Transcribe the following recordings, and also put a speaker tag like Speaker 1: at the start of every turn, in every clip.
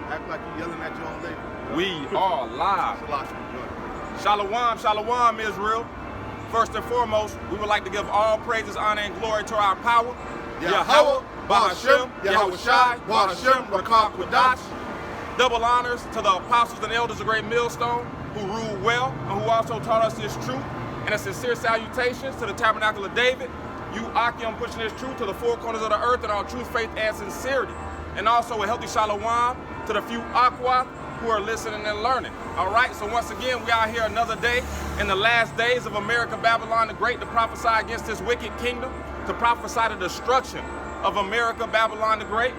Speaker 1: Act like you're yelling at your own lady.
Speaker 2: We are live. Shalom, shalom, Israel. First and foremost, we would like to give all praises, honor, and glory to our power.
Speaker 1: Yahweh, Bahashem, Yahweh Shai, Bahashem, Rakah Quadash.
Speaker 2: Double honors to the apostles and elders of Great Millstone, who ruled well and who also taught us this truth. And a sincere salutations to the Tabernacle of David, you Akim pushing this truth to the four corners of the earth in all truth, faith, and sincerity. And also a healthy shalom to the few Aqua who are listening and learning. All right, so once again, we are here another day in the last days of America, Babylon the Great, to prophesy against this wicked kingdom, to prophesy the destruction of America, Babylon the Great.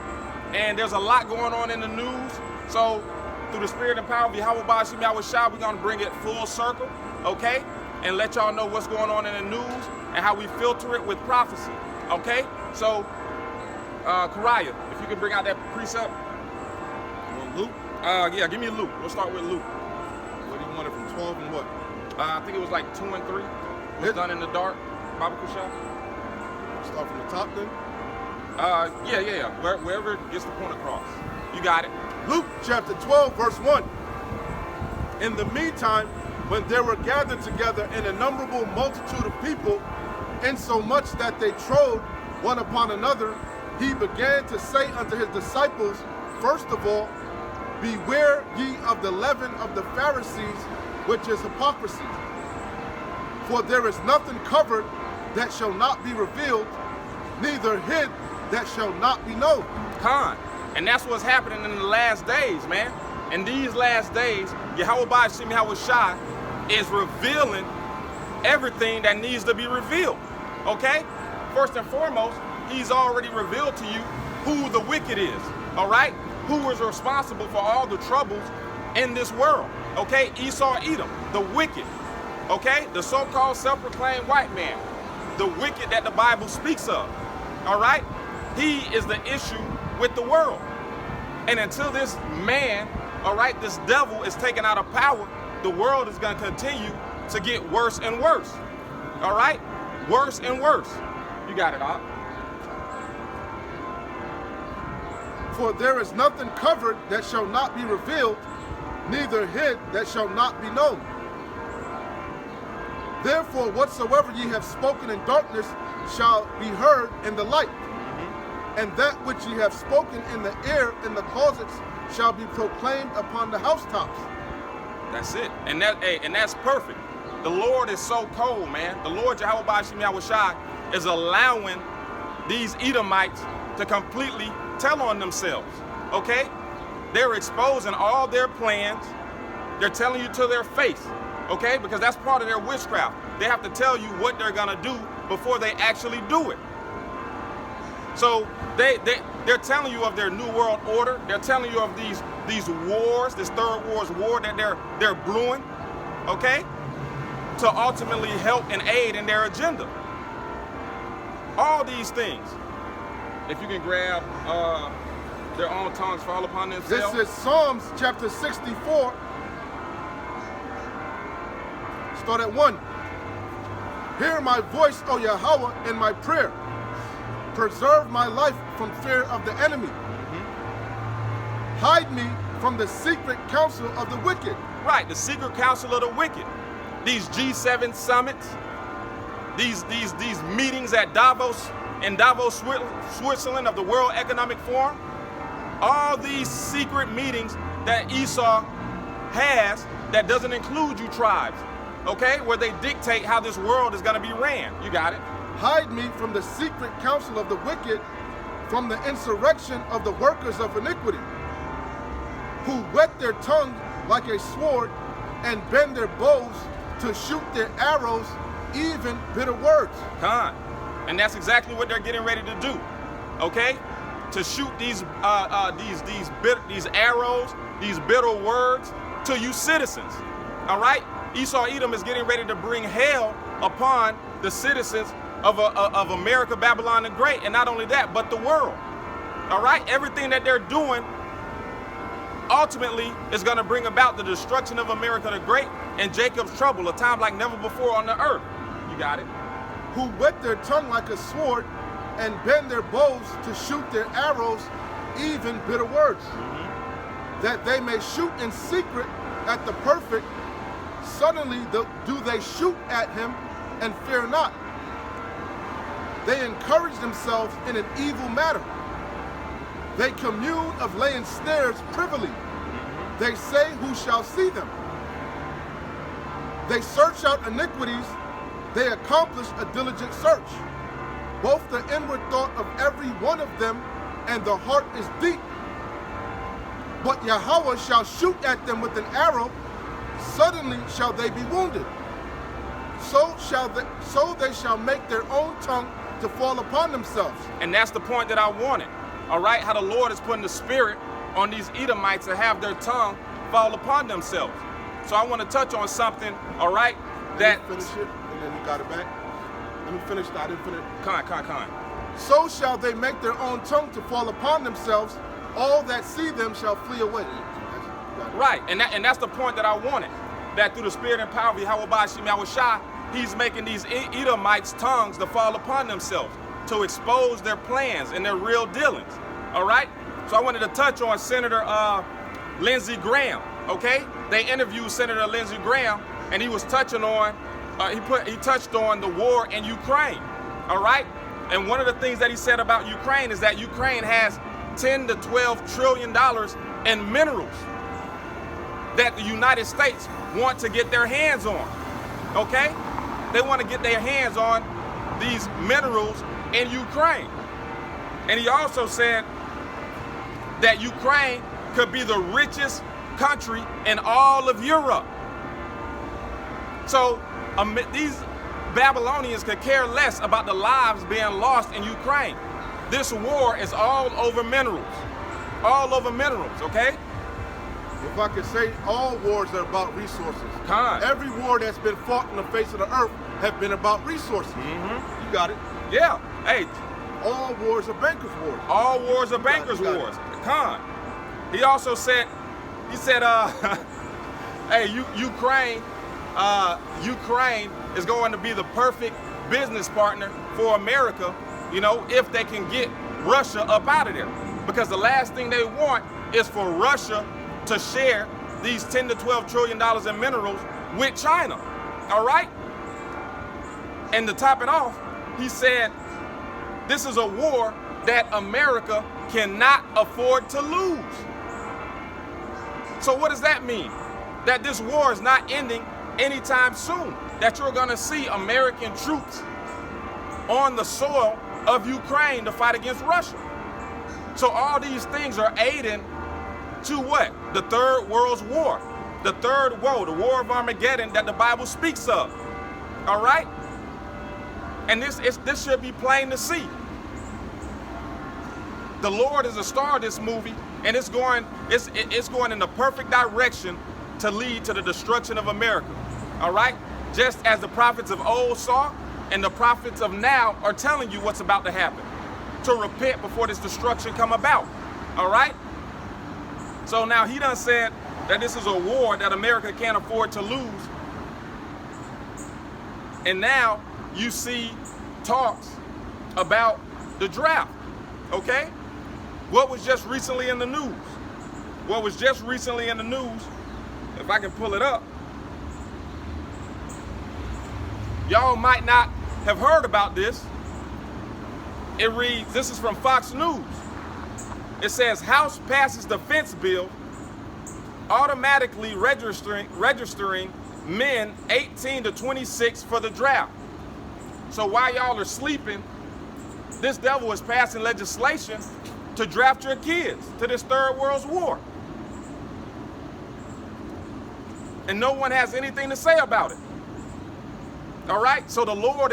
Speaker 2: And there's a lot going on in the news. So through the spirit and power of Yahweh Bahashem Yahweh Shai, we're gonna bring it full circle, okay? And let y'all know what's going on in the news and how we filter it with prophecy, okay? So, Kariah, if you could bring out that precept.
Speaker 1: You want Luke?
Speaker 2: Yeah, give me Luke. We'll start with Luke.
Speaker 1: What do you want it from 12 and what?
Speaker 2: I think it was like 2 and 3. What's done in the dark, Baba Kushai?
Speaker 1: Start from the top then?
Speaker 2: Yeah. Wherever it gets the point across. You got it.
Speaker 1: Luke chapter 12, verse 1. In the meantime, when there were gathered together an innumerable multitude of people, insomuch that they trode one upon another, he began to say unto his disciples, first of all, beware ye of the leaven of the Pharisees, which is hypocrisy. For there is nothing covered that shall not be revealed, neither hid that shall not be known.
Speaker 2: Khan. And that's what's happening in the last days, man. In these last days, Yahweh Bahashem Yahweh Shai is revealing everything that needs to be revealed, okay? First and foremost, he's already revealed to you who the wicked is, all right? Who is responsible for all the troubles in this world, okay? Esau, Edom, the wicked, okay? The so-called self-proclaimed white man, the wicked that the Bible speaks of, all right? He is the issue with the world. And until this man, all right, this devil is taken out of power, the world is going to continue to get worse and worse. All right? Worse and worse. You got it, Op.
Speaker 1: For there is nothing covered that shall not be revealed, neither hid that shall not be known. Therefore, whatsoever ye have spoken in darkness shall be heard in the light. And that which ye have spoken in the air in the closets shall be proclaimed upon the housetops.
Speaker 2: That's it. And that's perfect. The Lord is so cold, man. The Lord Yahweh Bahashem Yahweh Shai is allowing these Edomites to completely tell on themselves. Okay? They're exposing all their plans. They're telling you to their face. Okay? Because that's part of their witchcraft. They have to tell you what they're gonna do before they actually do it. So they're telling you of their new world order. They're telling you of these wars, this third world war that they're brewing, okay, to ultimately help and aid in their agenda. All these things. If you can grab their own tongues fall upon themselves.
Speaker 1: This is Psalms chapter 64. Start at 1. Hear my voice, O Yahweh, in my prayer. Preserve my life from fear of the enemy. Hide me from the secret counsel of the wicked.
Speaker 2: Right, the secret counsel of the wicked. These G7 summits, these meetings at Davos, in Davos, Switzerland, of the World Economic Forum. All these secret meetings that Esau has that doesn't include you tribes, okay? Where they dictate how this world is gonna be ran. You got it?
Speaker 1: Hide me from the secret counsel of the wicked, from the insurrection of the workers of iniquity, who whet their tongue like a sword and bend their bows to shoot their arrows, even bitter words.
Speaker 2: Khan. And that's exactly what they're getting ready to do. Okay? To shoot these arrows, these bitter words to you citizens. All right? Esau Edom is getting ready to bring hell upon the citizens of America, Babylon the Great, and not only that, but the world. All right? Everything that they're doing ultimately is going to bring about the destruction of America the Great and Jacob's trouble, a time like never before on the earth. You got it?
Speaker 1: Who whet their tongue like a sword and bend their bows to shoot their arrows, even bitter words. that they may shoot in secret at the perfect, suddenly do they shoot at him and fear not. They encourage themselves in an evil matter. They commune of laying snares privily. They say, who shall see them? They search out iniquities. They accomplish a diligent search. Both the inward thought of every one of them and the heart is deep. But Yahweh shall shoot at them with an arrow. Suddenly shall they be wounded. So they shall make their own tongue to fall upon themselves.
Speaker 2: And that's the point that I wanted. All right, how the Lord is putting the spirit on these Edomites to have their tongue fall upon themselves. So I want to touch on something, all right, that...
Speaker 1: Finish it, and then you got it back. Let me finish that. I didn't finish.
Speaker 2: Con.
Speaker 1: So shall they make their own tongue to fall upon themselves. All that see them shall flee away.
Speaker 2: Right, and that's the point that I wanted. That through the spirit and power of Yahweh Bashim Yahushua, he's making these Edomites' tongues to fall upon themselves, to expose their plans and their real dealings. All right? So I wanted to touch on Senator Lindsey Graham, okay? They interviewed Senator Lindsey Graham, and he was touching on, he touched on the war in Ukraine, all right? And one of the things that he said about Ukraine is that Ukraine has $10 to $12 trillion in minerals that the United States want to get their hands on, okay? They want to get their hands on these minerals in Ukraine. And he also said that Ukraine could be the richest country in all of Europe. So these Babylonians could care less about the lives being lost in Ukraine. This war is all over minerals. All over minerals, okay?
Speaker 1: If I could say, all wars are about resources.
Speaker 2: Con.
Speaker 1: Every war that's been fought on the face of the earth have been about resources. Mm-hmm. You got it.
Speaker 2: Yeah. Hey.
Speaker 1: All wars are bankers' wars.
Speaker 2: All wars are bankers' wars. Con. He also said, hey, Ukraine is going to be the perfect business partner for America, you know, if they can get Russia up out of there. Because the last thing they want is for Russia to share these $10 to $12 trillion in minerals with China, all right? And to top it off, he said, this is a war that America cannot afford to lose. So what does that mean? That this war is not ending anytime soon, that you're gonna see American troops on the soil of Ukraine to fight against Russia. So all these things are aiding to what? The Third World War. The Third Woe, the War of Armageddon that the Bible speaks of. All right? And this should be plain to see. The Lord is the star of this movie, and it's going in the perfect direction to lead to the destruction of America. All right? Just as the prophets of old saw, and the prophets of now are telling you what's about to happen. To repent before this destruction come about. All right? So now he done said that this is a war that America can't afford to lose. And now you see talks about the draft, okay? What was just recently in the news? What was just recently in the news, if I can pull it up, y'all might not have heard about this. It reads, this is from Fox News. It says, House passes defense bill automatically registering men 18 to 26 for the draft. So while y'all are sleeping, this devil is passing legislation to draft your kids to this Third World War. And no one has anything to say about it. All right? So the Lord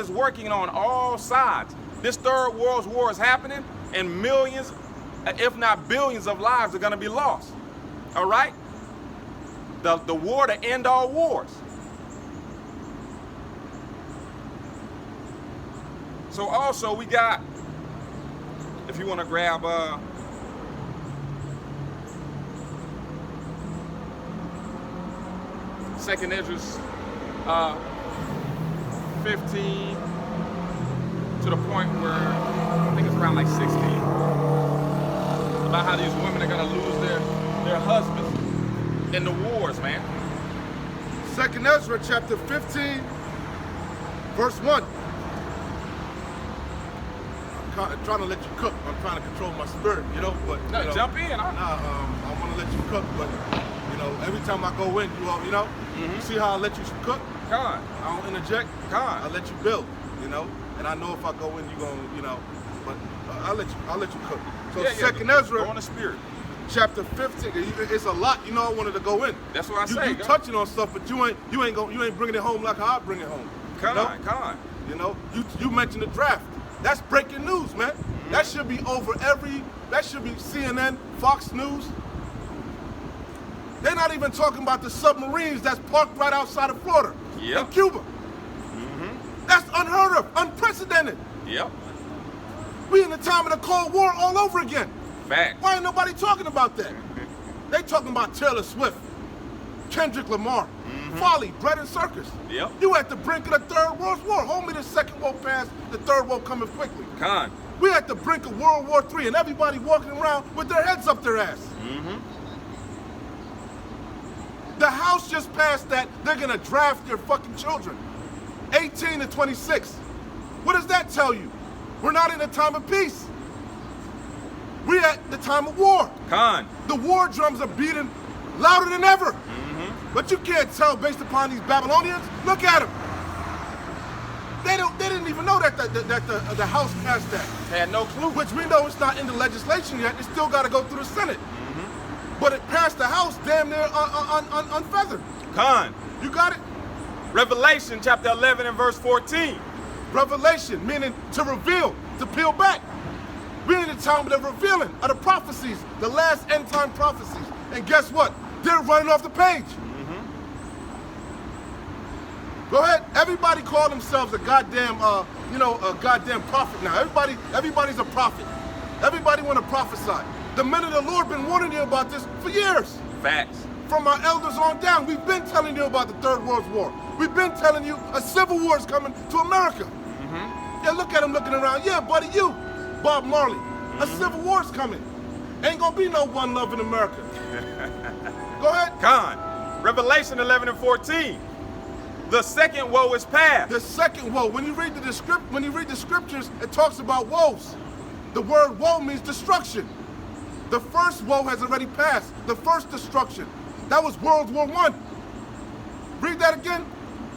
Speaker 2: is working on all sides. This Third World War is happening, and millions, if not billions of lives are going to be lost. All right? The war to end all wars. So also we got, if you want to grab 2nd Esdras 15 to the point where I think it's around like 16, about how these women are going to lose their husbands in the wars, man.
Speaker 1: 2nd Ezra chapter 15, verse 1. I'm trying to let you cook. I'm trying to control my spirit, you know. But
Speaker 2: No,
Speaker 1: you know,
Speaker 2: jump in.
Speaker 1: I want to let you cook, but you know, every time I go in, you know, you see how I let you cook?
Speaker 2: Con.
Speaker 1: I don't interject.
Speaker 2: Con.
Speaker 1: I let you build, you know. And I know if I go in, you're gonna, you know. But I'll let you cook. So 2nd Ezra,
Speaker 2: Go on the spirit.
Speaker 1: chapter 15. It's a lot, you know. I wanted to go in.
Speaker 2: That's what I say.
Speaker 1: You touching on stuff, but you ain't bringing it home like how I bring it home.
Speaker 2: Con.
Speaker 1: You know, you mentioned the draft. That's breaking news, man. That should be that should be CNN, Fox News. They're not even talking about the submarines that's parked right outside of Florida and Cuba. That's unheard of, unprecedented.
Speaker 2: Yep.
Speaker 1: We in the time of the Cold War all over again.
Speaker 2: Facts.
Speaker 1: Why ain't nobody talking about that? They talking about Taylor Swift, Kendrick Lamar, Folly, Bread and Circus.
Speaker 2: Yep.
Speaker 1: You at the brink of the Third World War. Homie, the second won't pass, the third won't coming quickly.
Speaker 2: Con.
Speaker 1: We at the brink of World War III and everybody walking around with their heads up their ass. The House just passed that they're gonna draft their fucking children. 18 to 26. What does that tell you? We're not in a time of peace. We're at the time of war.
Speaker 2: Con.
Speaker 1: The war drums are beating louder than ever. But you can't tell based upon these Babylonians. Look at them. They didn't even know that the House passed that.
Speaker 2: Had no clue.
Speaker 1: Which we know it's not in the legislation yet. It still got to go through the Senate. But it passed the House damn near unfeathered.
Speaker 2: Con.
Speaker 1: You got it?
Speaker 2: Revelation chapter 11 and verse 14.
Speaker 1: Revelation, meaning to reveal, to peel back. We're in the time of the revealing of the prophecies, the last end time prophecies. And guess what? They're running off the page. Go ahead. Everybody call themselves a goddamn, a goddamn prophet now. Everybody's a prophet. Everybody want to prophesy. The men of the Lord been warning you about this for years.
Speaker 2: Facts.
Speaker 1: From our elders on down, we've been telling you about the Third World War. We've been telling you a civil war is coming to America. Yeah, look at him looking around. Yeah, buddy, you, Bob Marley. A civil war's coming. Ain't gonna be no one love in America. Go ahead.
Speaker 2: Con. Revelation 11 and 14. The second woe is past.
Speaker 1: The second woe. When you read the scriptures, it talks about woes. The word woe means destruction. The first woe has already passed. The first destruction. That was World War I. Read that again.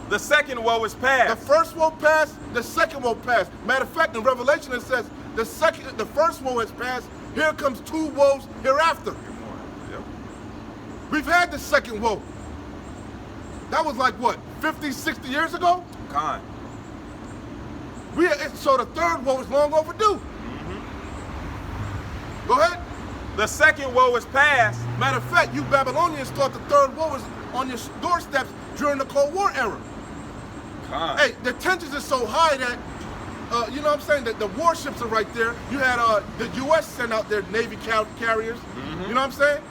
Speaker 2: The second woe is
Speaker 1: The
Speaker 2: past.
Speaker 1: first woe passed, the second woe passed. Matter of fact, in Revelation it says the first woe has passed. Here comes two woes hereafter.
Speaker 2: Yep.
Speaker 1: We've had the second woe. That was like what, 50, 60 years ago?
Speaker 2: Con.
Speaker 1: So the third woe is long overdue. Go ahead.
Speaker 2: The second woe is past.
Speaker 1: Matter of fact, you Babylonians thought the third woe was on your doorsteps during the Cold War era.
Speaker 2: Con.
Speaker 1: Hey, the tensions are so high that, you know what I'm saying, that the warships are right there. You had the U.S. send out their Navy carriers. You know what I'm saying?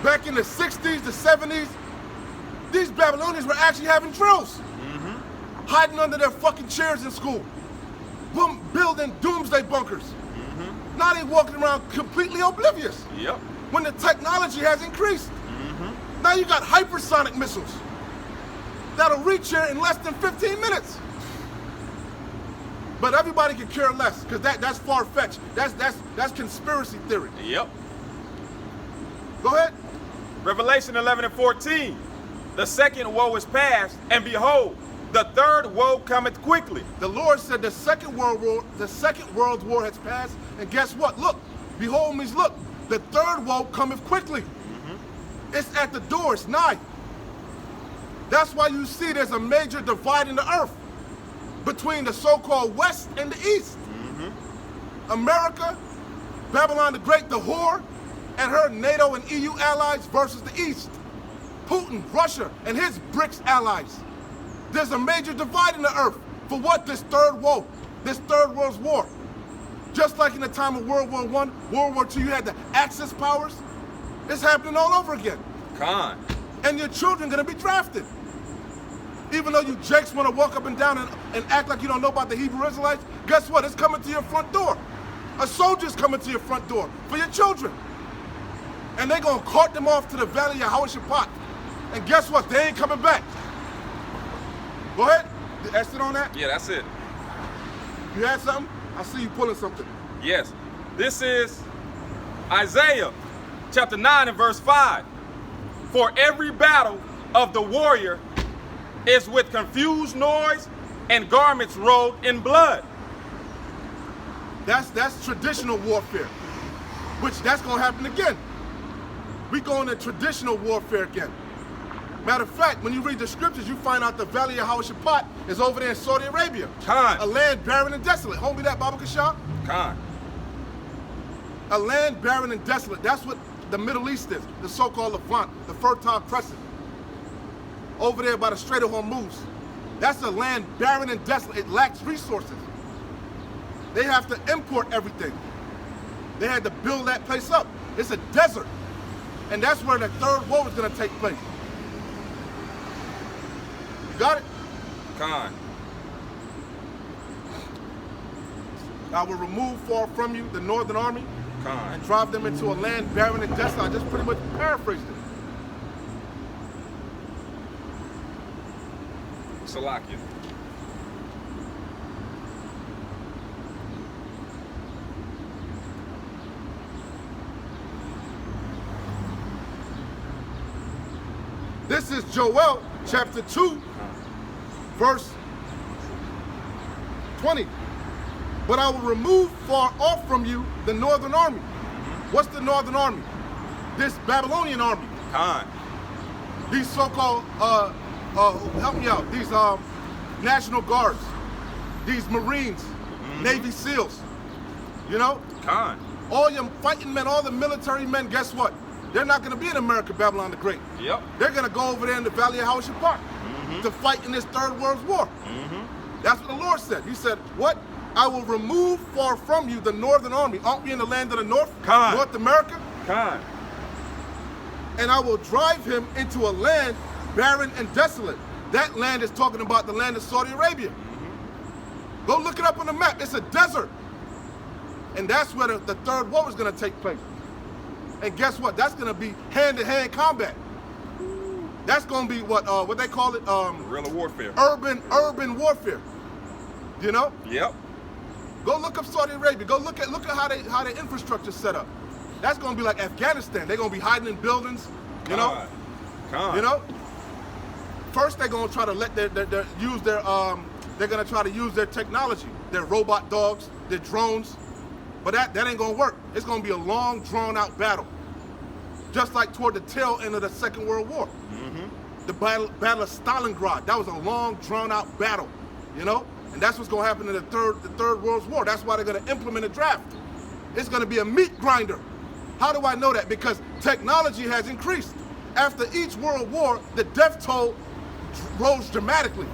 Speaker 1: Back in the 60s, the 70s, these Babylonians were actually having drills. Hiding under their fucking chairs in school. Building doomsday bunkers. Now they walking around completely oblivious.
Speaker 2: Yep.
Speaker 1: When the technology has increased. Now you got hypersonic missiles that'll reach here in less than 15 minutes. But everybody can care less, because that's far-fetched. That's conspiracy theory.
Speaker 2: Yep.
Speaker 1: Go ahead.
Speaker 2: Revelation 11 and 14. The second woe is past, and behold, the third woe cometh quickly.
Speaker 1: The Lord said the second world war has passed, and guess what? Look, behold means look. The third woe cometh quickly. It's at the door, it's nigh. That's why you see there's a major divide in the earth between the so-called West and the East. America, Babylon the Great, the whore, and her NATO and EU allies versus the East. Putin, Russia, and his BRICS allies. There's a major divide in the earth for what? This third woe, this third world war. Just like in the time of World War I, World War II, you had the Axis powers. It's happening all over again.
Speaker 2: Con.
Speaker 1: And your children gonna be drafted. Even though you jakes wanna walk up and down and act like you don't know about the Hebrew Israelites, guess what? It's coming to your front door. A soldier's coming to your front door for your children. And they're going to cart them off to the valley of Yehoshaphat. And guess what? They ain't coming back. Go ahead. That's it on that?
Speaker 2: Yeah, that's it.
Speaker 1: You had something? I see you pulling something.
Speaker 2: Yes. This is Isaiah chapter 9 and verse 5. For every battle of the warrior is with confused noise and garments rolled in blood.
Speaker 1: That's traditional warfare, which that's going to happen again. We going to traditional warfare again. Matter of fact, when you read the scriptures, you find out the valley of Yehoshaphat is over there in Saudi Arabia.
Speaker 2: Khan.
Speaker 1: A land barren and desolate. Hold me that, Baba Kashab.
Speaker 2: Khan.
Speaker 1: A land barren and desolate. That's what the Middle East is, the so-called Levant, the Fertile Crescent. Over there by the Strait of Hormuz. That's a land barren and desolate. It lacks resources. They have to import everything. They had to build that place up. It's a desert. And that's where the third war is going to take place. You got it?
Speaker 2: Khan.
Speaker 1: I will remove far from you the northern army
Speaker 2: Khan.
Speaker 1: and drive them into a land barren and desolate. I just pretty much paraphrased it.
Speaker 2: Salakia.
Speaker 1: This is Joel chapter 2, verse 20. But I will remove far off from you the northern army. What's the northern army? This Babylonian army.
Speaker 2: Khan.
Speaker 1: These so-called, help me out, these National Guards, these Marines, Navy SEALs, you know?
Speaker 2: Khan.
Speaker 1: All your fighting men, all the military men, guess what? They're not going to be in America, Babylon the Great.
Speaker 2: Yep.
Speaker 1: They're going to go over there in the Valley of Yehoshaphat to fight in this Third World War. That's what the Lord said. He said, what? I will remove far from you the northern army. Aren't we in the land of the north?
Speaker 2: Khan.
Speaker 1: North America?
Speaker 2: Khan.
Speaker 1: And I will drive him into a land barren and desolate. That land is talking about the land of Saudi Arabia. Go look it up on the map. It's a desert. And that's where the third war is going to take place. And guess what? That's going to be hand-to-hand combat. That's going to be what they call it?
Speaker 2: Guerrilla warfare.
Speaker 1: Urban warfare. You know?
Speaker 2: Yep.
Speaker 1: Go look up Saudi Arabia. Go look at how their infrastructure's set up. That's going to be like Afghanistan. They're going to be hiding in buildings. You know?
Speaker 2: Khan.
Speaker 1: You know? First, they're going to try to let they're going to try to use their technology, their robot dogs, their drones. But that ain't going to work. It's going to be a long, drawn-out battle. Just like toward the tail end of the Second World War. The battle of Stalingrad. That was a long, drawn-out battle, you know? And that's what's going to happen in the Third World War. That's why they're going to implement a draft. It's going to be a meat grinder. How do I know that? Because technology has increased. After each world war, the death toll rose dramatically,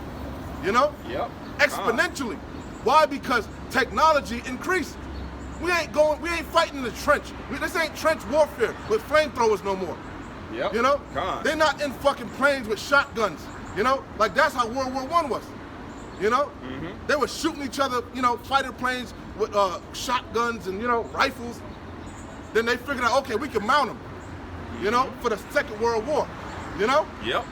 Speaker 1: you know?
Speaker 2: Yep.
Speaker 1: Exponentially. Why? Because technology increased. We ain't fighting in the trench. This ain't trench warfare with flamethrowers no more.
Speaker 2: Yep.
Speaker 1: You know?
Speaker 2: Khan.
Speaker 1: They're not in fucking planes with shotguns. You know? Like that's how World War I was. You know? They were shooting each other, you know, fighter planes with shotguns and, you know, rifles. Then they figured out, okay, we can mount them, you know, for the Second World War. You know?
Speaker 2: Yep.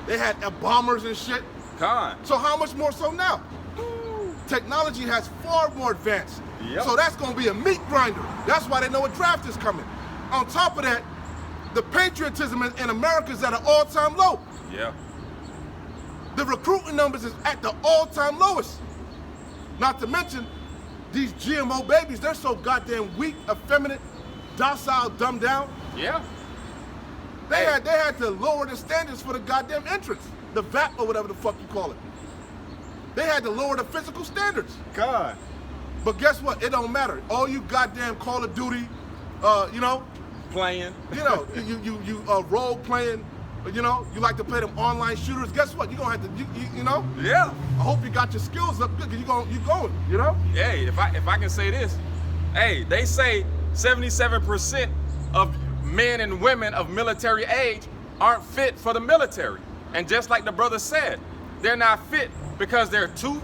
Speaker 1: They had bombers and shit.
Speaker 2: Khan.
Speaker 1: So how much more so now? Technology has far more advanced.
Speaker 2: Yep.
Speaker 1: So that's going to be a meat grinder. That's why they know a draft is coming. On top of that, the patriotism in America is at an all-time low.
Speaker 2: Yeah.
Speaker 1: The recruiting numbers is at the all-time lowest. Not to mention, these GMO babies, they're so goddamn weak, effeminate, docile, dumbed down.
Speaker 2: Yeah.
Speaker 1: They had to lower the standards for the goddamn entrance. The VAP or whatever the fuck you call it. They had to lower the physical standards.
Speaker 2: God.
Speaker 1: But guess what? It don't matter. All you goddamn Call of Duty, you know,
Speaker 2: Playing.
Speaker 1: you know, you role playing, you know, you like to play them online shooters. Guess what? You gonna have to, you know.
Speaker 2: Yeah.
Speaker 1: I hope you got your skills up good. You going, you know.
Speaker 2: Hey, if I can say this, hey, they say 77% of men and women of military age aren't fit for the military. And just like the brother said, they're not fit because they're too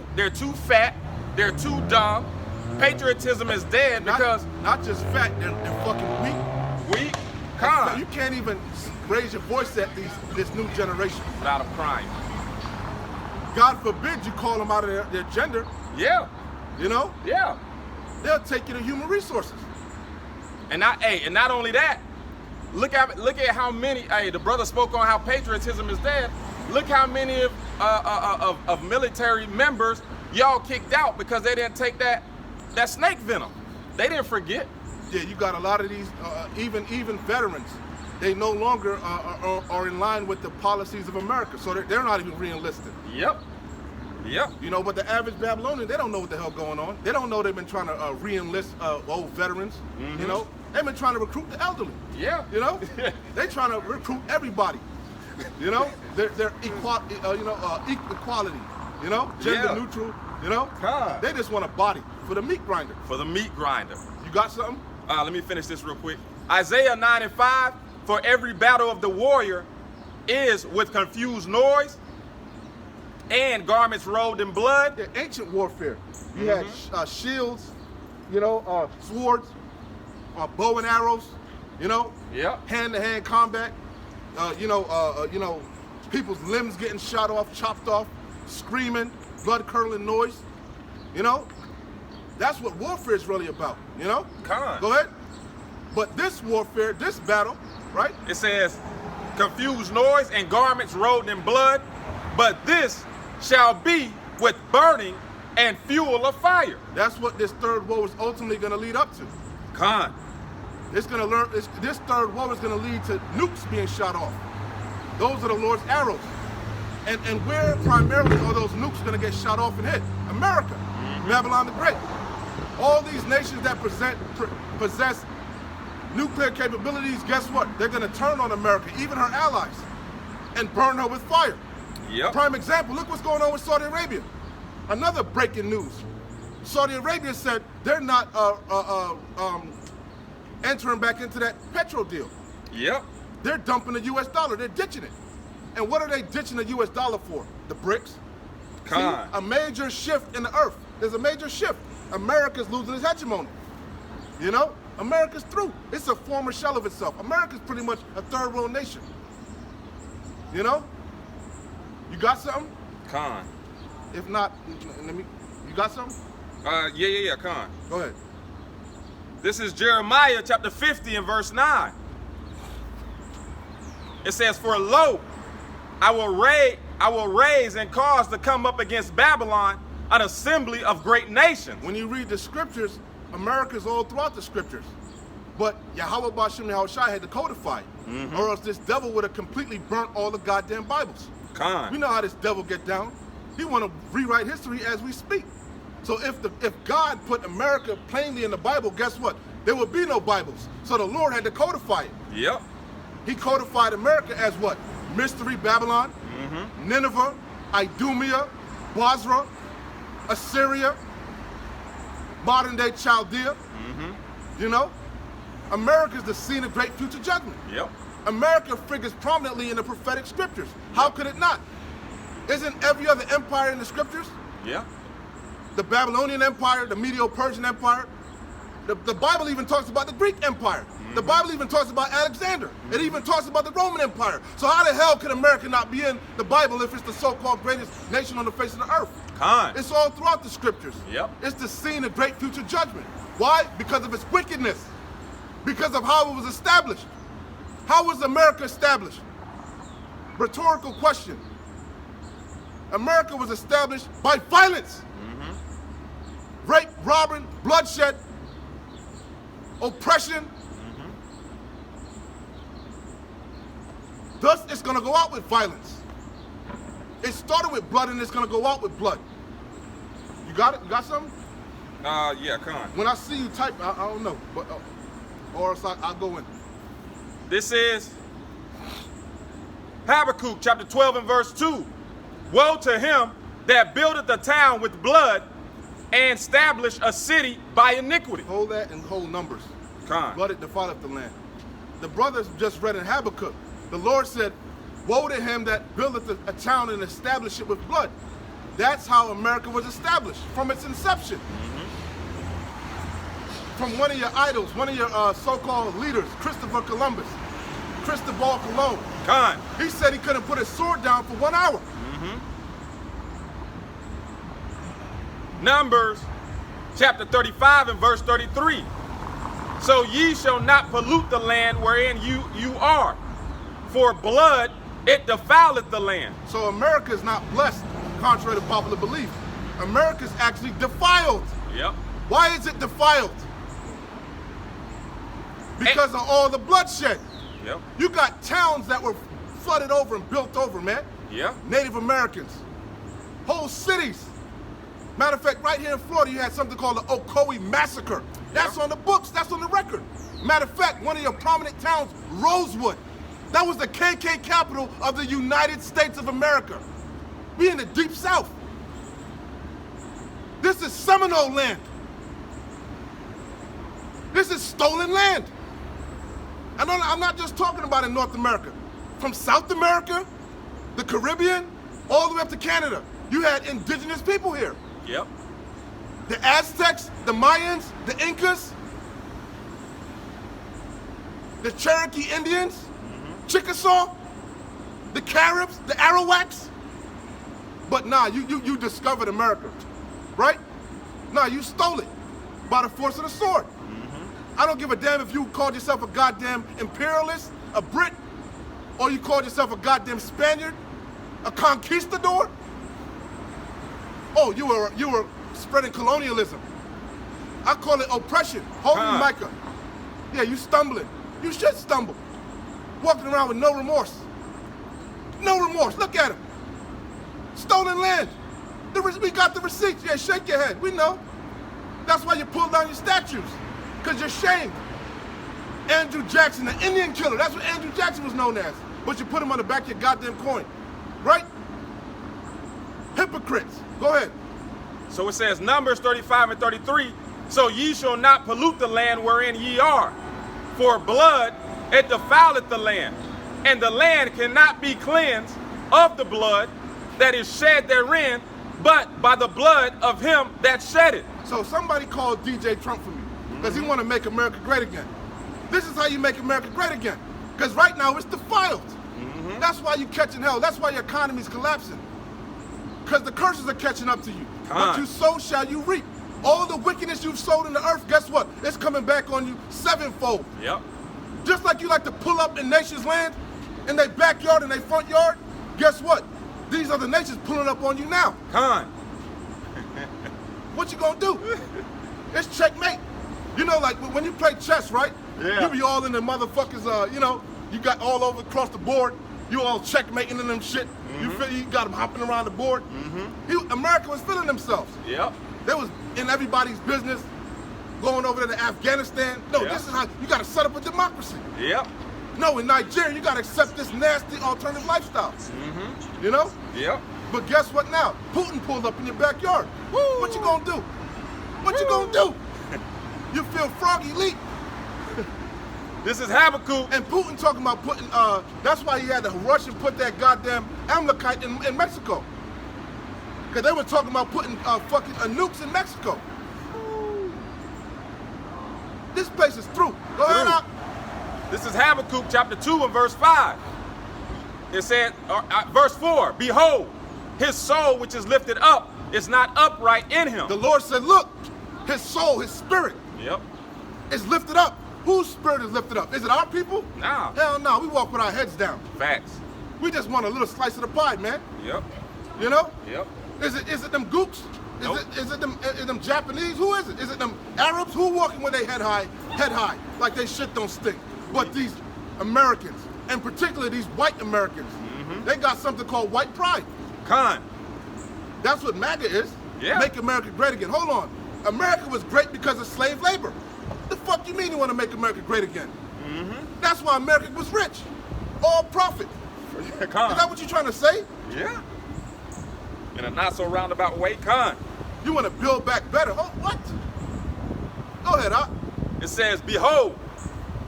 Speaker 2: fat, they're too dumb. Patriotism is dead because
Speaker 1: not just fat, they're fucking weak.
Speaker 2: weak, Con.
Speaker 1: You can't even raise your voice at this new generation.
Speaker 2: Without them crying.
Speaker 1: God forbid you call them out of their gender.
Speaker 2: Yeah.
Speaker 1: You know,
Speaker 2: Yeah.
Speaker 1: they'll take you to human resources.
Speaker 2: And not only that, look at how many. Hey, the brother spoke on how patriotism is dead. Look how many of military members y'all kicked out because they didn't take that snake venom. They didn't forget.
Speaker 1: Yeah, you got a lot of these, even veterans. They no longer are in line with the policies of America, so they're not even re-enlisted.
Speaker 2: Yep. Yep.
Speaker 1: You know, but the average Babylonian, they don't know what the hell going on. They don't know they've been trying to re-enlist old veterans.
Speaker 2: Mm-hmm.
Speaker 1: You know, they've been trying to recruit the elderly.
Speaker 2: Yeah.
Speaker 1: You know, they trying to recruit everybody. You know, they're equality. You know, gender neutral. You know,
Speaker 2: God.
Speaker 1: They just want a body for the meat grinder.
Speaker 2: For the meat grinder.
Speaker 1: You got something?
Speaker 2: Let me finish this real quick. Isaiah 9:5. For every battle of the warrior is with confused noise and garments robed in blood.
Speaker 1: Yeah, ancient warfare. You had shields, you know, swords, bow and arrows, you know, hand-to-hand combat. You know, people's limbs getting shot off, chopped off, screaming, blood-curdling noise. You know, that's what warfare is really about. You know.
Speaker 2: Con.
Speaker 1: Go ahead. But this warfare, this battle, right?
Speaker 2: It says, confused noise and garments robed in blood, but this shall be with burning and fuel of fire.
Speaker 1: That's what this third war is ultimately going to lead up to.
Speaker 2: Con.
Speaker 1: It's going to learn. This third war is going to lead to nukes being shot off. Those are the Lord's arrows. And where primarily are those nukes going to get shot off and hit? America, Babylon the Great. All these nations that possess nuclear capabilities, guess what? They're going to turn on America, even her allies, and burn her with fire.
Speaker 2: Yep.
Speaker 1: Prime example, look what's going on with Saudi Arabia. Another breaking news. Saudi Arabia said they're not entering back into that petrol deal.
Speaker 2: Yep.
Speaker 1: They're dumping the US dollar, they're ditching it. And what are they ditching the US dollar for? The BRICS.
Speaker 2: Con.
Speaker 1: See, a major shift in the earth. There's a major shift. America's losing its hegemony. You know? America's through. It's a former shell of itself. America's pretty much a third world nation. You know? You got something?
Speaker 2: Con.
Speaker 1: If not, you got something?
Speaker 2: Yeah, con.
Speaker 1: Go ahead.
Speaker 2: This is Jeremiah chapter 50 and verse 9. It says, for lo, I will raise and cause to come up against Babylon an assembly of great nations.
Speaker 1: When you read the scriptures, America's all throughout the scriptures. But Yahweh Bashim Yahushai had to codify it. Or else this devil would have completely burnt all the goddamn Bibles.
Speaker 2: Con.
Speaker 1: We know how this devil get down. He want to rewrite history as we speak. So if God put America plainly in the Bible, guess what? There would be no Bibles. So the Lord had to codify it.
Speaker 2: Yep.
Speaker 1: He codified America as what? Mystery Babylon, Nineveh, Idumea, Basra, Assyria, modern day Chaldea. You know? America's the scene of great future judgment.
Speaker 2: Yep.
Speaker 1: America figures prominently in the prophetic scriptures. How could it not? Isn't every other empire in the scriptures?
Speaker 2: Yeah.
Speaker 1: The Babylonian Empire, the Medo-Persian Empire. The Bible even talks about the Greek Empire. The Bible even talks about Alexander. It even talks about the Roman Empire. So how the hell could America not be in the Bible if it's the so-called greatest nation on the face of the earth?
Speaker 2: Con.
Speaker 1: It's all throughout the scriptures.
Speaker 2: Yep.
Speaker 1: It's the scene of great future judgment. Why? Because of its wickedness. Because of how it was established. How was America established? Rhetorical question. America was established by violence. Rape, robbing, bloodshed, oppression. Thus, it's going to go out with violence. It started with blood and it's going to go out with blood. You got it? You got something?
Speaker 2: Yeah, con.
Speaker 1: When I see you type, I don't know. But, or else I'll go in.
Speaker 2: This is Habakkuk chapter 12 and verse 2. Woe to him that buildeth a town with blood and establish a city by iniquity.
Speaker 1: Hold that and hold numbers.
Speaker 2: Con.
Speaker 1: Blood it defileth the land. The brothers just read in Habakkuk. The Lord said, woe to him that buildeth a town and establish it with blood. That's how America was established from its inception. From one of your idols, one of your so-called leaders, Christopher Columbus. Cristobal Colon.
Speaker 2: Khan.
Speaker 1: He said he couldn't put his sword down for 1 hour.
Speaker 2: Numbers chapter 35 and verse 33. So ye shall not pollute the land wherein you are, for blood it defileth the land.
Speaker 1: So America is not blessed, contrary to popular belief. America is actually defiled.
Speaker 2: Yep.
Speaker 1: Why is it defiled? Because of all the bloodshed.
Speaker 2: Yep.
Speaker 1: You got towns that were flooded over and built over, man.
Speaker 2: Yep.
Speaker 1: Native Americans. Whole cities. Matter of fact, right here in Florida, you had something called the Ocoee Massacre. That's on the books. That's on the record. Matter of fact, one of your prominent towns, Rosewood, that was the KK capital of the United States of America. We in the deep South. This is Seminole land. This is stolen land. I'm not just talking about in North America. From South America, the Caribbean, all the way up to Canada, you had indigenous people here.
Speaker 2: Yep.
Speaker 1: The Aztecs, the Mayans, the Incas, the Cherokee Indians, Chickasaw, the Caribs, the Arawaks. But nah, you discovered America, right? Nah, you stole it by the force of the sword. I don't give a damn if you called yourself a goddamn imperialist, a Brit, or you called yourself a goddamn Spaniard, a conquistador. Oh, you were spreading colonialism. I call it oppression. Holy Micah. Yeah, you stumbling. You should stumble. Walking around with no remorse. No remorse. Look at him. Stolen land. We got the receipts. Yeah, shake your head. We know. That's why you pulled down your statues. Because you're shamed. Andrew Jackson, the Indian killer. That's what Andrew Jackson was known as. But you put him on the back of your goddamn coin. Right? Hypocrites. Go ahead.
Speaker 2: So it says, Numbers 35 and 33, so ye shall not pollute the land wherein ye are, for blood it defileth the land, and the land cannot be cleansed of the blood that is shed therein, but by the blood of him that shed it.
Speaker 1: So somebody called DJ Trump for me, because he want to make America great again. This is how you make America great again. Because right now it's defiled. That's why you're catching hell. That's why your economy's collapsing. Because the curses are catching up to you. What you sow shall you reap. All the wickedness you've sowed in the earth, guess what? It's coming back on you sevenfold.
Speaker 2: Yep.
Speaker 1: Just like you like to pull up in nations' land, in their backyard, in their front yard, guess what? These other nations pulling up on you now. What you gonna do? It's checkmate. You know, like when you play chess, right?
Speaker 2: Yeah.
Speaker 1: You be all in the motherfuckers, you know, you got all over across the board. You all checkmating in them shit. You feel you got them hopping around the board. America was feeling themselves.
Speaker 2: Yep.
Speaker 1: They was in everybody's business, going over there to Afghanistan. No,
Speaker 2: Yep.
Speaker 1: this is how you got to set up a democracy.
Speaker 2: Yep.
Speaker 1: No, in Nigeria, you got to accept this nasty alternative lifestyle. You know?
Speaker 2: Yep.
Speaker 1: But guess what now? Putin pulled up in your backyard. Woo. What you gonna do? What you gonna do? You feel froggy leap.
Speaker 2: This is Habakkuk.
Speaker 1: And Putin talking about putting, that's why he had to rush and put that goddamn Amalekite in Mexico. Because they were talking about putting fucking nukes in Mexico. This place is through. Go ahead out.
Speaker 2: This is Habakkuk chapter 2 and verse 5. It said, verse 4, behold, his soul which is lifted up is not upright in him.
Speaker 1: The Lord said, look, his soul, his spirit
Speaker 2: Yep.
Speaker 1: is lifted up. Whose spirit is lifted up? Is it our people?
Speaker 2: Nah.
Speaker 1: Hell no, we walk with our heads down.
Speaker 2: Facts.
Speaker 1: We just want a little slice of the pie, man.
Speaker 2: Yep.
Speaker 1: You know?
Speaker 2: Yep.
Speaker 1: Is it them gooks?
Speaker 2: Nope.
Speaker 1: Is it them Japanese? Who is it? Is it them Arabs? Who walking with their head high, like they shit don't stink? But these Americans, and particularly these white Americans, they got something called white pride. That's what MAGA is.
Speaker 2: Yeah.
Speaker 1: Make America great again. Hold on. America was great because of slave labor. The fuck you mean you want to make America great again? That's why America was rich. All profit. Is that what you're trying to say?
Speaker 2: Yeah. In a not so roundabout way,
Speaker 1: You want to build back better? Oh, what? Go ahead, Op.
Speaker 2: It says, behold,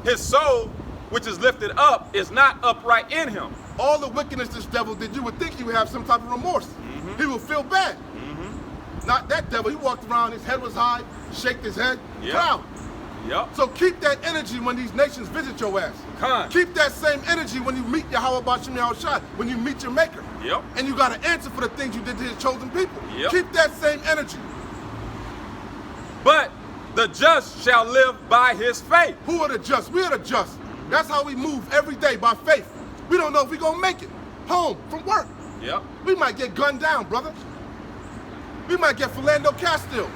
Speaker 2: his soul which is lifted up is not upright in him.
Speaker 1: All the wickedness this devil did, you would think he would have some type of remorse. He would feel bad. Not that devil. He walked around, his head was high, shaked his head, proud.
Speaker 2: Yep.
Speaker 1: So keep that energy when these nations visit your ass.
Speaker 2: Con.
Speaker 1: Keep that same energy when you meet Yahweh Bashim Yahushua, when you meet your maker.
Speaker 2: Yep.
Speaker 1: And you got to answer for the things you did to his chosen people.
Speaker 2: Yep.
Speaker 1: Keep that same energy.
Speaker 2: But the just shall live by his faith.
Speaker 1: Who are the just? We are the just. That's how we move every day, by faith. We don't know if we're going to make it home from work.
Speaker 2: Yep.
Speaker 1: We might get gunned down, brother. We might get Philando Castile,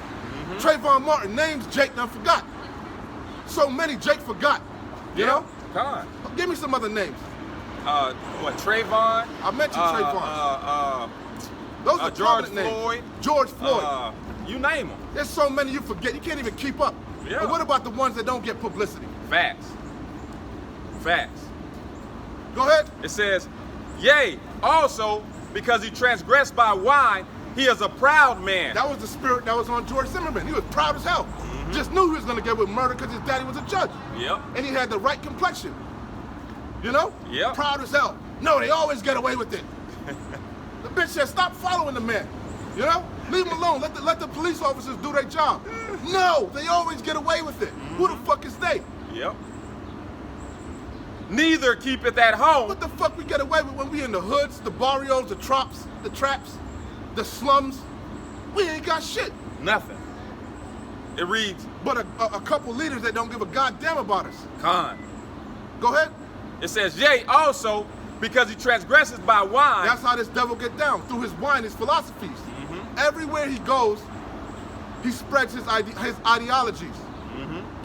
Speaker 1: Trayvon Martin, names Jake done forgot. So many Jake forgot, you know?
Speaker 2: Con.
Speaker 1: Give me some other names.
Speaker 2: What, Trayvon?
Speaker 1: I mentioned Trayvon. Those are
Speaker 2: George
Speaker 1: prominent names.
Speaker 2: Floyd.
Speaker 1: George Floyd.
Speaker 2: You name them.
Speaker 1: There's so many you forget. You can't even keep up.
Speaker 2: Yeah.
Speaker 1: And what about the ones that don't get publicity?
Speaker 2: Facts. Facts.
Speaker 1: Go ahead.
Speaker 2: It says, yea, also, because he transgressed by wine, he is a proud man.
Speaker 1: That was the spirit that was on George Zimmerman. He was proud as hell. Just knew he was going to get with murder because his daddy was a judge.
Speaker 2: Yep.
Speaker 1: And he had the right complexion. You know?
Speaker 2: Yep.
Speaker 1: Proud as hell. No, they always get away with it. The bitch said, stop following the man. You know? Leave him alone. Let the police officers do their job. No, they always get away with it. Who the fuck is they?
Speaker 2: Yep. Neither keepeth at home.
Speaker 1: What the fuck we get away with when we in the hoods, the barrios, the traps, the slums? We ain't got shit.
Speaker 2: Nothing. It reads,
Speaker 1: But a couple leaders that don't give a goddamn about us.
Speaker 2: con.
Speaker 1: Go ahead.
Speaker 2: It says, yea, also, because he transgresses by wine.
Speaker 1: That's how this devil get down, through his wine, his philosophies. Everywhere he goes, he spreads his ideologies.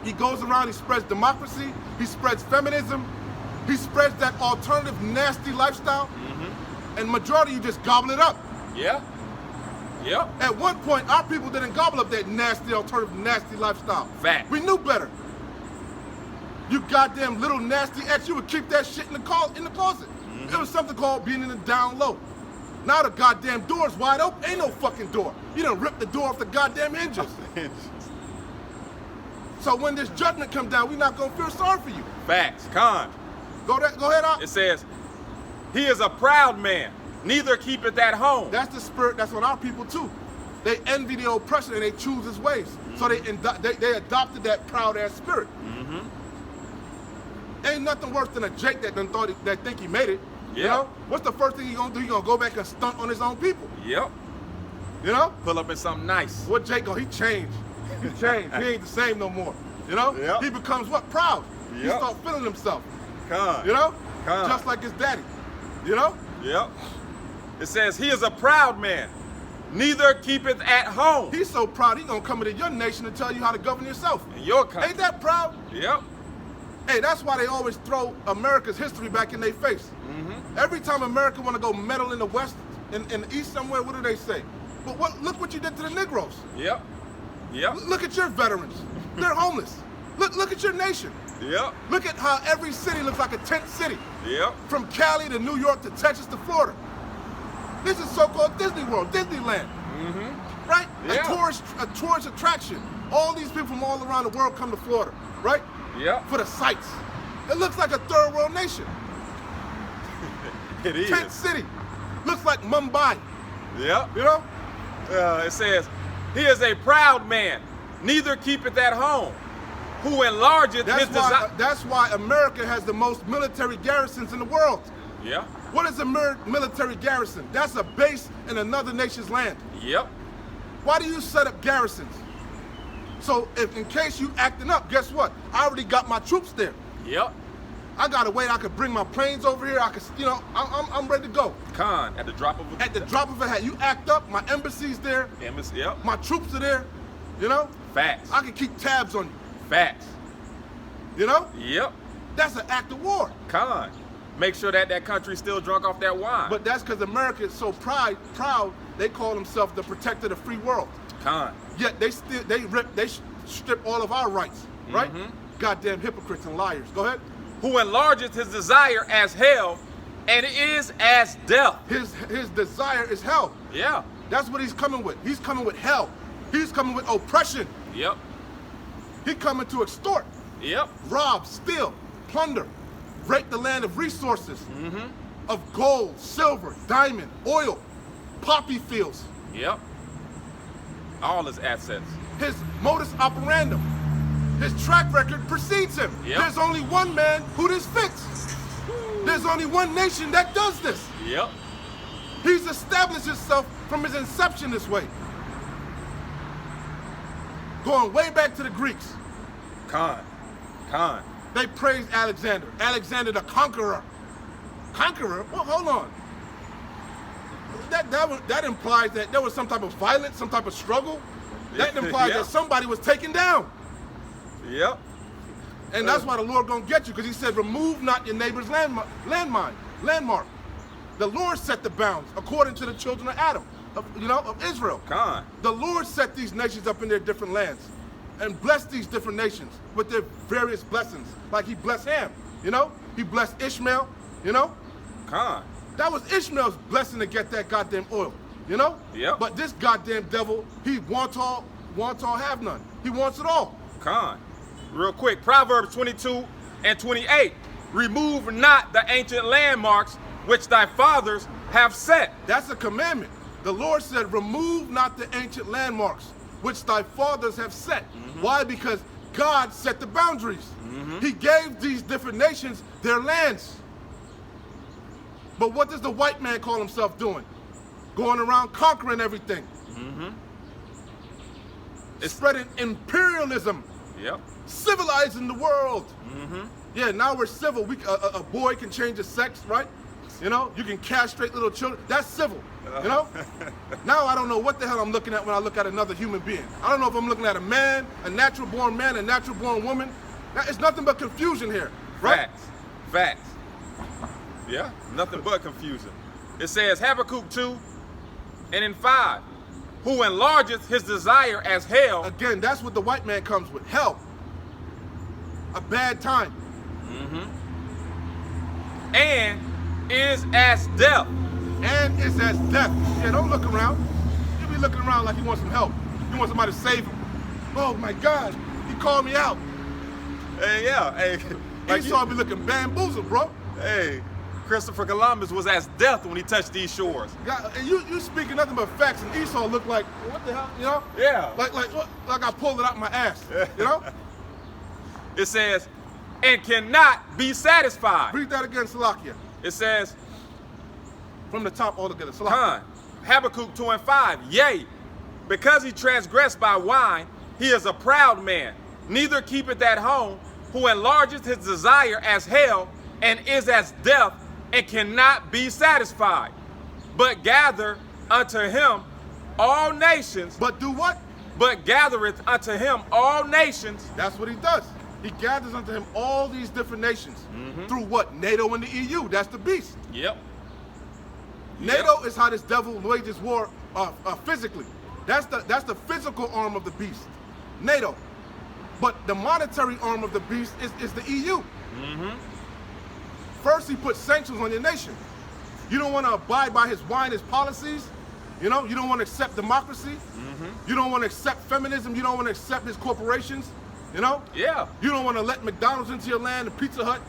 Speaker 1: He goes around, he spreads democracy, he spreads feminism, he spreads that alternative nasty lifestyle, and majority of you just gobble it up.
Speaker 2: Yeah. Yep.
Speaker 1: At one point, our people didn't gobble up that nasty alternative nasty lifestyle.
Speaker 2: Fact.
Speaker 1: We knew better. You goddamn little nasty ex, you would keep that shit in the closet. It was something called being in the down low. Now the goddamn door's wide open. Ain't no fucking door. You done ripped the door off the goddamn hinges. So when this judgment come down, we not gonna feel sorry for you.
Speaker 2: Facts. Con.
Speaker 1: Go ahead, Op.
Speaker 2: It says, he is a proud man, neither keepeth at home.
Speaker 1: That's the spirit that's on our people too. They envy the oppression and they choose his ways. So they adopted that proud ass spirit. Ain't nothing worse than a Jake that think he made it. You
Speaker 2: Yeah.
Speaker 1: know? What's the first thing he gonna do? He gonna go back and stunt on his own people.
Speaker 2: Yep.
Speaker 1: You know?
Speaker 2: Pull up in something nice.
Speaker 1: What Jake he changed. He changed. He ain't the same no more. You know?
Speaker 2: Yep.
Speaker 1: He becomes what? Proud. He
Speaker 2: Yep.
Speaker 1: start feeling himself.
Speaker 2: Con.
Speaker 1: You know?
Speaker 2: Con.
Speaker 1: Just like his daddy. You know?
Speaker 2: Yep. It says, he is a proud man, neither keepeth at home.
Speaker 1: He's so proud he gonna come into your nation and tell you how to govern yourself.
Speaker 2: In your country.
Speaker 1: Ain't that proud?
Speaker 2: Yep.
Speaker 1: Hey, that's why they always throw America's history back in their face. Every time America want to go meddle in the West, in the East somewhere, what do they say? But look what you did to the Negroes.
Speaker 2: Yep. Yep.
Speaker 1: Look at your veterans. They're homeless. Look at your nation.
Speaker 2: Yep.
Speaker 1: Look at how every city looks like a tent city.
Speaker 2: Yep.
Speaker 1: From Cali to New York to Texas to Florida. This is so-called Disney World, Disneyland. Right?
Speaker 2: Yeah.
Speaker 1: A tourist attraction. All these people from all around the world come to Florida, right?
Speaker 2: Yep.
Speaker 1: For the sights. It looks like a third world nation.
Speaker 2: It is.
Speaker 1: Tent city. Looks like Mumbai.
Speaker 2: Yep.
Speaker 1: You know?
Speaker 2: It says, he is a proud man, neither keepeth at home, who enlargeth his desire.
Speaker 1: That's why America has the most military garrisons in the world.
Speaker 2: Yeah.
Speaker 1: What is a military garrison? That's a base in another nation's land.
Speaker 2: Yep.
Speaker 1: Why do you set up garrisons? So if in case you acting up, guess what? I already got my troops there.
Speaker 2: Yep.
Speaker 1: I got a way I could bring my planes over here. I could, I'm ready to go.
Speaker 2: Con, at the drop of a...
Speaker 1: At the drop of a hat, you act up, my embassy's there,
Speaker 2: Embassy, yep.
Speaker 1: my troops are there, you know?
Speaker 2: Facts.
Speaker 1: I can keep tabs on you,
Speaker 2: Facts.
Speaker 1: you know?
Speaker 2: Yep.
Speaker 1: That's an act of war.
Speaker 2: Con. Make sure that country's still drunk off that wine.
Speaker 1: But that's because America is so proud, they call themselves the protector of the free world.
Speaker 2: Con.
Speaker 1: Yet they strip all of our rights, right? Goddamn hypocrites and liars. Go ahead.
Speaker 2: Who enlargeth his desire as hell, and is as death.
Speaker 1: His desire is hell.
Speaker 2: Yeah.
Speaker 1: That's what he's coming with. He's coming with hell. He's coming with oppression.
Speaker 2: Yep.
Speaker 1: He coming to extort,
Speaker 2: Yep.
Speaker 1: rob, steal, plunder, rape the land of resources, of gold, silver, diamond, oil, poppy fields.
Speaker 2: Yep. All his assets.
Speaker 1: His modus operandum, His track record precedes him.
Speaker 2: Yep.
Speaker 1: There's only one man who this fits. There's only one nation that does this.
Speaker 2: Yep.
Speaker 1: He's established himself from his inception this way. Going way back to the Greeks.
Speaker 2: Khan.
Speaker 1: They praised Alexander. Alexander the conqueror. Conqueror? Well, hold on. That implies that there was some type of violence, some type of struggle. That implies that somebody was taken down.
Speaker 2: Yep.
Speaker 1: And that's why the Lord gonna get you, because he said, remove not your neighbor's landmark. The Lord set the bounds according to the children of Adam, of Israel.
Speaker 2: Khan.
Speaker 1: The Lord set these nations up in their different lands and blessed these different nations with their various blessings. Like he blessed Ham, he blessed Ishmael,
Speaker 2: Khan.
Speaker 1: That was Ishmael's blessing to get that goddamn oil,
Speaker 2: Yep.
Speaker 1: But this goddamn devil, he wants all, have none. He wants it all.
Speaker 2: Khan. Real quick, Proverbs 22:28. Remove not the ancient landmarks which thy fathers have set.
Speaker 1: That's a commandment. The Lord said, remove not the ancient landmarks which thy fathers have set. Why? Because God set the boundaries. He gave these different nations their lands. But what does the white man call himself doing? Going around conquering everything. It's spreading imperialism.
Speaker 2: Yep.
Speaker 1: Civilizing the world. Yeah, now we're civil. A boy can change his sex, right? You can castrate little children. That's civil. Now I don't know what the hell I'm looking at when I look at another human being. I don't know if I'm looking at a man, a natural born man, a natural born woman. It's nothing but confusion here, right?
Speaker 2: Facts. Yeah, nothing but confusion. It says Habakkuk 2:5, who enlargeth his desire as hell.
Speaker 1: Again, that's what the white man comes with. Hell. A bad time.
Speaker 2: And is as death.
Speaker 1: And is as death. Yeah, don't look around. You be looking around like you want some help. You want somebody to save him. Oh my God, he called me out.
Speaker 2: Hey, yeah. Hey,
Speaker 1: Like Esau be looking bamboozled, bro.
Speaker 2: Hey, Christopher Columbus was as death when he touched these shores.
Speaker 1: God, and you speaking nothing but facts, and Esau looked like, what the hell,
Speaker 2: Yeah.
Speaker 1: Like I pulled it out my ass,
Speaker 2: It says, and cannot be satisfied.
Speaker 1: Read that again, Salakia.
Speaker 2: It says,
Speaker 1: From the top all together, Salakia.
Speaker 2: Khan, Habakkuk 2:5, yea, because he transgressed by wine, he is a proud man, neither keepeth at home, who enlargeth his desire as hell, and is as death, and cannot be satisfied, but gather unto him all nations.
Speaker 1: But do what?
Speaker 2: But gathereth unto him all nations.
Speaker 1: That's what he does. He gathers unto him all these different nations. Through what? NATO and the EU. That's the beast.
Speaker 2: Yep.
Speaker 1: NATO is how this devil wages war physically. That's the physical arm of the beast. NATO. But the monetary arm of the beast is the EU. First, he puts sanctions on your nation. You don't want to abide by his wine, his policies. You don't want to accept democracy. You don't want to accept feminism. You don't want to accept his corporations.
Speaker 2: Yeah.
Speaker 1: You don't want to let McDonald's into your land and Pizza Hut.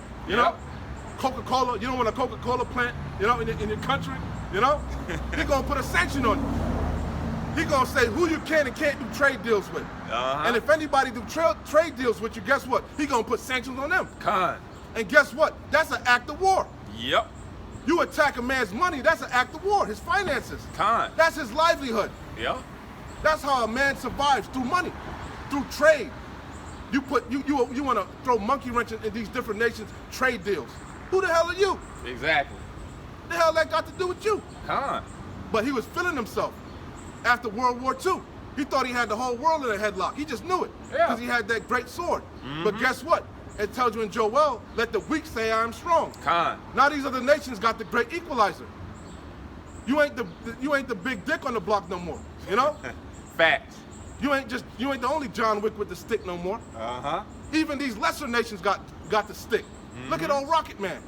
Speaker 1: Coca-Cola. You don't want a Coca-Cola plant. In your country. He's gonna put a sanction on you. He's gonna say who you can and can't do trade deals with. And if anybody do trade deals with you, guess what? He's gonna put sanctions on them.
Speaker 2: Khan.
Speaker 1: And guess what? That's an act of war.
Speaker 2: Yep.
Speaker 1: You attack a man's money, that's an act of war. His finances.
Speaker 2: Khan.
Speaker 1: That's his livelihood.
Speaker 2: Yep.
Speaker 1: That's how a man survives, through money, through trade. You want to throw monkey wrenches in these different nations' trade deals. Who the hell are you?
Speaker 2: Exactly.
Speaker 1: The hell that got to do with you?
Speaker 2: Khan.
Speaker 1: But he was feeling himself after World War II. He thought he had the whole world in a headlock. He just knew it because he had that great sword. But guess what? It tells you in Joel, let the weak say I am strong.
Speaker 2: Khan.
Speaker 1: Now these other nations got the great equalizer. You ain't the big dick on the block no more.
Speaker 2: Facts.
Speaker 1: You ain't the only John Wick with the stick no more. Even these lesser nations got the stick. Look at old Rocket Man.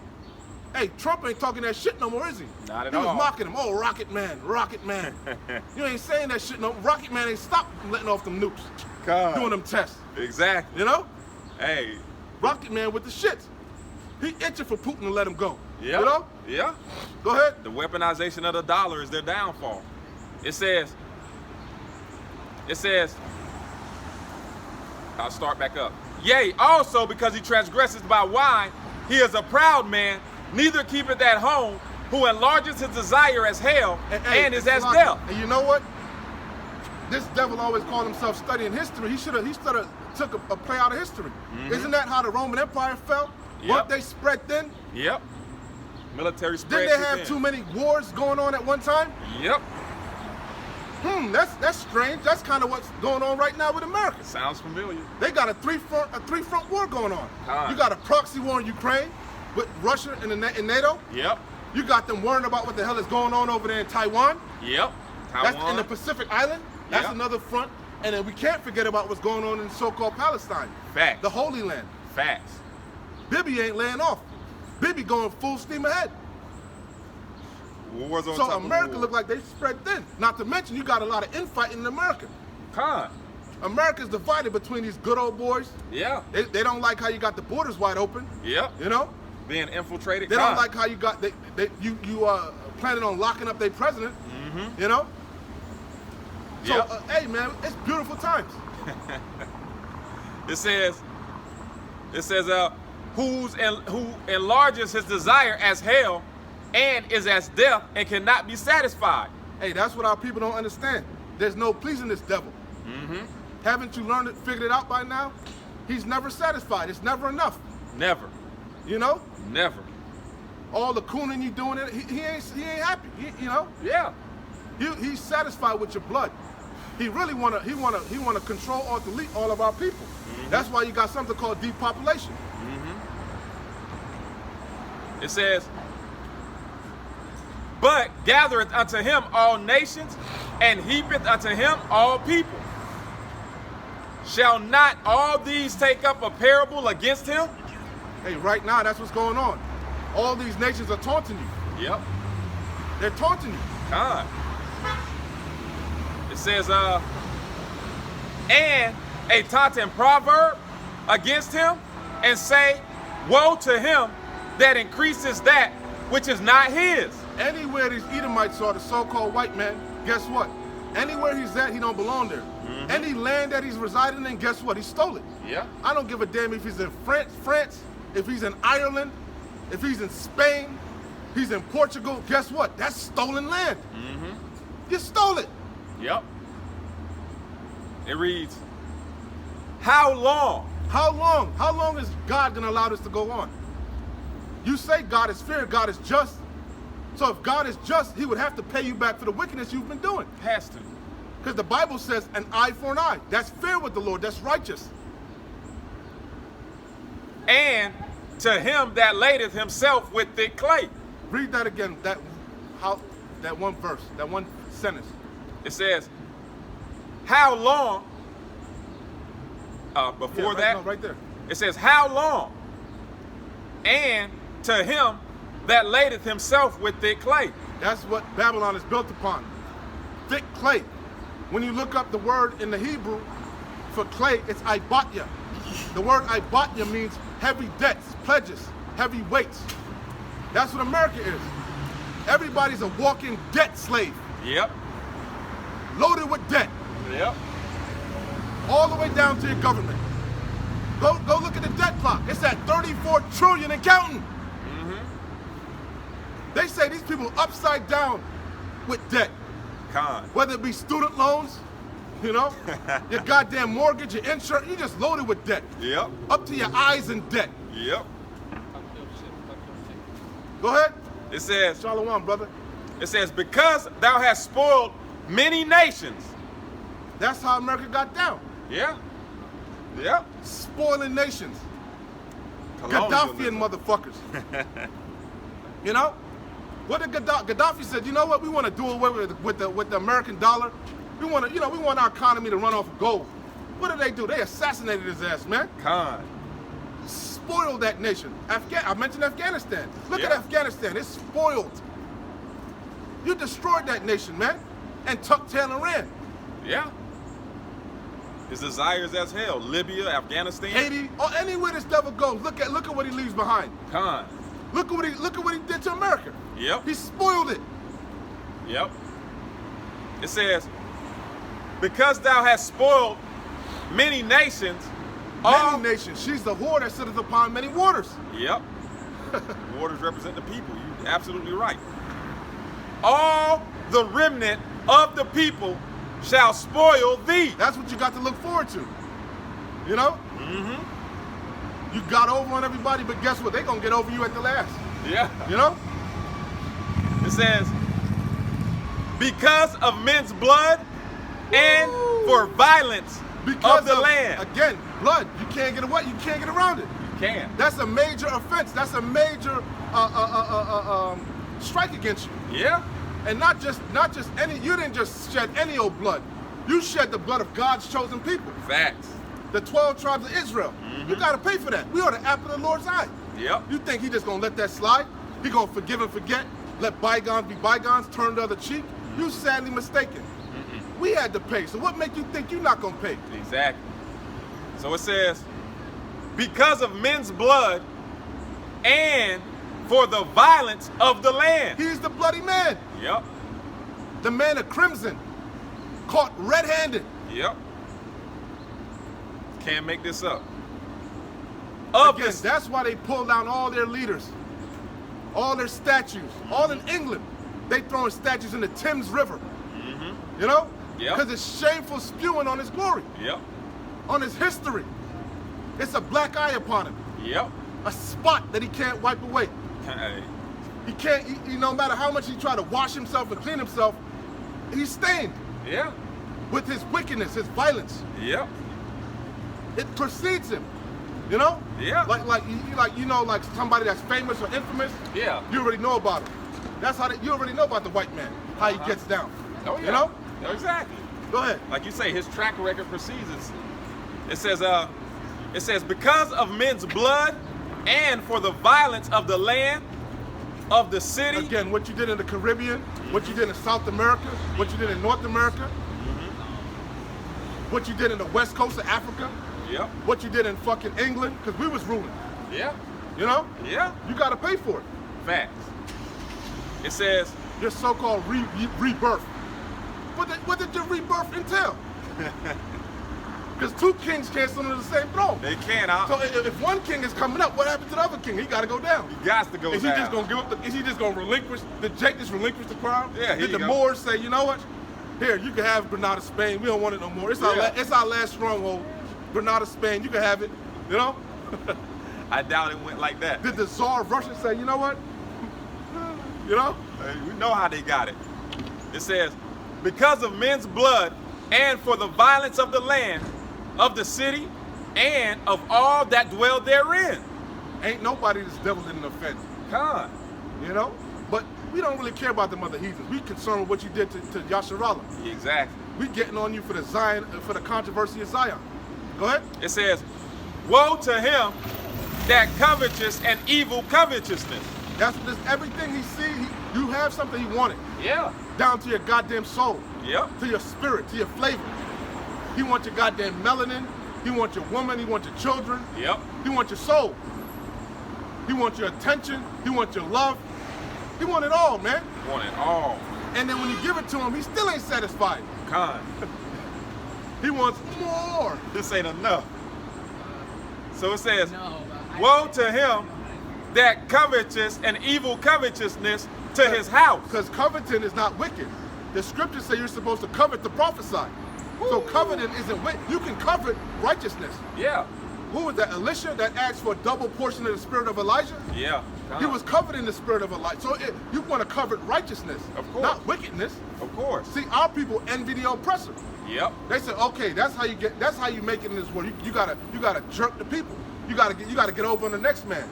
Speaker 1: Hey, Trump ain't talking that shit no more, is he?
Speaker 2: Not at
Speaker 1: all. He
Speaker 2: all.
Speaker 1: was mocking him. Oh, Rocket Man, Rocket Man. You ain't saying that shit no. Rocket Man ain't stopped letting off them nukes.
Speaker 2: God.
Speaker 1: Doing them tests.
Speaker 2: Exactly. Hey.
Speaker 1: Rocket Man with the shits. He itching for Putin to let him go.
Speaker 2: Yeah. Yeah.
Speaker 1: Go ahead.
Speaker 2: The weaponization of the dollar is their downfall. It says, I'll start back up. Yea, also because he transgresses by wine, he is a proud man, neither keepeth at home, who enlarges his desire as hell, and is as death.
Speaker 1: And you know what? This devil always called himself studying history. He should have took a play out of history. Isn't that how the Roman Empire fell?
Speaker 2: Yep.
Speaker 1: Weren't they spread thin?
Speaker 2: Yep. Military spread.
Speaker 1: Didn't they have too many wars going on at one time?
Speaker 2: Yep.
Speaker 1: That's strange. That's kind of what's going on right now with America.
Speaker 2: Sounds familiar.
Speaker 1: They got a three-front war going on.
Speaker 2: Huh.
Speaker 1: You got a proxy war in Ukraine with Russia and NATO.
Speaker 2: Yep.
Speaker 1: You got them worrying about what the hell is going on over there in Taiwan.
Speaker 2: Yep.
Speaker 1: That's
Speaker 2: Taiwan.
Speaker 1: in the Pacific Island. That's
Speaker 2: Yep.
Speaker 1: another front. And then we can't forget about what's going on in so-called Palestine.
Speaker 2: Facts.
Speaker 1: The Holy Land.
Speaker 2: Facts.
Speaker 1: Bibi ain't laying off. Bibi going full steam ahead.
Speaker 2: Wars on
Speaker 1: So
Speaker 2: top
Speaker 1: America
Speaker 2: of
Speaker 1: look like they spread thin. Not to mention you got a lot of infighting in America.
Speaker 2: Con.
Speaker 1: America's divided between these good old boys.
Speaker 2: Yeah.
Speaker 1: They don't like how you got the borders wide open.
Speaker 2: Yep.
Speaker 1: You know?
Speaker 2: Being infiltrated.
Speaker 1: They don't like how you got you planning on locking up their president. You know? So
Speaker 2: Yep.
Speaker 1: hey man, it's beautiful times.
Speaker 2: It says who enlarges his desire as hell and is as death and cannot be satisfied.
Speaker 1: Hey, that's what our people don't understand. There's no pleasing this devil. Haven't you learned it, figured it out by now? He's never satisfied. It's never enough.
Speaker 2: Never.
Speaker 1: You know?
Speaker 2: Never.
Speaker 1: All the cooning you doing, he ain't happy. You know?
Speaker 2: Yeah.
Speaker 1: He's satisfied with your blood. He really wanna control or delete all of our people. That's why you got something called depopulation.
Speaker 2: It says, but gathereth unto him all nations, and heapeth unto him all people. Shall not all these take up a parable against him?
Speaker 1: Hey, right now that's what's going on. All these nations are taunting you.
Speaker 2: Yep.
Speaker 1: They're taunting you.
Speaker 2: Con. It says, and a taunting proverb against him, and say, woe to him that increases that which is not his.
Speaker 1: Anywhere these Edomites are, the so-called white man, guess what? Anywhere he's at, he don't belong there. Any land that he's residing in, guess what? He stole it.
Speaker 2: Yeah.
Speaker 1: I don't give a damn if he's in France, if he's in Ireland, if he's in Spain, he's in Portugal. Guess what? That's stolen land. You stole it.
Speaker 2: Yep. It reads, how long?
Speaker 1: How long? How long is God gonna allow this to go on? You say God is fair, God is just. So if God is just, he would have to pay you back for the wickedness you've been doing.
Speaker 2: Has to.
Speaker 1: Because the Bible says an eye for an eye. That's fair with the Lord. That's righteous.
Speaker 2: And to him that ladeth himself with thick clay.
Speaker 1: Read that again. That one verse, that one sentence.
Speaker 2: It says, how long? Before that,
Speaker 1: no, right there.
Speaker 2: it says, how long? And to him that ladeth himself with thick clay.
Speaker 1: That's what Babylon is built upon. Thick clay. When you look up the word in the Hebrew for clay, it's ibatya. The word ibatya means heavy debts, pledges, heavy weights. That's what America is. Everybody's a walking debt slave,
Speaker 2: Yep.
Speaker 1: loaded with debt,
Speaker 2: Yep.
Speaker 1: all the way down to your government. Go look at the debt clock. It's at 34 trillion and counting. They say these people are upside down with debt.
Speaker 2: Con.
Speaker 1: Whether it be student loans, you know, your goddamn mortgage, your insurance, you just loaded with debt.
Speaker 2: Yep.
Speaker 1: Up to your eyes in debt.
Speaker 2: Yep.
Speaker 1: Go ahead.
Speaker 2: It says,
Speaker 1: Shalom, brother.
Speaker 2: it says, because thou hast spoiled many nations.
Speaker 1: That's how America got down.
Speaker 2: Yeah. Yep.
Speaker 1: Spoiling nations.
Speaker 2: Colonialism.
Speaker 1: Gaddafian motherfuckers. You know? What did Gaddafi said, you know what? We want to do away with the American dollar. We want to, we want our economy to run off of gold. What did? They assassinated his ass, man.
Speaker 2: Con.
Speaker 1: Spoiled that nation. I mentioned Afghanistan. Look at
Speaker 2: Yeah.
Speaker 1: Afghanistan. It's spoiled. You destroyed that nation, man, and tucked tail and ran.
Speaker 2: Yeah. His desires as hell. Libya, Afghanistan.
Speaker 1: Haiti, or anywhere this devil goes. Look at what he leaves behind.
Speaker 2: Con.
Speaker 1: Look at what he did to America.
Speaker 2: Yep.
Speaker 1: He spoiled it.
Speaker 2: Yep. It says, because thou hast spoiled many nations, All-
Speaker 1: Many nations. She's the whore that sitteth upon many waters.
Speaker 2: Yep. Waters represent the people. You're absolutely right. All the remnant of the people shall spoil thee.
Speaker 1: That's what you got to look forward to. You know? You got over on everybody, but guess what? They're going to get over you at the last.
Speaker 2: Yeah.
Speaker 1: You know?
Speaker 2: It says, because of men's blood and for violence of the land.
Speaker 1: Again, blood. You can't get away. You can't get around it.
Speaker 2: You can.
Speaker 1: That's a major offense. That's a major strike against you.
Speaker 2: Yeah.
Speaker 1: And not just any. You didn't just shed any old blood. You shed the blood of God's chosen people,
Speaker 2: Facts.
Speaker 1: the 12 tribes of Israel. You got to pay for that. We are the apple of the Lord's eye.
Speaker 2: Yep.
Speaker 1: You think he just gonna let that slide? He gonna forgive and forget? Let bygones be bygones? Turn the other cheek? You sadly mistaken. We had to pay. So what make you think you're not gonna pay?
Speaker 2: Exactly. So it says, because of men's blood and for the violence of the land.
Speaker 1: He's the bloody man,
Speaker 2: Yep.
Speaker 1: the man of crimson, caught red-handed.
Speaker 2: Yep. Can't make this up. Of
Speaker 1: Again,
Speaker 2: this,
Speaker 1: that's why they pull down all their leaders, all their statues. All in England, they throwing statues in the Thames River. You know?
Speaker 2: Yep.
Speaker 1: Because it's shameful spewing on his glory,
Speaker 2: Yep.
Speaker 1: on his history. It's a black eye upon him,
Speaker 2: Yep.
Speaker 1: a spot that he can't wipe away.
Speaker 2: Hey.
Speaker 1: He can't, no matter how much he try to wash himself and clean himself, he's stained
Speaker 2: Yeah.
Speaker 1: with his wickedness, his violence.
Speaker 2: Yep.
Speaker 1: It precedes him, you know?
Speaker 2: Yeah.
Speaker 1: Like somebody that's famous or infamous.
Speaker 2: Yeah.
Speaker 1: You already know about him. That's how you already know about the white man, how he gets down.
Speaker 2: Oh yeah.
Speaker 1: You know?
Speaker 2: Exactly.
Speaker 1: Go ahead.
Speaker 2: Like you say, his track record precedes us. It says, because of men's blood and for the violence of the land, of the city.
Speaker 1: Again, what you did in the Caribbean, what you did in South America, what you did in North America, what you did in the West Coast of Africa,
Speaker 2: Yep.
Speaker 1: what you did in fucking England, because we was ruling.
Speaker 2: Yeah.
Speaker 1: You know?
Speaker 2: Yeah.
Speaker 1: You got to pay for it.
Speaker 2: Facts. It says,
Speaker 1: Your so-called rebirth. What did your rebirth entail? Because two kings can't sit on the same throne.
Speaker 2: they can't.
Speaker 1: So if one king is coming up, what happened to the other king? He got to go down.
Speaker 2: He got to go
Speaker 1: Is he
Speaker 2: down.
Speaker 1: just gonna give up? Is he just gonna relinquish? Did Jake just relinquish the crown?
Speaker 2: Yeah, here
Speaker 1: Did
Speaker 2: you
Speaker 1: the
Speaker 2: go.
Speaker 1: Moors say, you know what? Here, you can have Granada, Spain. We don't want it no more. It's our last stronghold. Granada, Spain. You can have it. You know?
Speaker 2: I doubt it went like that.
Speaker 1: Did the Tsar of Russia say, you know what? You know?
Speaker 2: We know how they got it. It says, because of men's blood and for the violence of the land, of the city, and of all that dwell therein.
Speaker 1: Ain't nobody this devil didn't offend.
Speaker 2: Con.
Speaker 1: You know? But we don't really care about them other heathens. We concerned with what you did to Yasharallah.
Speaker 2: Exactly.
Speaker 1: We getting on you for the Zion, for the controversy of Zion. Go ahead.
Speaker 2: It says, woe to him that covetous and evil covetousness.
Speaker 1: That's what everything he see. You have something he wanted.
Speaker 2: Yeah.
Speaker 1: Down to your goddamn soul.
Speaker 2: Yep.
Speaker 1: To your spirit, to your flavor. He wants your goddamn melanin. He wants your woman. He wants your children.
Speaker 2: Yep.
Speaker 1: He wants your soul. He wants your attention. He wants your love. He wants it all, man.
Speaker 2: Want it all.
Speaker 1: And then when you give it to him, he still ain't satisfied.
Speaker 2: Con.
Speaker 1: He wants more.
Speaker 2: This ain't enough. So it says, woe to him that covetous and evil covetousness to his house.
Speaker 1: Because coveting is not wicked. The scriptures say you're supposed to covet to prophesy. So coveting isn't wicked. You can covet righteousness.
Speaker 2: Yeah.
Speaker 1: Who was that? Elisha that asked for a double portion of the spirit of Elijah?
Speaker 2: Yeah.
Speaker 1: He was coveting the spirit of Elijah. So you want to covet righteousness,
Speaker 2: Of course.
Speaker 1: not wickedness.
Speaker 2: Of course.
Speaker 1: See, our people envy the oppressor.
Speaker 2: Yep.
Speaker 1: They say, okay, that's how you make it in this world. You gotta jerk the people. You gotta get over on the next man.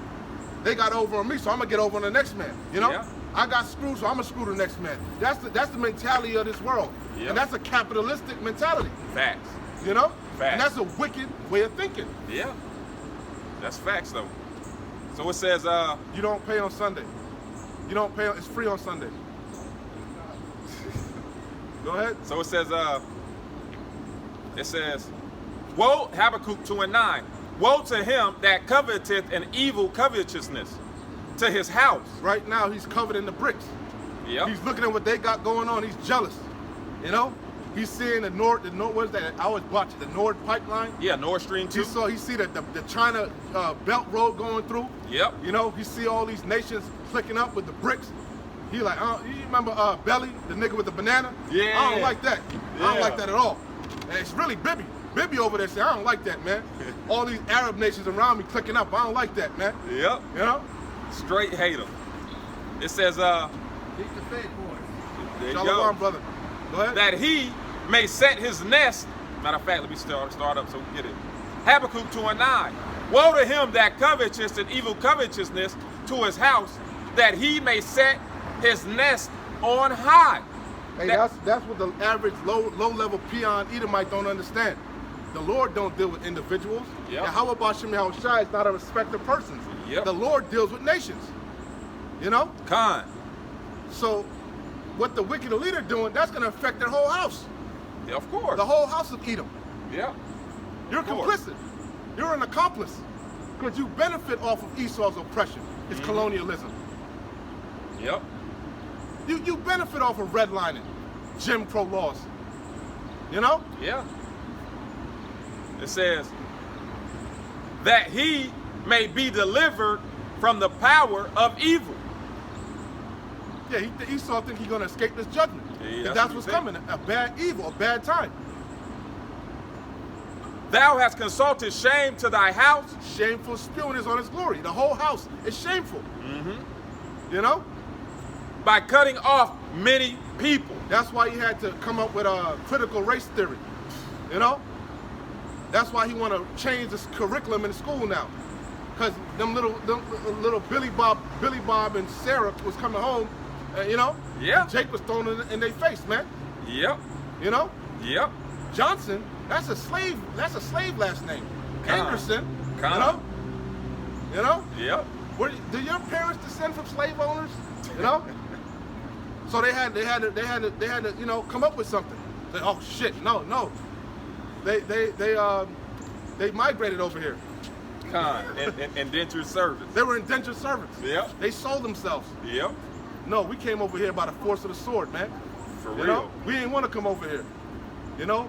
Speaker 1: They got over on me, so I'm gonna get over on the next man. You know?
Speaker 2: Yeah.
Speaker 1: I got screwed, so I'm gonna screw the next man. That's the mentality of this world.
Speaker 2: Yep.
Speaker 1: And that's a capitalistic mentality.
Speaker 2: Facts.
Speaker 1: You know?
Speaker 2: Facts.
Speaker 1: And that's a wicked way of thinking.
Speaker 2: Yeah. That's facts though. So it says,
Speaker 1: You don't pay on Sunday. You don't pay. It's free on Sunday. Go ahead.
Speaker 2: so it says, woe, Habakkuk 2:9, woe to him that coveteth an evil covetousness to his house.
Speaker 1: Right now, he's covered in the bricks.
Speaker 2: Yep.
Speaker 1: He's looking at what they got going on. He's jealous. You know? He's seeing the Nord, what is that? I always watch it, the Nord pipeline.
Speaker 2: Yeah, Nord Stream 2.
Speaker 1: He see the China Belt Road going through.
Speaker 2: Yep.
Speaker 1: You know, he see all these nations clicking up with the bricks. He like, you remember Belly, the nigga with the banana?
Speaker 2: Yeah.
Speaker 1: I don't like that.
Speaker 2: Yeah.
Speaker 1: I don't like that at all. And it's really Bibi. Bibi over there saying, I don't like that, man. All these Arab nations around me clicking up. I don't like that, man.
Speaker 2: Yep.
Speaker 1: You know?
Speaker 2: Straight hater. It says,
Speaker 1: Keep the faith, boys.
Speaker 2: there you
Speaker 1: Shalom,
Speaker 2: go.
Speaker 1: brother. Go ahead.
Speaker 2: That he may set his nest. Matter of fact, let me start up so we can get it. Habakkuk 2:9. Woe to him that covetous and evil covetousness to his house, that he may set his nest on high.
Speaker 1: Hey, that's what the average low-level peon Edomite don't understand. The Lord don't deal with individuals.
Speaker 2: Yep.
Speaker 1: And how about Shem Yahushua is not a respecter of persons.
Speaker 2: Yep.
Speaker 1: The Lord deals with nations. You know?
Speaker 2: Khan.
Speaker 1: So what the wicked leader doing, that's going to affect their whole house.
Speaker 2: Yeah, of course.
Speaker 1: The whole house of Edom.
Speaker 2: Yeah.
Speaker 1: You're
Speaker 2: Of course.
Speaker 1: complicit. You're an accomplice. Because you benefit off of Esau's oppression. It's colonialism.
Speaker 2: Yep.
Speaker 1: You benefit off of redlining, Jim Crow laws. You know?
Speaker 2: Yeah. It says that he may be delivered from the power of evil.
Speaker 1: Yeah, Esau think he's gonna escape this judgment.
Speaker 2: Yeah,
Speaker 1: That's
Speaker 2: what
Speaker 1: what's
Speaker 2: he
Speaker 1: coming, a bad evil, a bad time.
Speaker 2: Thou hast consulted shame to thy house.
Speaker 1: Shameful spewing is on his glory. The whole house is shameful. You know?
Speaker 2: By cutting off many people.
Speaker 1: That's why he had to come up with a critical race theory. You know? That's why he want to change this curriculum in school now. Because them little Billy Bob and Sarah was coming home, you know?
Speaker 2: Yeah.
Speaker 1: Jake was thrown in their face, man.
Speaker 2: Yep.
Speaker 1: You know?
Speaker 2: Yep.
Speaker 1: Johnson, that's a slave last name.
Speaker 2: Con.
Speaker 1: Anderson,
Speaker 2: Con.
Speaker 1: you know? You know?
Speaker 2: Yep.
Speaker 1: Do your parents descend from slave owners? You know? So they had to, you know, come up with something. Say, oh shit, no. They migrated over here.
Speaker 2: Con. Indentured service.
Speaker 1: They were indentured servants.
Speaker 2: Yep.
Speaker 1: They sold themselves.
Speaker 2: Yep.
Speaker 1: No, we came over here by the force of the sword, man.
Speaker 2: For
Speaker 1: You
Speaker 2: real.
Speaker 1: know? We didn't want to come over here. You know?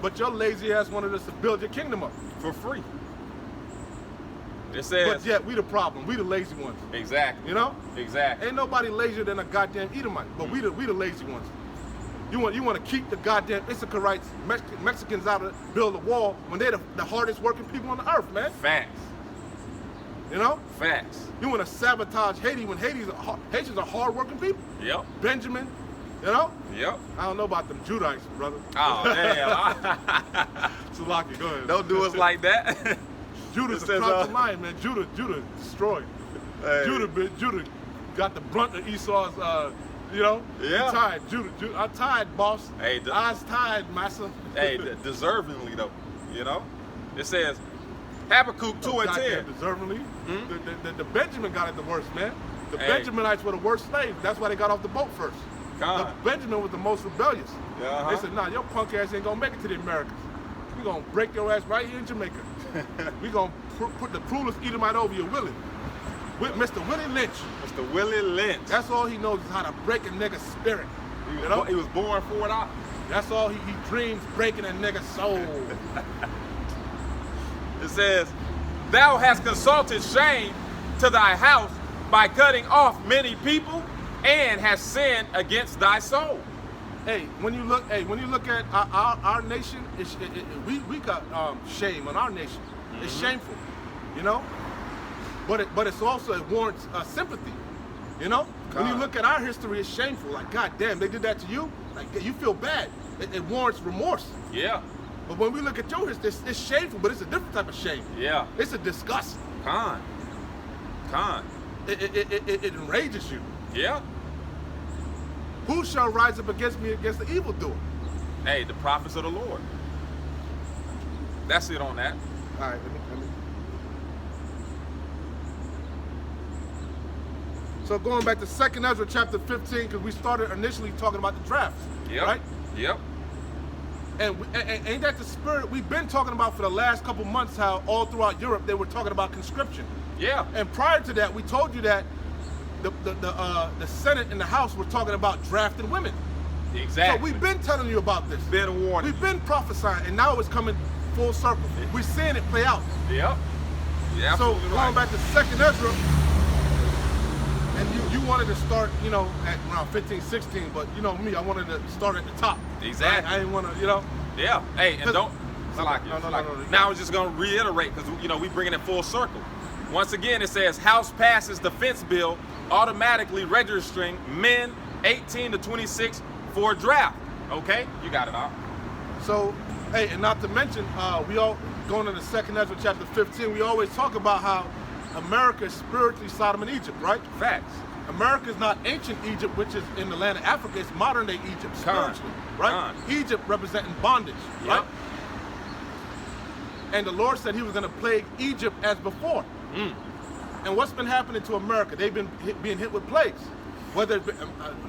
Speaker 1: But your lazy ass wanted us to build your kingdom up.
Speaker 2: For free. It says.
Speaker 1: But yet we the problem. We the lazy ones.
Speaker 2: Exactly.
Speaker 1: You know?
Speaker 2: Exactly.
Speaker 1: Ain't nobody lazier than a goddamn Edomite. But we the lazy ones. You want to keep the goddamn Issacharites, Mexicans out of build a wall when they're the hardest working people on the earth, man.
Speaker 2: Facts.
Speaker 1: You know?
Speaker 2: Facts.
Speaker 1: You want to sabotage Haiti when Haitians are hard working people.
Speaker 2: Yep.
Speaker 1: Benjamin, you know?
Speaker 2: Yep.
Speaker 1: I don't know about them Judites, brother.
Speaker 2: Oh damn.
Speaker 1: Salaki, go ahead.
Speaker 2: Don't do us like that.
Speaker 1: Judah's
Speaker 2: It
Speaker 1: a
Speaker 2: says,
Speaker 1: conquered lion, man. Judah destroyed.
Speaker 2: Hey.
Speaker 1: Judah got the brunt of Esau's, you know?
Speaker 2: Yeah.
Speaker 1: He tied. Judah, I'm tied, boss.
Speaker 2: Hey,
Speaker 1: I was tied, massa.
Speaker 2: Hey, deservingly though. You know? It says Habakkuk 2 and 10.
Speaker 1: Deservingly. The Benjamin got it the worst, man. The
Speaker 2: Hey.
Speaker 1: Benjaminites were the worst slaves. That's why they got off the boat first.
Speaker 2: Con.
Speaker 1: Benjamin was the most rebellious.
Speaker 2: Uh-huh.
Speaker 1: They said, nah, your punk ass ain't gonna make it to the Americas. We gonna break your ass right here in Jamaica. We gonna put the cruelest Edomite over you, Willie. With Mr. Willie Lynch.
Speaker 2: Mr. Willie Lynch.
Speaker 1: That's all he knows is how to break a nigga's spirit. You know?
Speaker 2: He was born for it out.
Speaker 1: That's all he dreams, breaking a nigga's soul.
Speaker 2: It says, Thou hast consulted shame to thy house by cutting off many people, and hast sinned against thy soul.
Speaker 1: Hey, when you look at our nation, we got shame on our nation. It's shameful, you know. But it's also, it warrants sympathy, you know. When you look at our history, it's shameful. Like, God damn, they did that to you. Like, you feel bad. It warrants remorse.
Speaker 2: Yeah.
Speaker 1: But when we look at your history, it's shameful, but it's a different type of shame.
Speaker 2: Yeah.
Speaker 1: It's a disgust.
Speaker 2: Con.
Speaker 1: It enrages you.
Speaker 2: Yeah.
Speaker 1: Who shall rise up against me against the evildoer?
Speaker 2: Hey, the prophets of the Lord. That's it on that.
Speaker 1: All right, let me. So going back to 2nd Ezra chapter 15, because we started initially talking about the draft,
Speaker 2: Yep.
Speaker 1: right?
Speaker 2: Yep.
Speaker 1: And ain't that the spirit we've been talking about for the last couple months, how all throughout Europe they were talking about conscription.
Speaker 2: Yeah.
Speaker 1: And prior to that, we told you that the Senate and the House were talking about drafting women.
Speaker 2: Exactly.
Speaker 1: So we've been telling you about this.
Speaker 2: Been a warning.
Speaker 1: We've been prophesying, and now it's coming full circle. We're seeing it play out.
Speaker 2: Yep. Yeah.
Speaker 1: So
Speaker 2: Absolutely
Speaker 1: going
Speaker 2: right.
Speaker 1: back to 2nd Ezra, and you wanted to start, you know, at around 15, 16, but you know me, I wanted to start at the top.
Speaker 2: Exactly.
Speaker 1: I didn't want to, you know.
Speaker 2: Yeah. Hey, and don't.
Speaker 1: No.
Speaker 2: Now I was just gonna reiterate because you know we bringing it full circle. Once again, it says House passes defense bill automatically registering men 18 to 26 for draft. Okay, you got it all.
Speaker 1: So, hey, and not to mention, we all going into 2nd Ezra chapter 15. We always talk about how America is spiritually Sodom and Egypt, right?
Speaker 2: Facts.
Speaker 1: America is not ancient Egypt, which is in the land of Africa. It's modern day Egypt, spiritually, right? Egypt representing bondage, right? And the Lord said He was going to plague Egypt as before. And what's been happening to America? They've been being hit with plagues, whether it's been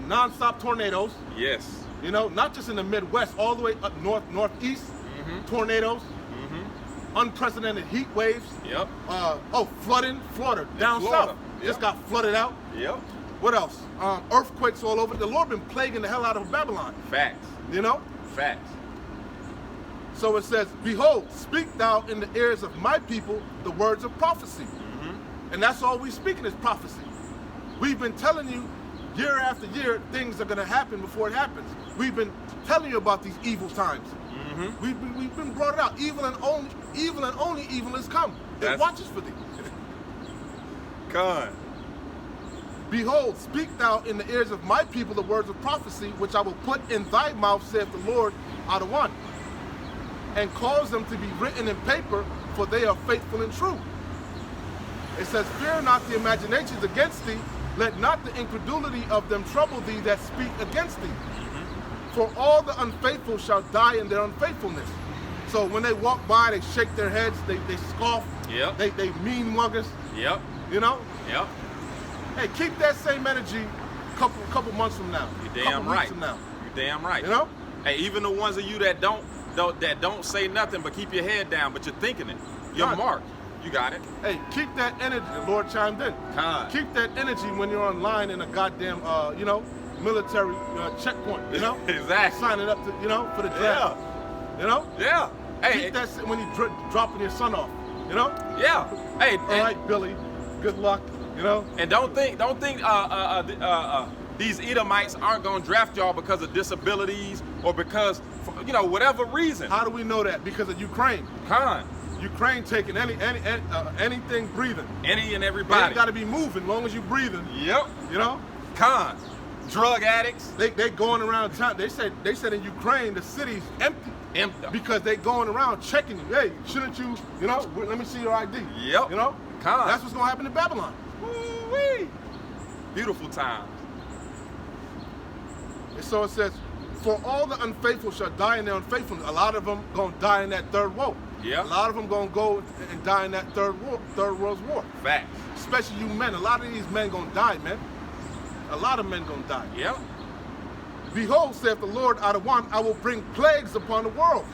Speaker 1: non-stop tornadoes.
Speaker 2: Yes.
Speaker 1: You know, not just in the Midwest, all the way up north, northeast, tornadoes, unprecedented heat waves.
Speaker 2: Yep.
Speaker 1: Flooding, Florida, down
Speaker 2: Florida.
Speaker 1: south, just got flooded out.
Speaker 2: Yep.
Speaker 1: What else? Earthquakes all over. The Lord been plaguing the hell out of Babylon.
Speaker 2: Facts.
Speaker 1: You know.
Speaker 2: Facts.
Speaker 1: So it says, "Behold, speak thou in the ears of my people the words of prophecy." And that's all we speaking is prophecy. We've been telling you year after year things are going to happen before it happens. We've been telling you about these evil times. We've been brought it out. Evil and only evil is come. It watches for thee.
Speaker 2: Con.
Speaker 1: Behold, speak thou in the ears of my people the words of prophecy, which I will put in thy mouth, saith the Lord, out of one, and cause them to be written in paper, for they are faithful and true. It says, fear not the imaginations against thee, let not the incredulity of them trouble thee that speak against thee. For all the unfaithful shall die in their unfaithfulness. So when they walk by, they shake their heads, they scoff,
Speaker 2: Yep.
Speaker 1: they mean muggers,
Speaker 2: Yep.
Speaker 1: you know?
Speaker 2: Yep.
Speaker 1: Hey, keep that same energy couple months from now.
Speaker 2: You
Speaker 1: couple
Speaker 2: damn
Speaker 1: weeks
Speaker 2: right.
Speaker 1: From now.
Speaker 2: You damn right.
Speaker 1: You know?
Speaker 2: Hey, even the ones of you that don't say nothing but keep your head down, but you're thinking it. You're
Speaker 1: Right.
Speaker 2: marked. You got it.
Speaker 1: Hey, keep that energy. The Lord chimed in.
Speaker 2: Con.
Speaker 1: Keep that energy when you're online in a goddamn, military checkpoint. You know,
Speaker 2: Exactly.
Speaker 1: signing up to, for the draft. You know,
Speaker 2: Yeah. Hey.
Speaker 1: keep that when you dropping your son off. You know.
Speaker 2: Yeah. Hey.
Speaker 1: All right, Billy. Good luck. You know.
Speaker 2: And don't think these Edomites aren't gonna draft y'all because of disabilities or because whatever reason.
Speaker 1: How do we know that? Because of Ukraine.
Speaker 2: Con.
Speaker 1: Ukraine taking anything breathing.
Speaker 2: Any and
Speaker 1: But
Speaker 2: everybody.
Speaker 1: you got to be moving. As long as you breathing.
Speaker 2: Yep.
Speaker 1: You know.
Speaker 2: Con. Drug addicts.
Speaker 1: They going around town. They said in Ukraine the city's empty.
Speaker 2: Empty.
Speaker 1: Because they going around checking you. Hey, shouldn't you, let me see your ID.
Speaker 2: Yep.
Speaker 1: You know?
Speaker 2: Con.
Speaker 1: That's what's going to happen in Babylon.
Speaker 2: Woo-wee. Beautiful times.
Speaker 1: And so it says, for all the unfaithful shall die in their unfaithfulness. A lot of them going to die in that third woe.
Speaker 2: Yeah.
Speaker 1: A lot of them going to go and die in that third world's war.
Speaker 2: Facts.
Speaker 1: Especially you men. A lot of these men going to die, man. A lot of men going to die.
Speaker 2: Yep.
Speaker 1: Behold, saith the Lord, out of one, I will bring plagues upon the world.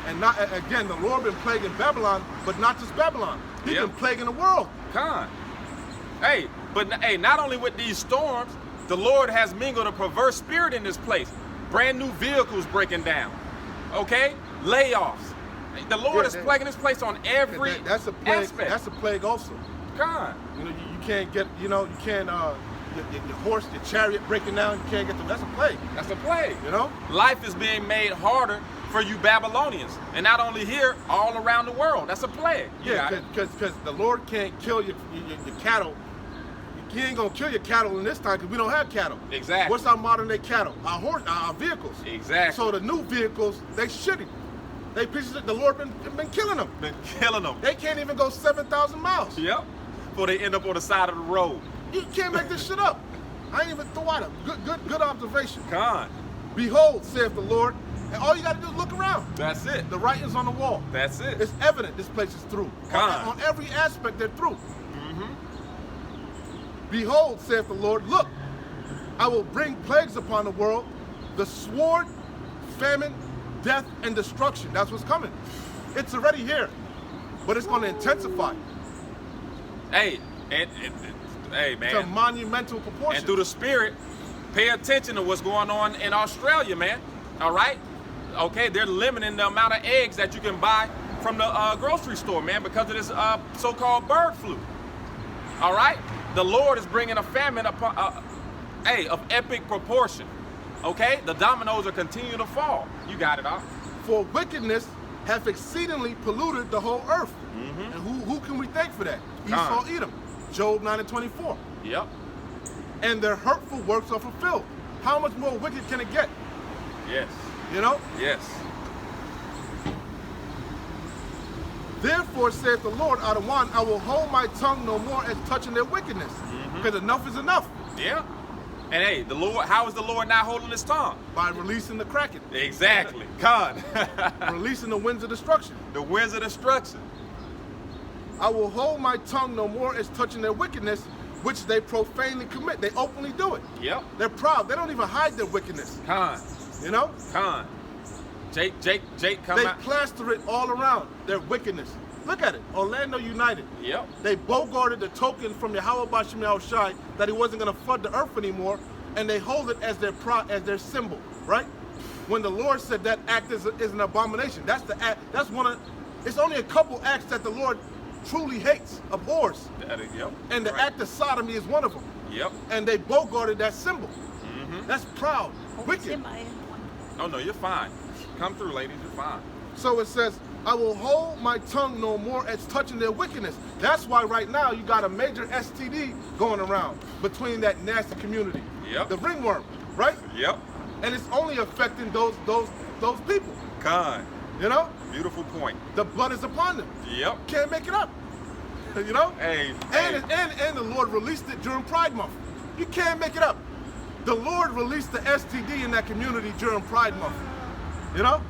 Speaker 1: And not again, the Lord been plaguing Babylon, but not just Babylon. He's been plaguing the world.
Speaker 2: Con. Hey, but hey, not only with these storms, the Lord has mingled a perverse spirit in this place. Brand new vehicles breaking down. Okay? Layoffs. The Lord is plaguing this place on every
Speaker 1: That's a plague.
Speaker 2: aspect.
Speaker 1: That's a plague also.
Speaker 2: Con.
Speaker 1: You can't get, you can't, your horse, your chariot breaking down, you can't get them. That's a plague.
Speaker 2: That's a plague.
Speaker 1: You know?
Speaker 2: Life is being made harder for you Babylonians. And not only here, all around the world. That's a plague.
Speaker 1: Yeah, because the Lord can't kill your cattle. He ain't gonna kill your cattle in this time because we don't have cattle.
Speaker 2: Exactly.
Speaker 1: What's our modern day cattle? Our vehicles.
Speaker 2: Exactly.
Speaker 1: So the new vehicles, they shitty. They pieces of the Lord been killing them.
Speaker 2: Been killing them.
Speaker 1: They can't even go 7,000 miles.
Speaker 2: Yep. Before they end up on the side of the road.
Speaker 1: You can't make this shit up. I ain't even throw out a good observation.
Speaker 2: Con.
Speaker 1: Behold, saith the Lord, and all you gotta do is look around.
Speaker 2: That's it.
Speaker 1: The writing's on the wall.
Speaker 2: That's it.
Speaker 1: It's evident this place is through.
Speaker 2: Con.
Speaker 1: On every aspect, they're through. Behold, saith the Lord, look, I will bring plagues upon the world, the sword, famine, death, and destruction. That's what's coming. It's already here, but it's going to intensify.
Speaker 2: Hey, hey,
Speaker 1: To
Speaker 2: man.
Speaker 1: monumental proportions.
Speaker 2: And through the spirit, Pay attention to what's going on in Australia, man. All right? Okay, they're limiting the amount of eggs that you can buy from the grocery store, man, because of this so-called bird flu. All right? The Lord is bringing a famine upon, of epic proportion. Okay? The dominoes are continuing to fall. You got it, all.
Speaker 1: For wickedness hath exceedingly polluted the whole earth. And who can we thank for that? Esau, Edom. Job 9:24.
Speaker 2: Yep.
Speaker 1: And their hurtful works are fulfilled. How much more wicked can it get?
Speaker 2: Yes.
Speaker 1: You know?
Speaker 2: Yes.
Speaker 1: Therefore saith the Lord out of one, I will hold my tongue no more as touching their wickedness. Because enough is enough.
Speaker 2: Yeah. And hey, the Lord, how is the Lord not holding his tongue?
Speaker 1: By releasing the kraken.
Speaker 2: Exactly. God.
Speaker 1: Releasing the winds of destruction.
Speaker 2: The winds of destruction.
Speaker 1: I will hold my tongue no more as touching their wickedness, which they profanely commit. They openly do it.
Speaker 2: Yep.
Speaker 1: They're proud. They don't even hide their wickedness.
Speaker 2: Con.
Speaker 1: You know?
Speaker 2: Con. Jake, come
Speaker 1: They
Speaker 2: out.
Speaker 1: plaster it all around, their wickedness. Look at it. Orlando United.
Speaker 2: Yep.
Speaker 1: They bogarted the token from Yahweh Bashim Yahushai that he wasn't going to flood the earth anymore, and they hold it as their symbol, right? When the Lord said that act is an abomination. That's the act. That's one of. It's only a couple acts that the Lord truly hates, abhors,
Speaker 2: Yep.
Speaker 1: and the
Speaker 2: Right.
Speaker 1: act of sodomy is one of them.
Speaker 2: Yep.
Speaker 1: And they bogarted that symbol. That's proud, wicked.
Speaker 2: Oh no, you're fine. Come through, ladies. You're fine.
Speaker 1: So it says, I will hold my tongue no more as touching their wickedness. That's why right now you got a major STD going around between that nasty community.
Speaker 2: Yep.
Speaker 1: The ringworm, right?
Speaker 2: Yep.
Speaker 1: And it's only affecting those people.
Speaker 2: Con.
Speaker 1: You know?
Speaker 2: Beautiful point.
Speaker 1: The blood is upon them.
Speaker 2: Yep.
Speaker 1: Can't make it up. You know?
Speaker 2: Hey.
Speaker 1: And the Lord released it during Pride Month. You can't make it up. The Lord released the STD in that community during Pride Month. You know?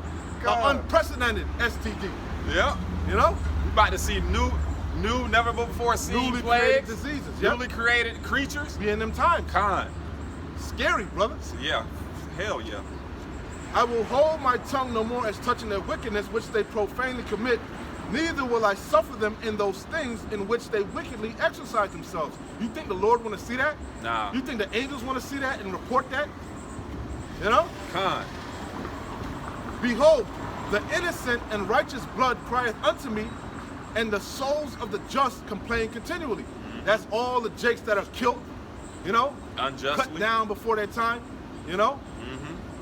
Speaker 1: An unprecedented STD.
Speaker 2: Yep.
Speaker 1: You know?
Speaker 2: We about to see new, never before seen
Speaker 1: Newly created
Speaker 2: plagues,
Speaker 1: diseases. Yep.
Speaker 2: newly created creatures.
Speaker 1: Be in them times.
Speaker 2: Con.
Speaker 1: Scary, brothers.
Speaker 2: Yeah. Hell yeah.
Speaker 1: I will hold my tongue no more as touching their wickedness which they profanely commit, neither will I suffer them in those things in which they wickedly exercise themselves. You think the Lord want to see that?
Speaker 2: Nah.
Speaker 1: You think the angels want to see that and report that? You know?
Speaker 2: Con.
Speaker 1: Behold, the innocent and righteous blood crieth unto me, and the souls of the just complain continually. That's all the jakes that are killed, you know?
Speaker 2: Unjustly.
Speaker 1: Cut down before their time, you know?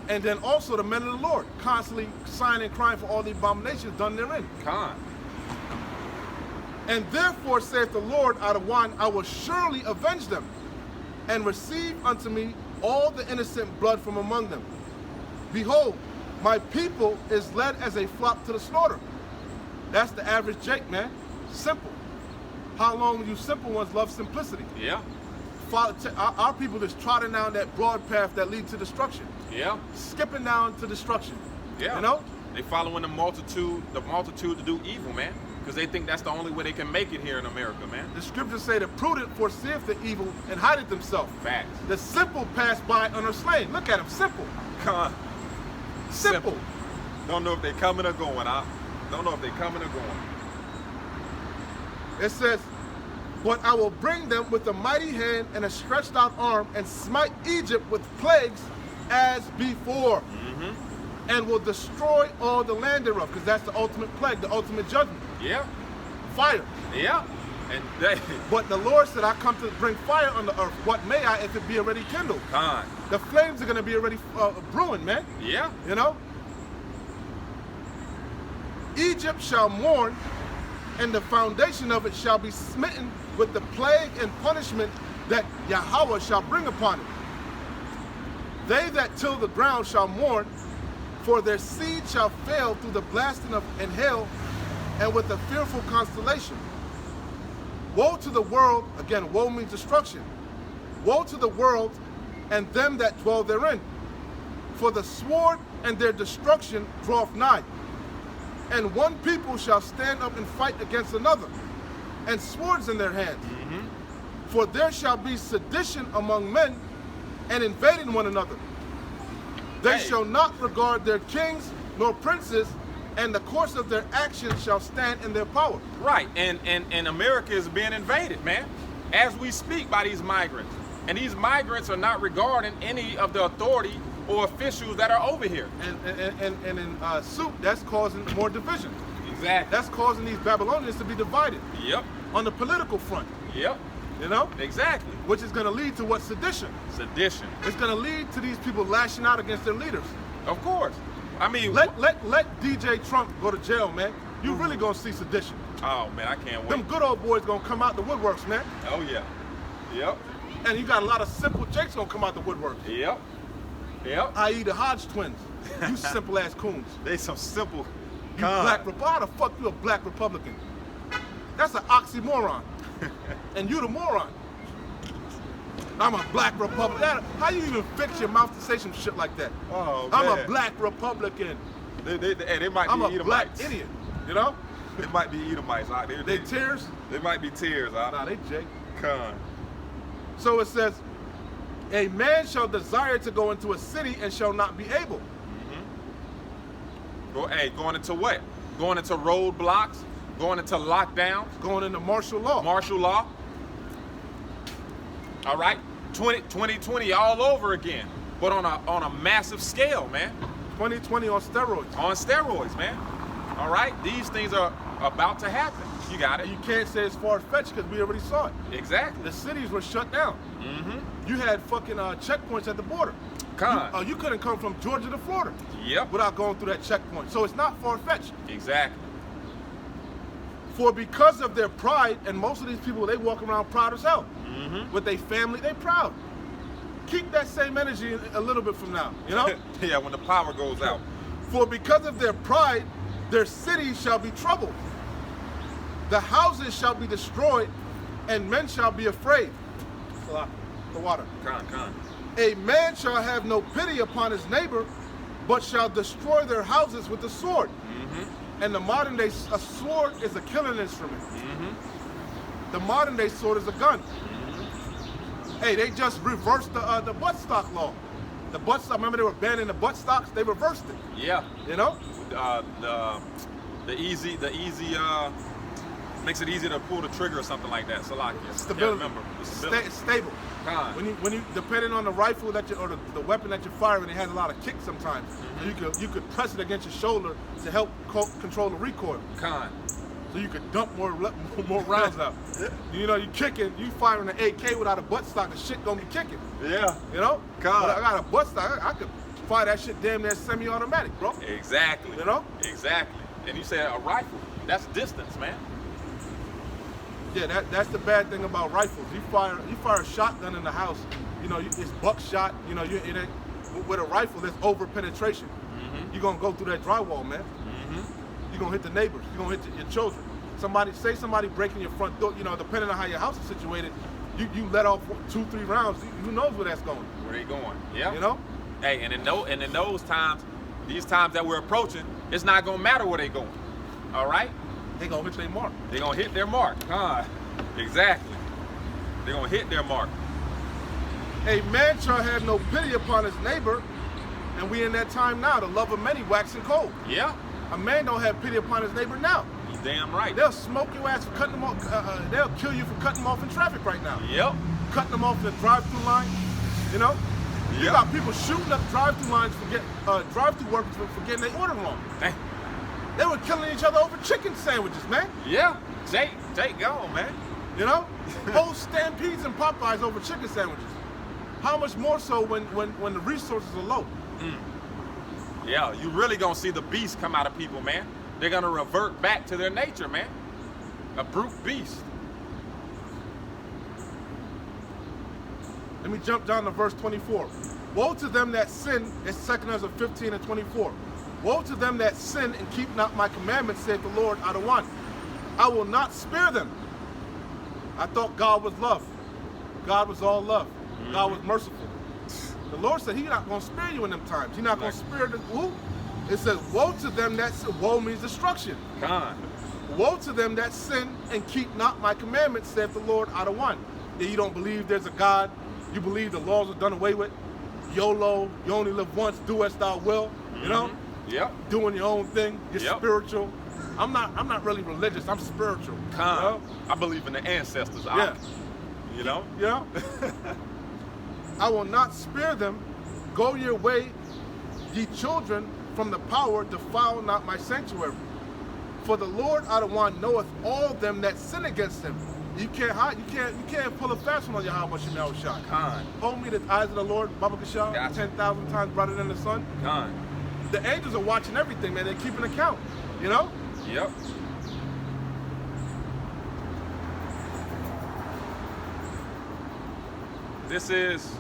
Speaker 1: And then also the men of the Lord, constantly sighing and crying for all the abominations done therein.
Speaker 2: Con.
Speaker 1: And therefore saith the Lord out of one, I will surely avenge them, and receive unto me all the innocent blood from among them. Behold, my people is led as a flock to the slaughter. That's the average Jake, man. Simple. How long will you simple ones love simplicity?
Speaker 2: Yeah.
Speaker 1: Our people just trotting down that broad path that leads to destruction.
Speaker 2: Yeah.
Speaker 1: Skipping down to destruction.
Speaker 2: Yeah.
Speaker 1: You know?
Speaker 2: They following the multitude to do evil, man. Because they think that's the only way they can make it here in America, man.
Speaker 1: The scriptures say the prudent foreseeth the evil and hideth themselves.
Speaker 2: Facts.
Speaker 1: The simple pass by and are slain. Look at them, simple.
Speaker 2: Con.
Speaker 1: Simple.
Speaker 2: Don't know if they coming or going. I don't know if they coming or going.
Speaker 1: It says, but I will bring them with a mighty hand and a stretched out arm and smite Egypt with plagues as before. And will destroy all the land thereof, because that's the ultimate plague, the ultimate judgment.
Speaker 2: Yeah.
Speaker 1: Fire.
Speaker 2: Yeah. And they.
Speaker 1: But the Lord said, I come to bring fire on the earth. What may I if it be already kindled?
Speaker 2: Con.
Speaker 1: The flames are going to be already brewing, man.
Speaker 2: Yeah.
Speaker 1: You know? Egypt shall mourn, and the foundation of it shall be smitten with the plague and punishment that Yahweh shall bring upon it. They that till the ground shall mourn, for their seed shall fail through the blasting of and hail, and with a fearful constellation. Woe to the world, again, woe means destruction. Woe to the world and them that dwell therein. For the sword and their destruction draweth nigh. And one people shall stand up and fight against another, and swords in their hands. For there shall be sedition among men, and invading one another. They shall not regard their kings nor princes, and the course of their actions shall stand in their power.
Speaker 2: Right. And America is being invaded, man. As we speak by these migrants. And these migrants are not regarding any of the authority or officials that are over here.
Speaker 1: And in suit, that's causing more division.
Speaker 2: Exactly.
Speaker 1: That's causing these Babylonians to be divided.
Speaker 2: Yep.
Speaker 1: On the political front.
Speaker 2: Yep.
Speaker 1: You know?
Speaker 2: Exactly.
Speaker 1: Which is going to lead to what? Sedition.
Speaker 2: Sedition.
Speaker 1: It's going to lead to these people lashing out against their leaders.
Speaker 2: Of course. I mean,
Speaker 1: let DJ Trump go to jail, man. You really going to see sedition.
Speaker 2: Oh man, I can't wait.
Speaker 1: Them good old boys going to come out the woodworks, man.
Speaker 2: Oh yeah. Yep.
Speaker 1: And you got a lot of simple jakes going to come out the woodworks.
Speaker 2: Yep. Yep.
Speaker 1: I.e. the Hodge twins. You simple ass coons.
Speaker 2: They some simple.
Speaker 1: You black Republican. How the fuck you a black Republican? That's an oxymoron. And you the moron. I'm a black Republican. How you even fix your mouth to say some shit like that?
Speaker 2: Oh,
Speaker 1: I'm
Speaker 2: man.
Speaker 1: a black Republican.
Speaker 2: They might
Speaker 1: I'm
Speaker 2: be
Speaker 1: a
Speaker 2: Edomites.
Speaker 1: black idiot. You know?
Speaker 2: They might be Edomites out there.
Speaker 1: They tears?
Speaker 2: They might be tears out.
Speaker 1: Nah, they Jake.
Speaker 2: Con.
Speaker 1: So it says, a man shall desire to go into a city and shall not be able.
Speaker 2: Going into what? Going into roadblocks? Going into lockdowns?
Speaker 1: Going into martial law.
Speaker 2: Martial law? All right, 2020 all over again, but on a massive scale, man.
Speaker 1: 2020 on steroids.
Speaker 2: On steroids, man. All right, these things are about to happen. You got it.
Speaker 1: You can't say it's far-fetched because we already saw it.
Speaker 2: Exactly.
Speaker 1: The cities were shut down. You had fucking checkpoints at the border.
Speaker 2: Con.
Speaker 1: You couldn't come from Georgia to Florida.
Speaker 2: Yep.
Speaker 1: Without going through that checkpoint. So it's not far-fetched.
Speaker 2: Exactly.
Speaker 1: For because of their pride, and most of these people, they walk around proud as hell. With their family, they proud. Keep that same energy a little bit from now, you know?
Speaker 2: Yeah, when the power goes out.
Speaker 1: For because of their pride, their cities shall be troubled. The houses shall be destroyed, and men shall be afraid. The water.
Speaker 2: Con.
Speaker 1: A man shall have no pity upon his neighbor, but shall destroy their houses with the sword. And the modern day, a sword is a killing instrument. The modern day sword is a gun. Hey, they just reversed the butt stock law. The butt stock, remember they were banning the butt stocks? They reversed it.
Speaker 2: Yeah.
Speaker 1: You know?
Speaker 2: The easy makes it easier to pull the trigger or something like that. Salakia.
Speaker 1: Stability.
Speaker 2: Yeah, remember. Stability.
Speaker 1: Stable.
Speaker 2: Con.
Speaker 1: When you depending on the rifle that you or the weapon that you're firing, it has a lot of kick sometimes. You could press it against your shoulder to help control the recoil.
Speaker 2: Con.
Speaker 1: So you could dump more rounds out. You know, you kicking, you firing an AK without a butt stock, the shit gonna be kicking.
Speaker 2: Yeah.
Speaker 1: You know?
Speaker 2: God.
Speaker 1: But I got a butt stock, I could fire that shit damn near semi-automatic, bro.
Speaker 2: Exactly.
Speaker 1: You know?
Speaker 2: Exactly. And you said a rifle. That's distance, man.
Speaker 1: Yeah, that's the bad thing about rifles. You fire a shotgun in the house, you know, it's buckshot, you know, with a rifle, there's over penetration. You're gonna go through that drywall, man. You're gonna hit the neighbors, you're gonna hit your children. Somebody breaking your front door, you know, depending on how your house is situated, you let off 2-3 rounds, who knows where that's going.
Speaker 2: Where they going? Yeah.
Speaker 1: You know?
Speaker 2: Hey, and in those times, these times that we're approaching, it's not gonna matter where they going. All right?
Speaker 1: They gonna hit their mark.
Speaker 2: They gonna hit their mark. Exactly. They gonna hit their mark.
Speaker 1: A man shall have no pity upon his neighbor, and we in that time now, the love of many waxing cold.
Speaker 2: Yeah.
Speaker 1: A man don't have pity upon his neighbor now.
Speaker 2: You damn right.
Speaker 1: They'll smoke your ass for cutting them off. They'll kill you for cutting them off in traffic right now.
Speaker 2: Yep.
Speaker 1: Cutting them off the drive-through line. You know. You got people shooting up drive-through lines drive-through workers for getting their order wrong.
Speaker 2: Hey.
Speaker 1: They were killing each other over chicken sandwiches, man.
Speaker 2: Yeah. Jake gone, man.
Speaker 1: You know, whole stampedes and Popeyes over chicken sandwiches. How much more so when the resources are low?
Speaker 2: Yeah, you really gonna see the beast come out of people, man. They're gonna revert back to their nature, man. A brute beast.
Speaker 1: Let me jump down to verse 24. Woe to them that sin, it's 2 Ezra 15 and 24. Woe to them that sin and keep not my commandments, saith the Lord out of one. I will not spare them. I thought God was love. God was all love. God was merciful. The Lord said he's not going to spare you in them times. He's not going to spare the who? It says, woe to them that sin. Woe means destruction.
Speaker 2: God.
Speaker 1: Woe to them that sin and keep not my commandments, saith the Lord out of one. That you don't believe there's a God. You believe the laws are done away with. YOLO, you only live once, do as thou will. You know?
Speaker 2: Yep.
Speaker 1: Doing your own thing. You're spiritual. I'm not really religious. I'm spiritual.
Speaker 2: You know? I believe in the ancestors.
Speaker 1: Yeah.
Speaker 2: You know?
Speaker 1: You know? I will not spare them. Go your way, ye children, from the power, defile not my sanctuary. For the Lord out of one knoweth all them that sin against him. You can't hide. You can't pull a fast one on Yahweh Shem Yahushua.
Speaker 2: Khan.
Speaker 1: Hold me the eyes of the Lord, Baba Kashal,
Speaker 2: Gotcha.
Speaker 1: 10,000 times brighter than the sun.
Speaker 2: Khan.
Speaker 1: The angels are watching everything, man. They're keeping account. You know?
Speaker 2: Yep. This is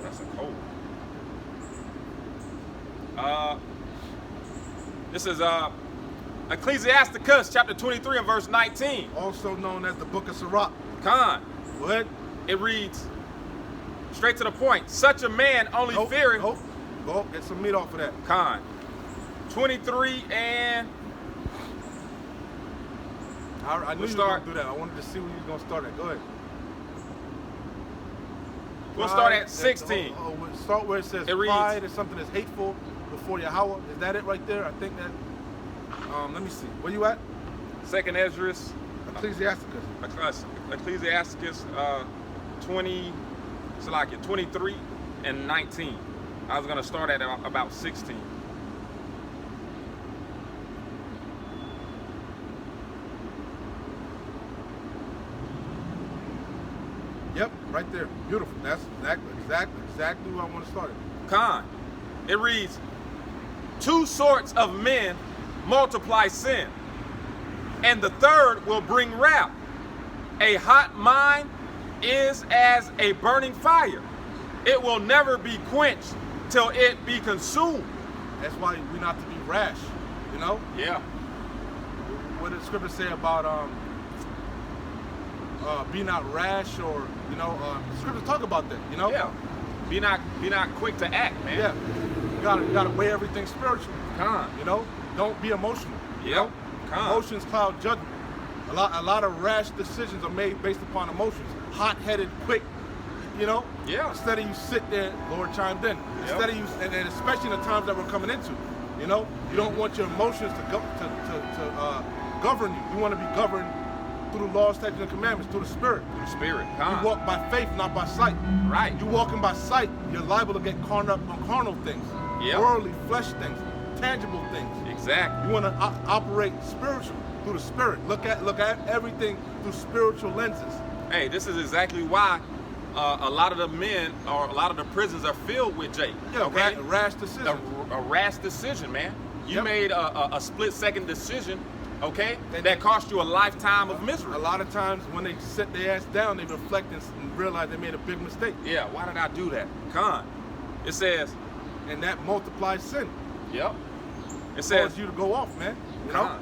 Speaker 2: that's a code. This is Ecclesiasticus chapter 23 and verse 19.
Speaker 1: Also known as the Book of Sirach.
Speaker 2: Khan.
Speaker 1: Go ahead.
Speaker 2: It reads straight to the point. Such a man only fearing.
Speaker 1: Go get some meat off of that.
Speaker 2: Khan. 23 and
Speaker 1: I knew you were going to do that. I wanted to see where you was going to start at. Go ahead.
Speaker 2: we'll start at 16.
Speaker 1: Start where it says
Speaker 2: It reads-
Speaker 1: pride is something that's hateful before Yahweh. Is that it right there? I think that. Let me see. Where you at?
Speaker 2: Second Esdras,
Speaker 1: Ecclesiasticus.
Speaker 2: Ecclesiasticus 23 and 19. I was gonna start at about 16.
Speaker 1: Yep, right there. Beautiful. That's exactly where I want to start it.
Speaker 2: Khan. It reads, two sorts of men multiply sin, and the third will bring wrath. A hot mind is as a burning fire. It will never be quenched till it be consumed.
Speaker 1: That's why we're not to be rash. You know?
Speaker 2: Yeah.
Speaker 1: What did the scripture say about be not rash, or scriptures talk about that, you know?
Speaker 2: Yeah. Be not quick to act, man.
Speaker 1: Yeah. You gotta weigh everything spiritual.
Speaker 2: Khan.
Speaker 1: You know? Don't be emotional. you know? Emotions cloud judgment. A lot of rash decisions are made based upon emotions. Hot-headed, quick, you know?
Speaker 2: Yeah.
Speaker 1: Instead of you sit there, Lord chimed in. Instead of you, and especially in the times that we're coming into, you know? You don't want your emotions to govern you. You want to be governed through the laws, statutes, and commandments, through the Spirit.
Speaker 2: Through the Spirit.
Speaker 1: You walk by faith, not by sight.
Speaker 2: Right.
Speaker 1: You walking by sight, you're liable to get caught up on carnal things, worldly, flesh things, tangible things.
Speaker 2: Exactly.
Speaker 1: You want to operate spiritual through the Spirit. Look at everything through spiritual lenses.
Speaker 2: Hey, this is exactly why a lot of the men or a lot of the prisons are filled with Jake.
Speaker 1: Yeah,
Speaker 2: okay?
Speaker 1: rash decision.
Speaker 2: A rash decision, man. You made a split-second decision, okay,
Speaker 1: And
Speaker 2: that cost you a lifetime of misery.
Speaker 1: A lot of times when they sit their ass down, they reflect and realize they made a big mistake.
Speaker 2: Yeah, why did I do that? It says,
Speaker 1: and that multiplies sin.
Speaker 2: Yep. It says
Speaker 1: causes you to go off, man. You know?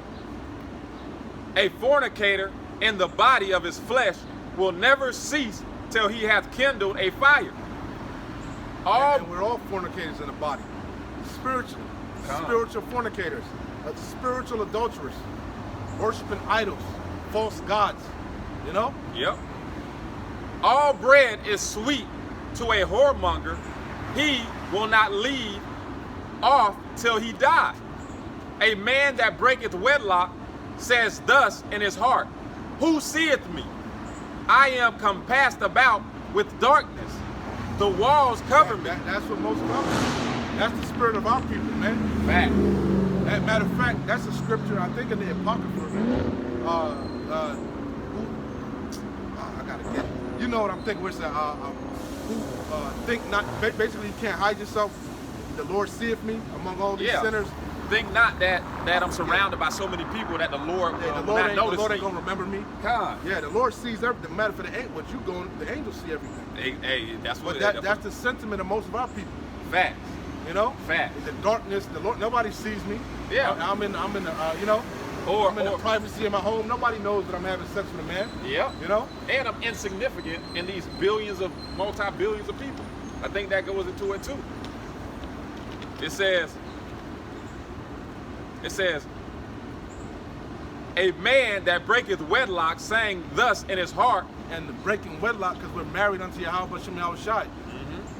Speaker 2: A fornicator in the body of his flesh will never cease till he hath kindled a fire.
Speaker 1: And we're all fornicators in the body. Spiritually. Spiritual fornicators. Spiritual adulterers. Worshiping idols. False gods. You know?
Speaker 2: Yep. All bread is sweet to a whoremonger. He will not leave off till he die. A man that breaketh wedlock says thus in his heart, who seeth me? I am compassed about with darkness. The walls cover me.
Speaker 1: That's what most of us. That's the spirit of our people, man.
Speaker 2: Fact.
Speaker 1: Matter of fact, that's a scripture, I think, in the Apocrypha. I gotta get it. You know what I'm thinking, where it says, think not, basically you can't hide yourself. The Lord seeth me among all these sinners.
Speaker 2: Think not that I'm surrounded by so many people that the Lord will not notice me.
Speaker 1: The Lord ain't gonna remember me.
Speaker 2: God.
Speaker 1: Yeah, the Lord sees everything. Matter of fact, what you going, the angels see everything.
Speaker 2: Hey, that's what.
Speaker 1: But that's the sentiment of most of our people.
Speaker 2: Facts.
Speaker 1: You know.
Speaker 2: Facts.
Speaker 1: The darkness, the Lord, nobody sees me.
Speaker 2: Yeah.
Speaker 1: I'm in the you know. I'm in the privacy of my home. Nobody knows that I'm having sex with a man.
Speaker 2: Yeah.
Speaker 1: You know.
Speaker 2: And I'm insignificant in these billions of multi-billions of people. I think that goes into it too. It says, a man that breaketh wedlock, saying thus in his heart.
Speaker 1: And the breaking wedlock, because we're married unto Yahweh Shem Yahushai.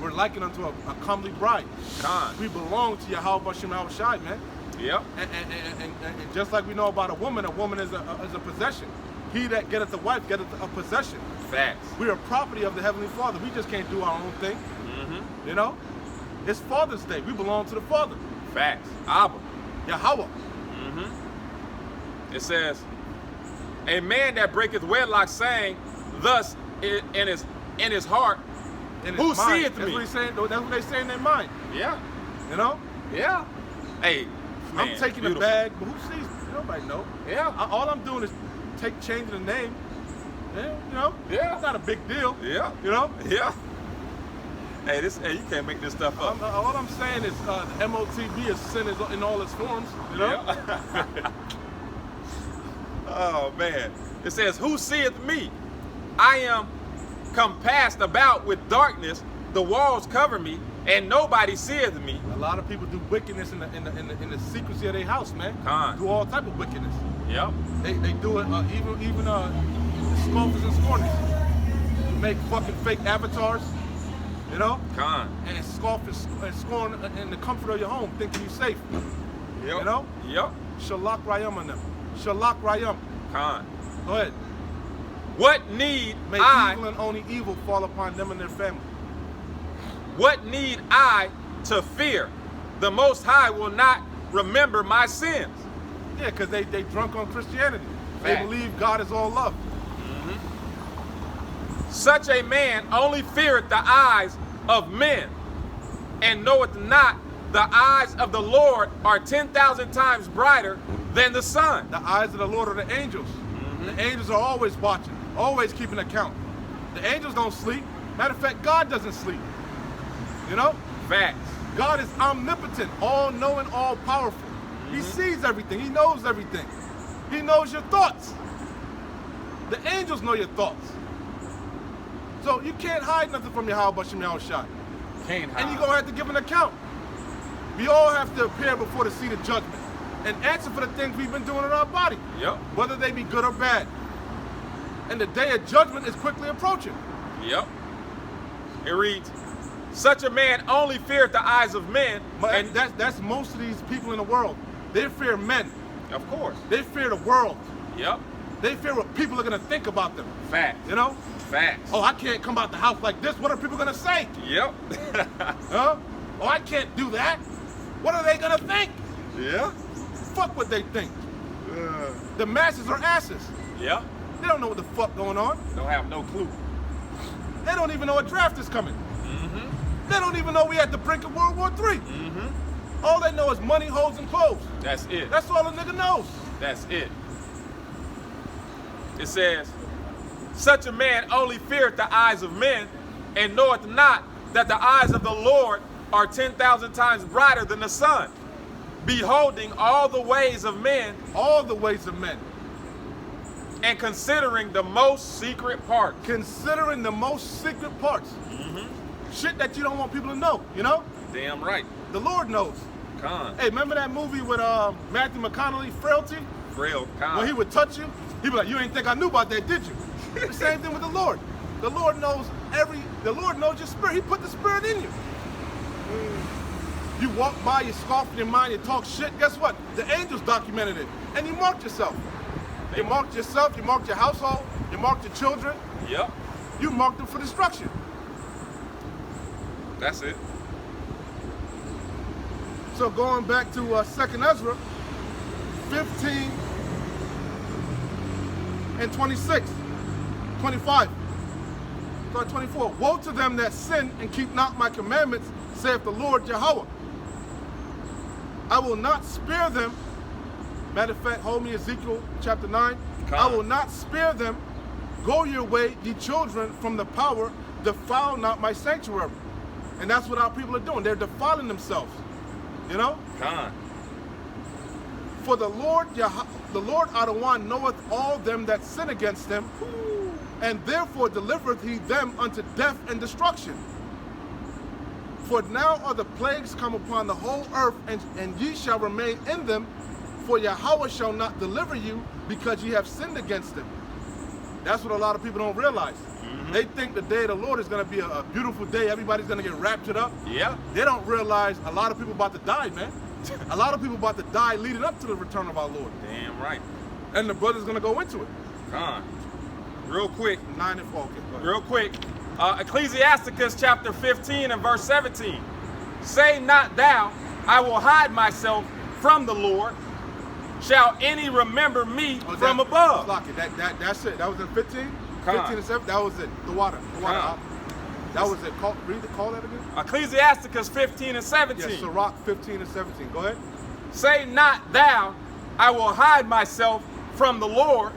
Speaker 1: We're likened unto a comely bride.
Speaker 2: Con.
Speaker 1: We belong to Yahweh Bashem Al Shai, man.
Speaker 2: Yep.
Speaker 1: And just like we know about a woman is a possession. He that getteth a wife getteth a possession.
Speaker 2: Facts.
Speaker 1: We are property of the Heavenly Father. We just can't do our own thing.
Speaker 2: Mm-hmm.
Speaker 1: You know? It's Father's Day. We belong to the Father.
Speaker 2: Facts. Abba.
Speaker 1: Yahweh.
Speaker 2: Mm-hmm. It says, a man that breaketh wedlock, saying thus in his heart,
Speaker 1: In his
Speaker 2: who
Speaker 1: mind.
Speaker 2: seeth
Speaker 1: That's
Speaker 2: me?
Speaker 1: what he's saying. That's what they say in their mind.
Speaker 2: Yeah.
Speaker 1: You know?
Speaker 2: Yeah. Hey, man,
Speaker 1: I'm taking
Speaker 2: beautiful.
Speaker 1: a bag, but who sees me? Nobody know.
Speaker 2: Yeah.
Speaker 1: All I'm doing is changing the name. Yeah, you know?
Speaker 2: Yeah.
Speaker 1: It's not a big deal.
Speaker 2: Yeah.
Speaker 1: You know?
Speaker 2: Yeah. Hey, you can't make this stuff up.
Speaker 1: All I'm saying is the MOTB is sin in all its forms. You know?
Speaker 2: Yeah. Oh man. It says, who seeth me? I am compassed about with darkness, the walls cover me, and nobody seeth me.
Speaker 1: A lot of people do wickedness in the secrecy of their house, man.
Speaker 2: Con.
Speaker 1: Do all type of wickedness.
Speaker 2: Yep.
Speaker 1: They do it even scoffers and scorners. Make fucking fake avatars, you know,
Speaker 2: Con.
Speaker 1: and scoff and scorn in the comfort of your home, thinking you're safe.
Speaker 2: Yep.
Speaker 1: You know?
Speaker 2: Yep.
Speaker 1: Shalak Rayam on them. Shalak Rayam.
Speaker 2: Con.
Speaker 1: Go ahead.
Speaker 2: What need
Speaker 1: May
Speaker 2: I?
Speaker 1: evil and only evil fall upon them and their family.
Speaker 2: What need I to fear? The Most High will not remember my sins.
Speaker 1: Yeah, because they drunk on Christianity. They
Speaker 2: Fact.
Speaker 1: believe God is all love.
Speaker 2: Such a man only feareth the eyes of men, and knoweth not the eyes of the Lord are 10,000 times brighter than the sun.
Speaker 1: The eyes of the Lord are the angels. The angels are always watching, always keeping account. The angels don't sleep. Matter of fact, God doesn't sleep. You know?
Speaker 2: Facts.
Speaker 1: God is omnipotent, all-knowing, all-powerful. He sees everything. He knows everything. He knows your thoughts. The angels know your thoughts. So you can't hide nothing from Yahweh Bashem Yahweh Shai.
Speaker 2: Can't hide.
Speaker 1: And you're going to have to give an account. We all have to appear before the seat of judgment and answer for the things we've been doing in our body,
Speaker 2: Yep.
Speaker 1: whether they be good or bad. And the day of judgment is quickly approaching.
Speaker 2: Yep. It reads, such a man only feareth the eyes of men,
Speaker 1: But
Speaker 2: and
Speaker 1: that's most of these people in the world. They fear men.
Speaker 2: of course.
Speaker 1: They fear the world.
Speaker 2: Yep.
Speaker 1: They fear what people are going to think about them.
Speaker 2: Facts.
Speaker 1: You know?
Speaker 2: Facts.
Speaker 1: Oh, I can't come out the house like this. What are people going to say?
Speaker 2: Yep.
Speaker 1: Huh? Oh, I can't do that. What are they going to think?
Speaker 2: Yeah.
Speaker 1: Fuck what they think. The masses are asses.
Speaker 2: Yep.
Speaker 1: They don't know what the fuck going on.
Speaker 2: Don't have no clue.
Speaker 1: They don't even know a draft is coming. They don't even know we at the brink of World War III. All they know is money, hoes, and clothes.
Speaker 2: That's it.
Speaker 1: That's all a nigga knows.
Speaker 2: That's it. It says, such a man only feareth the eyes of men, and knoweth not that the eyes of the Lord are 10,000 times brighter than the sun, beholding all the ways of men,
Speaker 1: All the ways of men.
Speaker 2: and considering the most secret parts.
Speaker 1: Considering the most secret parts. Shit that you don't want people to know, you know?
Speaker 2: Damn right.
Speaker 1: The Lord knows.
Speaker 2: Con.
Speaker 1: Hey, remember that movie with Matthew McConaughey, Frailty?
Speaker 2: Frail. Con.
Speaker 1: When he would touch you, he'd be like, you ain't think I knew about that, did you? The same thing with the Lord. The Lord knows your spirit. He put the spirit in you. You walk by, you scoff in your mind, you talk shit. Guess what? The angels documented it. And you marked yourself. You marked yourself, you marked your household, you marked your children,
Speaker 2: Yep.
Speaker 1: you marked them for destruction.
Speaker 2: That's it.
Speaker 1: So going back to 2nd Ezra, 15 and 26, 25, start 24. Woe to them that sin and keep not my commandments, saith the Lord Yahweh. I will not spare them. Matter of fact, hold me Ezekiel chapter 9. I will not spare them. Go your way, ye children, from the power, defile not my sanctuary. And that's what our people are doing. They're defiling themselves. You know?
Speaker 2: Con.
Speaker 1: For the Lord Adawan knoweth all them that sin against him, and therefore delivereth he them unto death and destruction. For now are the plagues come upon the whole earth, and ye shall remain in them, for Yahweh shall not deliver you, because ye have sinned against him. That's what a lot of people don't realize. They think the day of the Lord is going to be a beautiful day. Everybody's going to get raptured up.
Speaker 2: Yeah.
Speaker 1: They don't realize a lot of people about to die, man. A lot of people about to die leading up to the return of our Lord.
Speaker 2: Damn right.
Speaker 1: And the brother's going to go into it.
Speaker 2: Real quick.
Speaker 1: 9 and 4. Okay, go ahead.
Speaker 2: Real quick. Ecclesiasticus chapter 15 and verse 17. Say not thou, I will hide myself from the Lord. Shall any remember me from above?
Speaker 1: That's it. That was in 15?
Speaker 2: Come
Speaker 1: 15 and 7? That was it. The water.
Speaker 2: Come.
Speaker 1: That was it. Call that again?
Speaker 2: Ecclesiasticus 15 and 17.
Speaker 1: Yes, Sirach 15 and 17. Go ahead.
Speaker 2: Say not thou, I will hide myself from the Lord.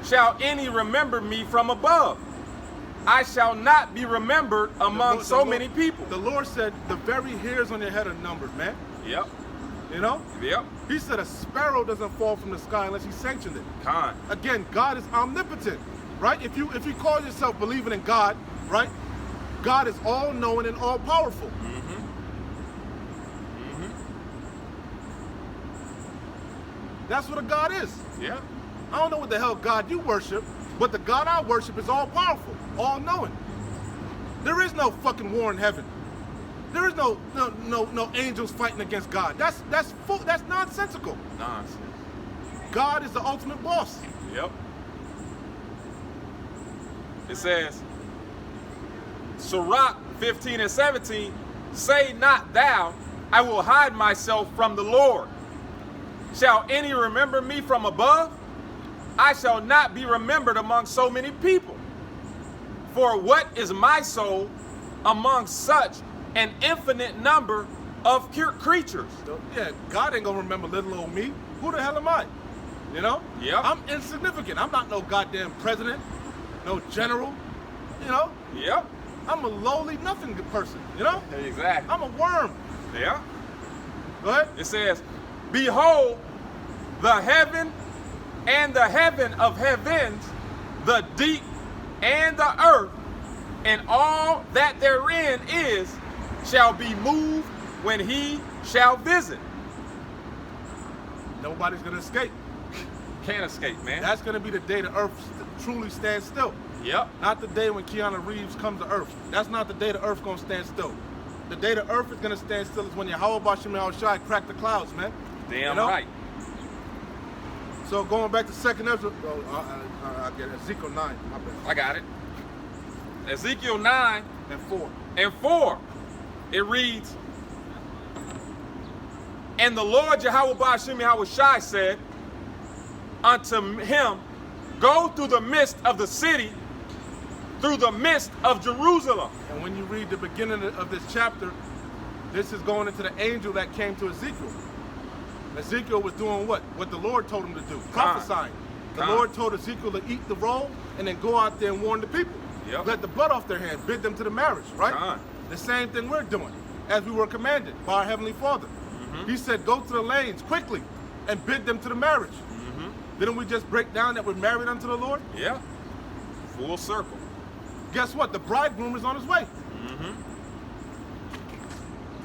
Speaker 2: Shall any remember me from above? I shall not be remembered among many people.
Speaker 1: The Lord said the very hairs on your head are numbered, man.
Speaker 2: Yep.
Speaker 1: You know?
Speaker 2: Yep.
Speaker 1: He said a sparrow doesn't fall from the sky unless he sanctioned it.
Speaker 2: Con.
Speaker 1: Again, God is omnipotent, right? If you call yourself believing in God, right? God is all-knowing and all-powerful. That's what a God is.
Speaker 2: Yeah.
Speaker 1: I don't know what the hell God you worship, but the God I worship is all-powerful, all-knowing. There is no fucking war in heaven. There is no angels fighting against God. That's nonsensical.
Speaker 2: Nonsense.
Speaker 1: God is the ultimate boss.
Speaker 2: Yep. It says, Sirach 15 and 17, say not thou, I will hide myself from the Lord. Shall any remember me from above? I shall not be remembered among so many people. For what is my soul among such an infinite number of creatures?
Speaker 1: Yeah, God ain't gonna remember little old me. Who the hell am I? You know?
Speaker 2: Yeah.
Speaker 1: I'm insignificant. I'm not no goddamn president, no general. You know?
Speaker 2: Yep.
Speaker 1: I'm a lowly nothing person. You know?
Speaker 2: Exactly.
Speaker 1: I'm a worm.
Speaker 2: Yeah.
Speaker 1: Go ahead.
Speaker 2: It says, behold, the heaven and the heaven of heavens, the deep and the earth, and all that therein is, shall be moved when he shall visit.
Speaker 1: Nobody's gonna escape.
Speaker 2: Can't escape, man.
Speaker 1: That's gonna be the day the earth truly stands still.
Speaker 2: Yep.
Speaker 1: Not the day when Keanu Reeves comes to earth. That's not the day the earth gonna stand still. The day the earth is gonna stand still is when Yahweh Bashim Shai crack the clouds, man.
Speaker 2: Damn,
Speaker 1: you know?
Speaker 2: right.
Speaker 1: So going back to second Ezra, I get it. Ezekiel 9. My bad.
Speaker 2: I got it. Ezekiel 9
Speaker 1: And 4.
Speaker 2: and 4. It reads, and the Lord Yahweh Bashim Shai said unto him, go through the midst of the city, through the midst of Jerusalem.
Speaker 1: And when you read the beginning of this chapter, this is going into the angel that came to Ezekiel. Ezekiel was doing what? What the Lord told him to do, prophesying. The Lord told Ezekiel to eat the roll and then go out there and warn the people.
Speaker 2: Yep.
Speaker 1: Let the blood off their hand, bid them to the marriage, right? The same thing we're doing, as we were commanded by our Heavenly Father. He said, go to the lanes quickly and bid them to the marriage. Didn't we just break down that we're married unto the Lord?
Speaker 2: Yeah. Full circle.
Speaker 1: Guess what? The bridegroom is on his way.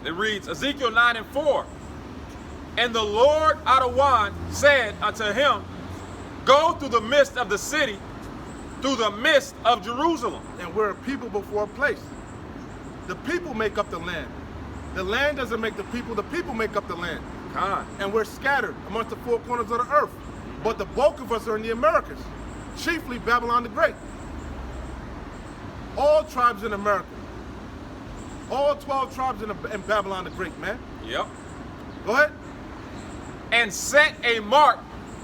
Speaker 2: It reads, Ezekiel 9 and 4. And the Lord Adawan said unto him, go through the midst of the city, through the midst of Jerusalem.
Speaker 1: And we're a people before a place. The people make up the land. The land doesn't make the people make up the land. And we're scattered amongst the four corners of the earth. But the bulk of us are in the Americas, chiefly Babylon the Great. All tribes in America. All 12 tribes in Babylon the Great, man.
Speaker 2: Yep.
Speaker 1: Go ahead.
Speaker 2: And set a mark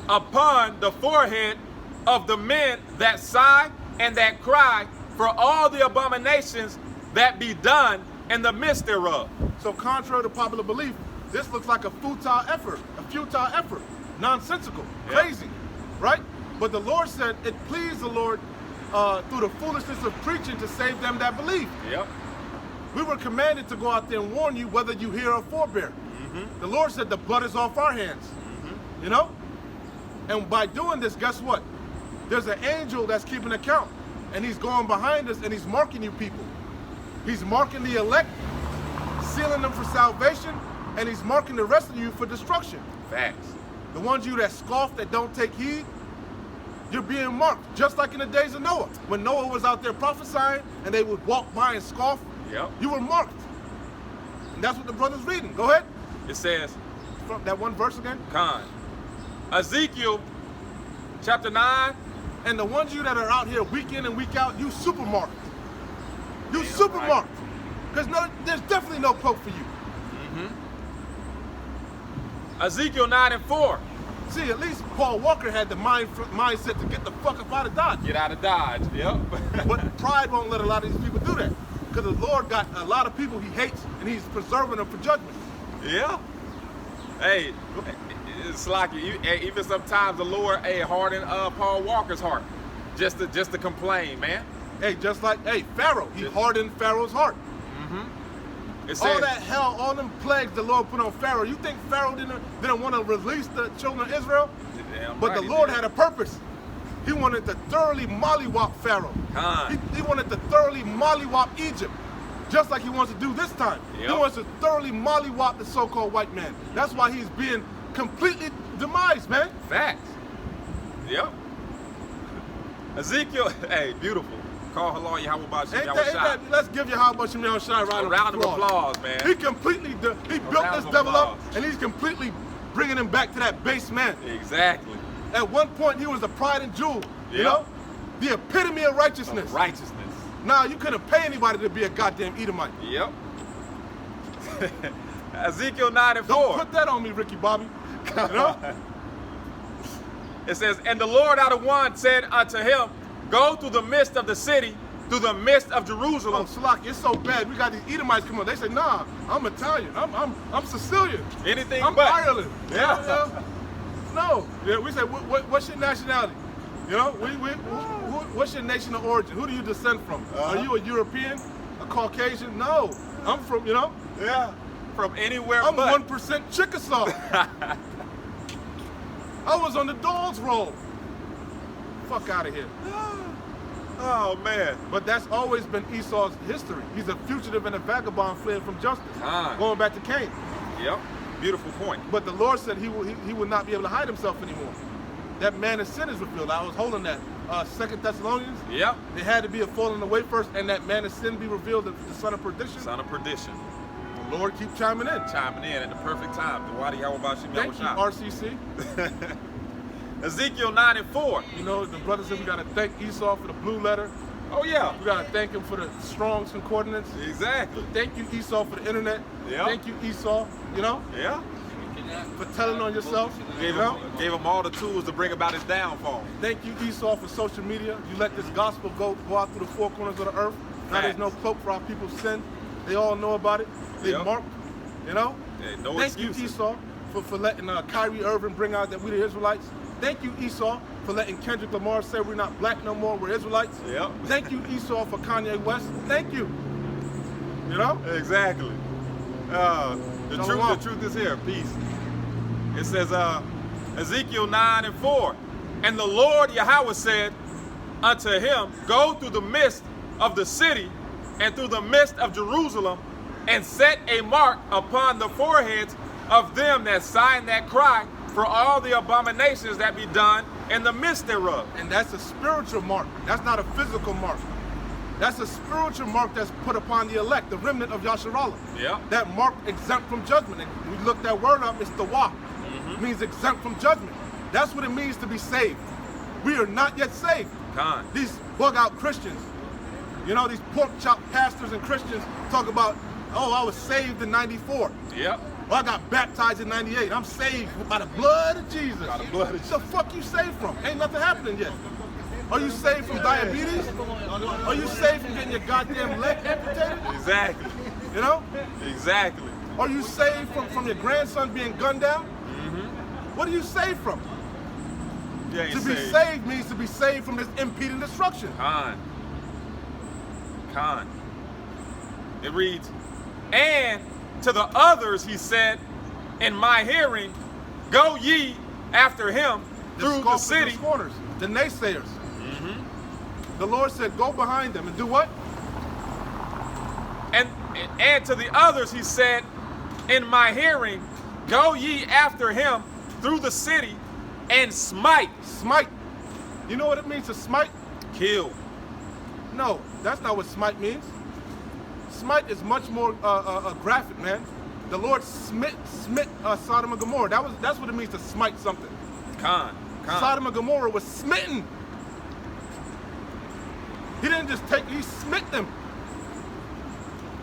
Speaker 2: upon the forehead of the men that sigh and that cry for all the abominations that be done in the midst thereof.
Speaker 1: So contrary to popular belief, this looks like a futile effort, nonsensical, crazy, right? But the Lord said it pleased the Lord through the foolishness of preaching to save them that believe.
Speaker 2: Yep.
Speaker 1: We were commanded to go out there and warn you whether you hear or forbear. The Lord said the blood is off our hands, you know? And by doing this, guess what? There's an angel that's keeping account, and he's going behind us and he's marking you people. He's marking the elect, sealing them for salvation, and he's marking the rest of you for destruction.
Speaker 2: Facts.
Speaker 1: The ones of you that scoff, that don't take heed, You're being marked, just like in the days of Noah. When Noah was out there prophesying and they would walk by and scoff,
Speaker 2: Yep.
Speaker 1: you were marked. And that's what the brother's reading. Go ahead.
Speaker 2: It says,
Speaker 1: From that one verse again.
Speaker 2: Khan, Ezekiel chapter 9.
Speaker 1: And the ones of you that are out here week in and week out, you super marked. You
Speaker 2: Damn
Speaker 1: super
Speaker 2: right.
Speaker 1: marked. Because there's definitely no cloak for you.
Speaker 2: Ezekiel 9:4.
Speaker 1: See, at least Paul Walker had the mindset to get the fuck up out of Dodge.
Speaker 2: Get out of Dodge. Yep.
Speaker 1: But pride won't let a lot of these people do that. Because the Lord got a lot of people he hates, and he's preserving them for judgment.
Speaker 2: Yeah. Hey, it's like even sometimes the Lord hardened Paul Walker's heart just to complain, man.
Speaker 1: Hey, just like, Pharaoh. He hardened Pharaoh's heart.
Speaker 2: It
Speaker 1: All
Speaker 2: says,
Speaker 1: that hell, all them plagues the Lord put on Pharaoh. You think Pharaoh didn't want to release the children of Israel?
Speaker 2: Damn
Speaker 1: But
Speaker 2: right
Speaker 1: the
Speaker 2: he
Speaker 1: Lord
Speaker 2: did.
Speaker 1: had a purpose. He wanted to thoroughly mollywop Pharaoh.
Speaker 2: Khan.
Speaker 1: He wanted to thoroughly mollywop Egypt, just like he wants to do this time.
Speaker 2: Yep.
Speaker 1: He wants to thoroughly mollywop the so-called white man. That's why he's being completely demised, man.
Speaker 2: Facts. Yep. Ezekiel, hey, beautiful. Call halal Yahweh Bashim
Speaker 1: Ain't
Speaker 2: Yahweh
Speaker 1: that, let's give Yahweh Shem Yahweh Shai
Speaker 2: A round of applause, man.
Speaker 1: He completely, he built
Speaker 2: round
Speaker 1: this
Speaker 2: of
Speaker 1: devil up,
Speaker 2: applause.
Speaker 1: and he's completely bringing him back to that base man.
Speaker 2: Exactly.
Speaker 1: At one point, he was the pride and jewel, you
Speaker 2: Yep.
Speaker 1: know? The epitome of righteousness.
Speaker 2: Righteousness.
Speaker 1: Nah, you couldn't pay anybody to be a goddamn Edomite.
Speaker 2: Yep. Ezekiel 9:4.
Speaker 1: Don't put that on me, Ricky Bobby. You know?
Speaker 2: It says, and the Lord out of one said unto him, go through the midst of the city, through the midst of
Speaker 1: Oh,
Speaker 2: Jerusalem.
Speaker 1: Salaki, it's so bad. We got these Edomites come on. They say, nah, I'm Italian. I'm Sicilian.
Speaker 2: Anything
Speaker 1: I'm
Speaker 2: but.
Speaker 1: Ireland.
Speaker 2: Yeah.
Speaker 1: You know? No. Yeah, we say, what's your nationality? You know, what's your nation of origin? Who do you descend from? Are you a European? A Caucasian? No. I'm from, you know,
Speaker 2: Yeah. From anywhere
Speaker 1: I'm
Speaker 2: but.
Speaker 1: 1% Chickasaw. I was on the Dawes roll. Fuck out of here.
Speaker 2: Oh, man.
Speaker 1: But that's always been Esau's history. He's a fugitive and a vagabond fleeing from justice.
Speaker 2: Ah.
Speaker 1: Going back to Cain.
Speaker 2: Yep. Beautiful point.
Speaker 1: But the Lord said he would not be able to hide himself anymore. That man of sin is revealed. I was holding that. 2 Thessalonians.
Speaker 2: Yep.
Speaker 1: It had to be a falling away first, and that man of sin be revealed, the son of perdition.
Speaker 2: Son of perdition.
Speaker 1: The Lord keep chiming in.
Speaker 2: Chiming in at the perfect time. The Wadi Yahweh Bashim
Speaker 1: Thank you,
Speaker 2: Yahweh
Speaker 1: RCC.
Speaker 2: Ezekiel 9:4.
Speaker 1: You know, the brother said we got to thank Esau for the blue letter.
Speaker 2: Oh, yeah.
Speaker 1: We got to thank him for the Strong's Concordance.
Speaker 2: Exactly.
Speaker 1: Thank you, Esau, for the internet.
Speaker 2: Yeah.
Speaker 1: Thank you, Esau, you know,
Speaker 2: Yeah.
Speaker 1: for telling on yourself.
Speaker 2: Gave
Speaker 1: you know?
Speaker 2: him all the tools to bring about his downfall.
Speaker 1: Thank you, Esau, for social media. You let this gospel go out through the four corners of the earth. Now there's no cloak for our people's sin. They all know about it. They
Speaker 2: Yep.
Speaker 1: marked, you know.
Speaker 2: Yeah, no
Speaker 1: Thank you,
Speaker 2: excuses.
Speaker 1: Esau, for letting Kyrie Irving bring out that we the Israelites. Thank you, Esau, for letting Kendrick Lamar say we're not black no more, we're Israelites.
Speaker 2: Yep.
Speaker 1: Thank you, Esau, for Kanye West. Thank you. You know?
Speaker 2: Exactly. The
Speaker 1: Shalom.
Speaker 2: truth is here. Peace. It says, Ezekiel 9:4. And the Lord Yahweh said unto him, go through the midst of the city and through the midst of Jerusalem, and set a mark upon the foreheads of them that sign that cry for all the abominations that be done in the midst thereof.
Speaker 1: And that's a spiritual mark. That's not a physical mark. That's a spiritual mark that's put upon the elect, the remnant of Yasharallah.
Speaker 2: Yeah.
Speaker 1: That mark exempt from judgment. And we look that word up, it's the wa. It means exempt from judgment. That's what it means to be saved. We are not yet saved.
Speaker 2: Khan.
Speaker 1: These bug out Christians, you know, these pork chop pastors and Christians talk about, oh, I was saved in 94.
Speaker 2: Yep.
Speaker 1: Well, I got baptized in 98. I'm saved by the blood of Jesus.
Speaker 2: By the blood of Jesus.
Speaker 1: The fuck you saved from? Ain't nothing happening yet. Are you saved from diabetes? Are you saved from getting your goddamn leg amputated?
Speaker 2: Exactly.
Speaker 1: You know?
Speaker 2: Exactly.
Speaker 1: Are you saved from your grandson being gunned down? What are you saved from?
Speaker 2: Yeah,
Speaker 1: To be saved means to be saved from this impeding destruction.
Speaker 2: Khan. It reads, and to the others he said, in my hearing, go ye after him through the
Speaker 1: scoffers and
Speaker 2: city.
Speaker 1: scorners, the naysayers. The Lord said, go behind them and do what?
Speaker 2: And to the others he said, in my hearing, go ye after him through the city and smite.
Speaker 1: Smite. You know what it means to smite?
Speaker 2: Kill.
Speaker 1: No, that's not what smite means. Smite is much more graphic, man. The Lord smit Sodom and Gomorrah. That's what it means to smite something.
Speaker 2: Khan.
Speaker 1: Sodom and Gomorrah was smitten. He didn't just he smit them.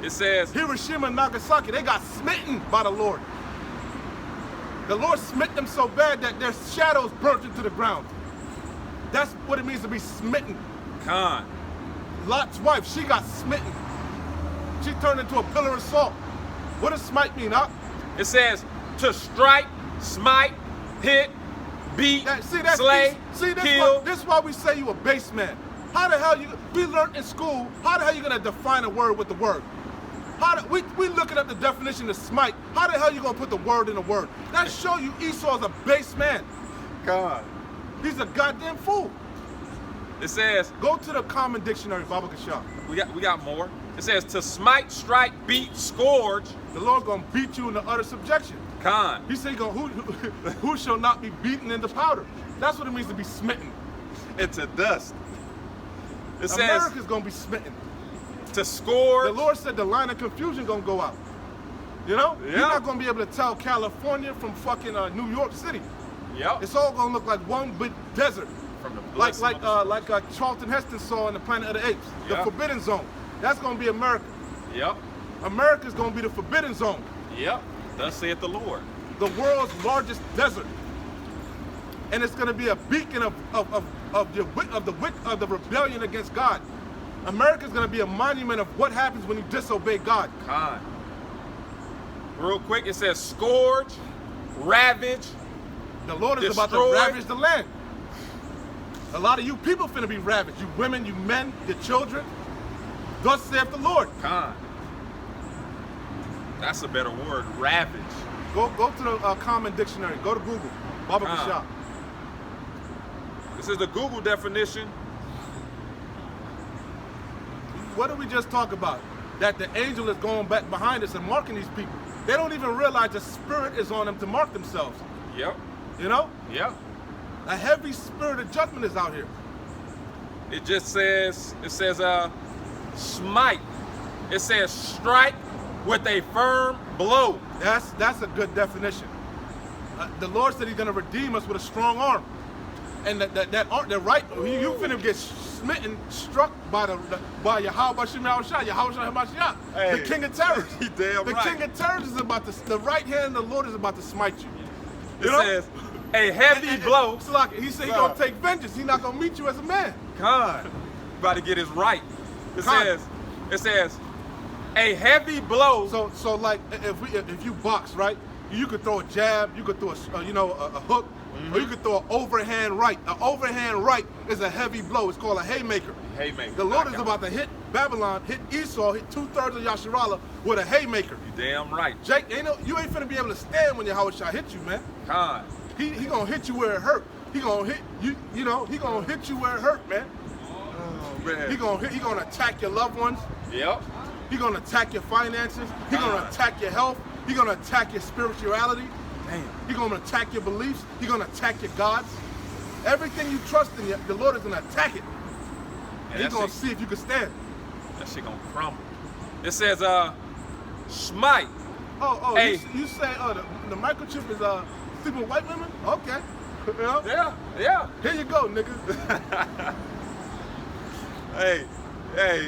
Speaker 2: It says,
Speaker 1: Hiroshima and Nagasaki, they got smitten by the Lord. The Lord smit them so bad that their shadows burnt into the ground. That's what it means to be smitten.
Speaker 2: Khan.
Speaker 1: Lot's wife, she got smitten. She turned into a pillar of salt. What does smite mean, huh?
Speaker 2: It says to strike, smite, hit, beat, slay, kill.
Speaker 1: This is why we say you a base man. How the hell we learned in school, how the hell you gonna define a word with the word? We looking up the definition of smite. How the hell you gonna put the word in a word? That show you Esau's a base man.
Speaker 2: God.
Speaker 1: He's a goddamn fool.
Speaker 2: It says,
Speaker 1: go to the Common Dictionary, Baba Kashaf.
Speaker 2: We got more. It says to smite, strike, beat, scourge.
Speaker 1: The Lord gonna beat you into utter subjection.
Speaker 2: Khan.
Speaker 1: He said, who shall not be beaten into powder? That's what it means to be smitten.
Speaker 2: Into dust. It says
Speaker 1: America's gonna be smitten.
Speaker 2: To scourge.
Speaker 1: The Lord said the line of confusion gonna go out. You know?
Speaker 2: Yeah.
Speaker 1: You're not gonna be able to tell California from fucking New York City.
Speaker 2: Yep.
Speaker 1: It's all gonna look like one big desert.
Speaker 2: From the
Speaker 1: like Charlton Heston saw in the Planet of the Apes, the
Speaker 2: Yeah.
Speaker 1: Forbidden Zone. That's gonna be America.
Speaker 2: Yep.
Speaker 1: America's gonna be the Forbidden Zone.
Speaker 2: Yep. Thus saith the Lord.
Speaker 1: The world's largest desert. And it's gonna be a beacon of the rebellion against God. America's gonna be a monument of what happens when you disobey God.
Speaker 2: Khan. Real quick, it says scourge, ravage.
Speaker 1: The Lord is about to
Speaker 2: Destroy.
Speaker 1: ravage the land. A lot of you people finna be ravaged. You women, you men, your children. Thus saith the Lord.
Speaker 2: Khan. That's a better word, ravage.
Speaker 1: Go to the Common Dictionary. Go to Google. Baba Kashaf.
Speaker 2: This is the Google definition.
Speaker 1: What did we just talk about? That the angel is going back behind us and marking these people. They don't even realize the spirit is on them to mark themselves.
Speaker 2: Yep.
Speaker 1: You know?
Speaker 2: Yep.
Speaker 1: A heavy spirit of judgment is out here.
Speaker 2: It just says, smite. It says strike with a firm blow.
Speaker 1: That's a good definition. The Lord said he's going to redeem us with a strong arm. And that arm, the right, you finna get smitten, struck by Yahweh Shemel Shah, Yahweh Shah,
Speaker 2: Hey.
Speaker 1: the king of terrors.
Speaker 2: He damn
Speaker 1: the
Speaker 2: right.
Speaker 1: king of terrors is about to, the right hand of the Lord is about to smite you.
Speaker 2: It says a heavy blow.
Speaker 1: He said he's going to take vengeance. He's not going to meet you as a man.
Speaker 2: God, about to get his right. It
Speaker 1: Khan.
Speaker 2: says a heavy blow.
Speaker 1: So like if you box, right, you could throw a jab, you could throw a hook, or you could throw an overhand right. An overhand right is a heavy blow. It's called a haymaker.
Speaker 2: Haymaker.
Speaker 1: The Lord is about to hit Babylon, hit Esau, hit 2/3 of Yasharallah with a haymaker.
Speaker 2: You damn right.
Speaker 1: Jake, you ain't finna be able to stand when Yahweh Shah hit you, man.
Speaker 2: Khan.
Speaker 1: He gonna hit you where it hurt. He gonna hit you, he gonna hit you where it hurt, man.
Speaker 2: Oh man.
Speaker 1: He gonna attack your loved ones.
Speaker 2: Yep.
Speaker 1: He gonna attack your finances. He gonna attack your health. He gonna attack your spirituality.
Speaker 2: Damn.
Speaker 1: He gonna attack your beliefs. He gonna attack your gods. Everything you trust in, the Lord is gonna attack it. And he's gonna see if you can stand.
Speaker 2: That shit gonna crumble. It says smite.
Speaker 1: Oh,
Speaker 2: Hey.
Speaker 1: you say the microchip is sleeping with white women? Okay. You know?
Speaker 2: Yeah.
Speaker 1: Here you go, nigga.
Speaker 2: Hey,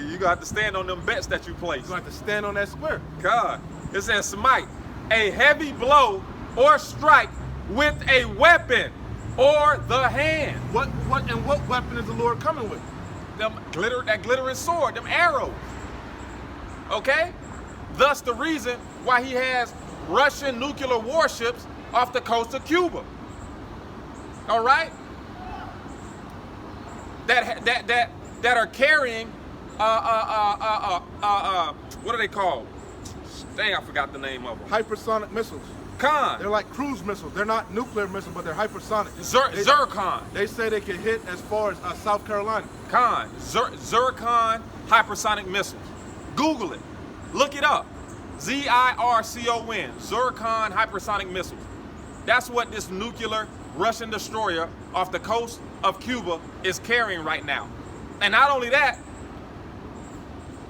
Speaker 2: you gonna have to stand on them bets that you place.
Speaker 1: You're gonna have to stand on that square.
Speaker 2: God. It says smite. A heavy blow or strike with a weapon or the hand.
Speaker 1: What weapon is the Lord coming with?
Speaker 2: That glittering sword, them arrows. Okay? Thus the reason why he has Russian nuclear warships off the coast of Cuba. All right? That are carrying what are they called? Dang, I forgot the name of them.
Speaker 1: Hypersonic missiles.
Speaker 2: Khan.
Speaker 1: They're like cruise missiles. They're not nuclear missiles, but they're hypersonic.
Speaker 2: Zircon.
Speaker 1: They say they can hit as far as South Carolina.
Speaker 2: Khan. Zircon hypersonic missiles. Google it. Look it up. Zircon. Zircon hypersonic missiles. That's what this nuclear Russian destroyer off the coast of Cuba is carrying right now. And not only that,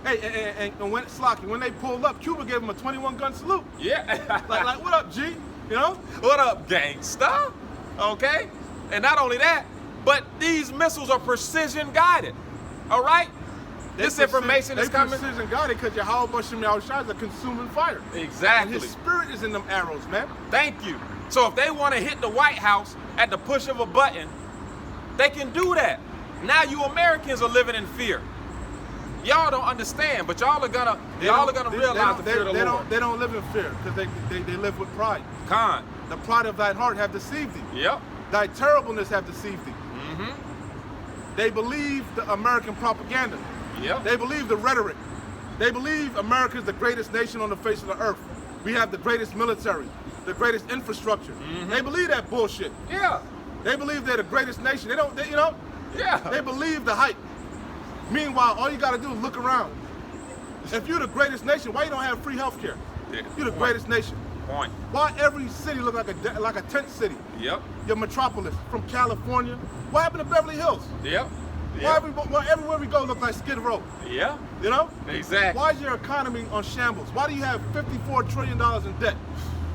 Speaker 1: Hey, and when they pulled up, Cuba gave them a 21-gun salute.
Speaker 2: yeah.
Speaker 1: Like, what up, G? You know?
Speaker 2: What up, gangsta? Okay? And not only that, but these missiles are precision guided. All right? This information is coming.
Speaker 1: They precision guided because Yahweh Bashem Yahushua is a consuming fire.
Speaker 2: Exactly.
Speaker 1: And his spirit is in them arrows, man.
Speaker 2: Thank you. So if they want to hit the White House at the push of a button, they can do that. Now you Americans are living in fear. Y'all don't understand, but y'all are gonna realize the fear of the Lord.
Speaker 1: They don't live in fear because they live with pride.
Speaker 2: Con.
Speaker 1: The pride of thine heart have deceived thee.
Speaker 2: Yep.
Speaker 1: Thy terribleness have deceived thee.
Speaker 2: Mm-hmm.
Speaker 1: They believe the American propaganda.
Speaker 2: Yep.
Speaker 1: They believe the rhetoric. They believe America is the greatest nation on the face of the earth. We have the greatest military, the greatest infrastructure.
Speaker 2: Mm-hmm.
Speaker 1: They believe that bullshit.
Speaker 2: Yeah.
Speaker 1: They believe they're the greatest nation.
Speaker 2: Yeah.
Speaker 1: They believe the hype. Meanwhile, all you got to do is look around. If you're the greatest nation, why you don't have free health care?
Speaker 2: Yeah.
Speaker 1: You're the greatest nation.
Speaker 2: Point.
Speaker 1: Why every city look like a tent city?
Speaker 2: Yep.
Speaker 1: Your metropolis from California. What happened to Beverly Hills?
Speaker 2: Yep.
Speaker 1: Why everywhere we go look like Skid Row?
Speaker 2: Yeah.
Speaker 1: You know?
Speaker 2: Exactly.
Speaker 1: Why is your economy on shambles? Why do you have $54 trillion in debt?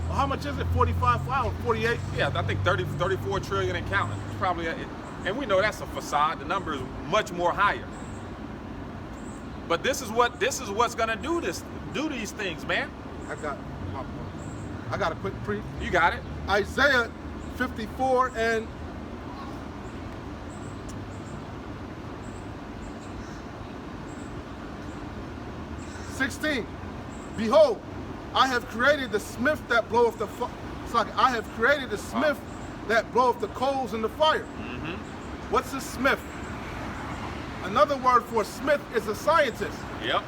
Speaker 1: Well, how much is it? 45, 48?
Speaker 2: Yeah, I think 34 trillion and counting. It's probably, and we know that's a facade. The number is much more higher. But this is what's gonna do these things, man.
Speaker 1: I got a quick pre.
Speaker 2: You got it.
Speaker 1: Isaiah 54 and 16. Behold, I have created the smith that bloweth the I have created the smith that bloweth the coals in the fire.
Speaker 2: Mm-hmm.
Speaker 1: What's a smith? Another word for smith is a scientist.
Speaker 2: Yep.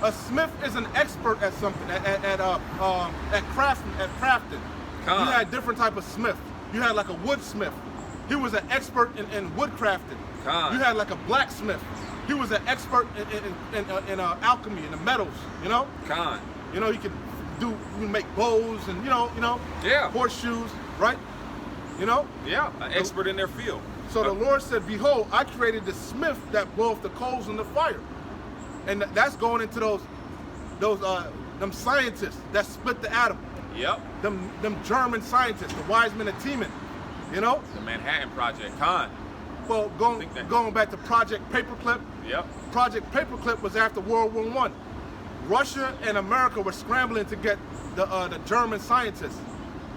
Speaker 1: A smith is an expert at something, at crafting.
Speaker 2: Come.
Speaker 1: You had different type of smith. You had like a woodsmith. He was an expert in wood crafting.
Speaker 2: Come.
Speaker 1: You had like a blacksmith. He was an expert in alchemy, in the metals. You know.
Speaker 2: Con.
Speaker 1: You know, he could make bows and you know.
Speaker 2: Yeah.
Speaker 1: Horseshoes, right? You know.
Speaker 2: Yeah. An expert in their field.
Speaker 1: So the Lord said, "Behold, I created the smith that bloweth the coals in the fire," and that's going into them scientists that split the atom.
Speaker 2: Yep.
Speaker 1: Them German scientists, the Wiseman and Tiemann, you know.
Speaker 2: The Manhattan Project. Con.
Speaker 1: Well, going back to Project Paperclip.
Speaker 2: Yep.
Speaker 1: Project Paperclip was after World War I. Russia and America were scrambling to get the German scientists,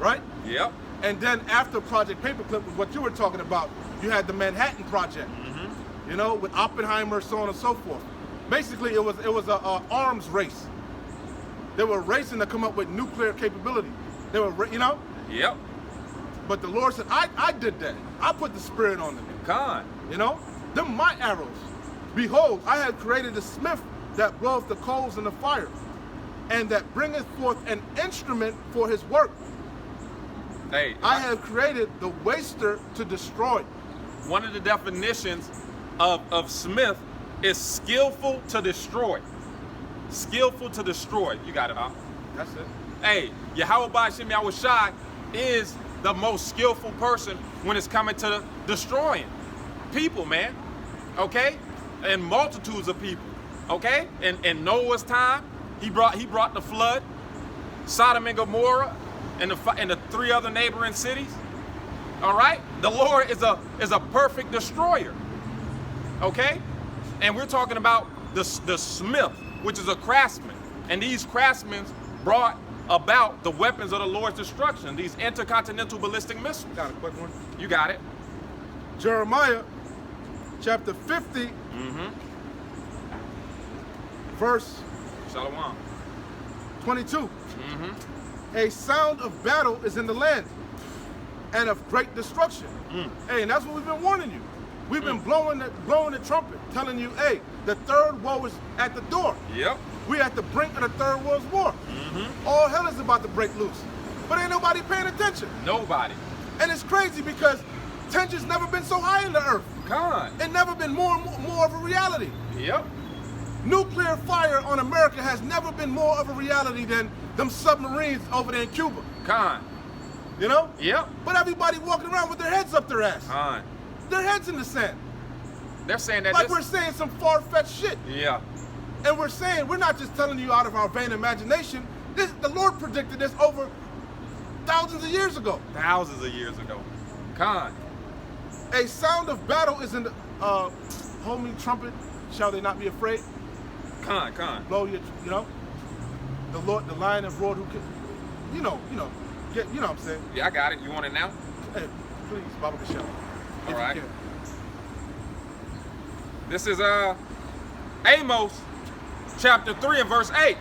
Speaker 1: right?
Speaker 2: Yep.
Speaker 1: And then after Project Paperclip was what you were talking about. You had the Manhattan Project,
Speaker 2: Mm-hmm.
Speaker 1: you know, with Oppenheimer, so on and so forth. Basically, it was a arms race. They were racing to come up with nuclear capability. They were, you know.
Speaker 2: Yep.
Speaker 1: But the Lord said, I did that. I put the Spirit on them.
Speaker 2: Con.
Speaker 1: You know, them my arrows. Behold, I have created the smith that bloweth the coals in the fire, and that bringeth forth an instrument for his work.
Speaker 2: Hey.
Speaker 1: I have created the waster to destroy.
Speaker 2: One of the definitions of smith is skillful to destroy. Skillful to destroy. You got it, huh?
Speaker 1: That's it.
Speaker 2: Hey, Yahweh Bashem Yahushai is the most skillful person when it's coming to destroying people, man. Okay? And multitudes of people. Okay? In Noah's time, he brought the flood, Sodom and Gomorrah, and the three other neighboring cities. All right? The Lord is a perfect destroyer. Okay? And we're talking about the smith, which is a craftsman. And these craftsmen brought about the weapons of the Lord's destruction, these intercontinental ballistic missiles.
Speaker 1: Got a quick one.
Speaker 2: You got it.
Speaker 1: Jeremiah chapter 50, verse
Speaker 2: Shalom.
Speaker 1: 22. A sound of battle is in the land, and of great destruction. Hey, and that's what we've been warning you. We've been blowing the trumpet, telling you, hey, the third woe is at the door.
Speaker 2: Yep.
Speaker 1: We're at the brink of the Third World War. All hell is about to break loose. But ain't nobody paying attention.
Speaker 2: Nobody.
Speaker 1: And it's crazy because tension's never been so high in the earth.
Speaker 2: Con.
Speaker 1: It never been more of a reality.
Speaker 2: Yep.
Speaker 1: Nuclear fire on America has never been more of a reality than them submarines over there in Cuba.
Speaker 2: Con.
Speaker 1: You know?
Speaker 2: Yep.
Speaker 1: But everybody walking around with their heads up their ass.
Speaker 2: Con.
Speaker 1: Their heads in the sand.
Speaker 2: They're saying that
Speaker 1: Like
Speaker 2: this.
Speaker 1: we're saying some far-fetched shit.
Speaker 2: Yeah.
Speaker 1: And we're saying, we're not just telling you out of our vain imagination. The Lord predicted this over thousands of years ago.
Speaker 2: Thousands of years ago. Con.
Speaker 1: A sound of battle is in the, hold me trumpet, shall they not be afraid?
Speaker 2: Con.
Speaker 1: Blow your, you know? The Lord, the Lion of Lord who can, you know what I'm saying?
Speaker 2: Yeah, I got it. You want it now?
Speaker 1: Hey, please, Baba Michelle.
Speaker 2: All right. This is Amos chapter 3 and verse 8.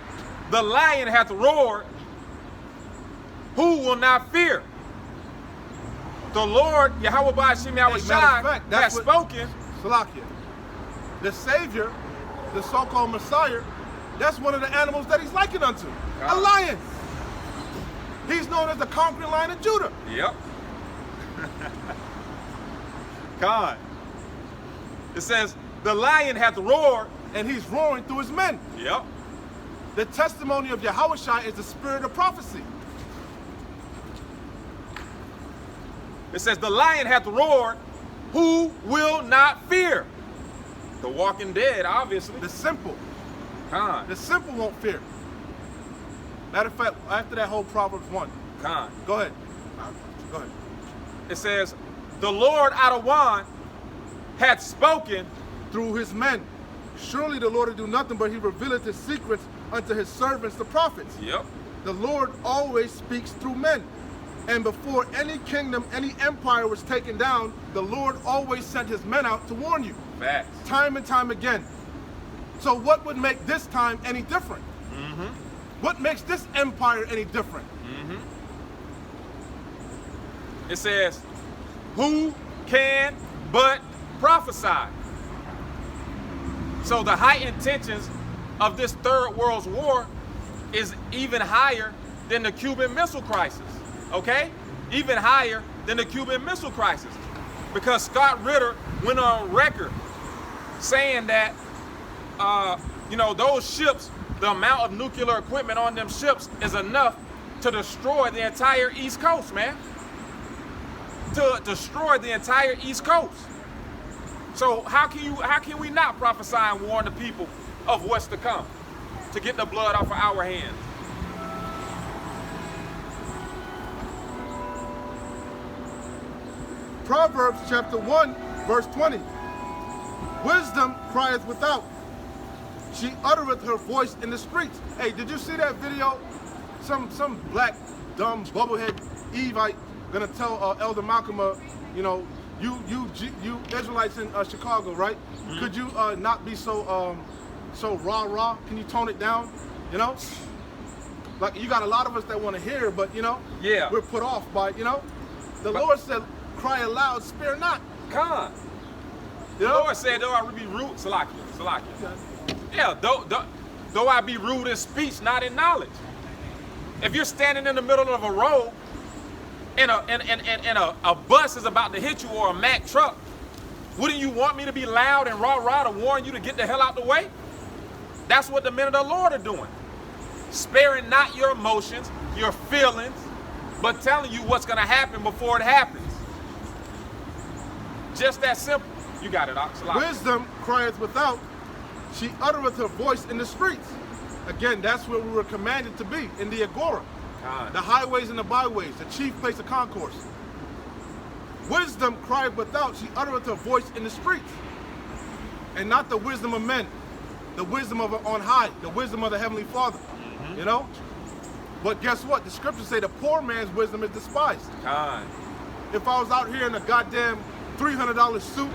Speaker 2: The lion hath roared, who will not fear? The Lord, Yahweh Ba'ashim Yahweh Shai, has spoken.
Speaker 1: Salakia. The Savior, the so-called Messiah, that's one of the animals that he's likened unto. A lion. He's known as the conquering lion of Judah.
Speaker 2: Yep. God. It says, the lion hath roared.
Speaker 1: And he's roaring through his men.
Speaker 2: Yep.
Speaker 1: The testimony of Yahushua is the spirit of prophecy.
Speaker 2: It says, the lion hath roared, who will not fear? The walking dead, obviously.
Speaker 1: The simple.
Speaker 2: Con.
Speaker 1: The simple won't fear. Matter of fact, after that whole Proverbs 1.
Speaker 2: Con.
Speaker 1: Go ahead. Go ahead.
Speaker 2: It says, the Lord Adawan hath spoken
Speaker 1: through his men. Surely the Lord will do nothing, but he revealeth his secrets unto his servants, the prophets.
Speaker 2: Yep.
Speaker 1: The Lord always speaks through men. And before any kingdom, any empire was taken down, the Lord always sent his men out to warn you.
Speaker 2: Facts.
Speaker 1: Time and time again. So what would make this time any different?
Speaker 2: Mm-hmm.
Speaker 1: What makes this empire any different?
Speaker 2: Mm-hmm. It says, who can but prophesy? So the high intentions of this third world war is even higher than the Cuban Missile Crisis, okay? Even higher than the Cuban Missile Crisis. Because Scott Ritter went on record saying that, those ships, the amount of nuclear equipment on them ships is enough to destroy the entire East Coast, man. To destroy the entire East Coast. So how can we not prophesy and warn the people of what's to come to get the blood off of our hands?
Speaker 1: Proverbs chapter 1, verse 20. Wisdom crieth without. She uttereth her voice in the streets. Hey, did you see that video? Some black, dumb, bubblehead Evite gonna tell Elder Malcolm, you Israelites in Chicago, right? Mm-hmm. Could you not be so rah-rah? Can you tone it down? You know? Like, you got a lot of us that want to hear, but,
Speaker 2: yeah,
Speaker 1: we're put off by, The Lord said, cry aloud, spare not.
Speaker 2: Con. The Lord said, though I be rude, Salakia. Yeah, though I be rude in speech, not in knowledge. If you're standing in the middle of a road and a bus is about to hit you, or a Mack truck, wouldn't you want me to be loud and rah-rah to warn you to get the hell out the way? That's what the men of the Lord are doing. Sparing not your emotions, your feelings, but telling you what's going to happen before it happens. Just that simple. You got it, Ox.
Speaker 1: Wisdom crieth without. She uttereth her voice in the streets. Again, that's where we were commanded to be, in the Agora. God. The highways and the byways, the chief place of concourse. Wisdom crieth without. She uttereth her voice in the streets. And not the wisdom of men. The wisdom of on high. The wisdom of the Heavenly Father. Mm-hmm. But guess what? The scriptures say the poor man's wisdom is despised. God. If I was out here in a goddamn $300 suit,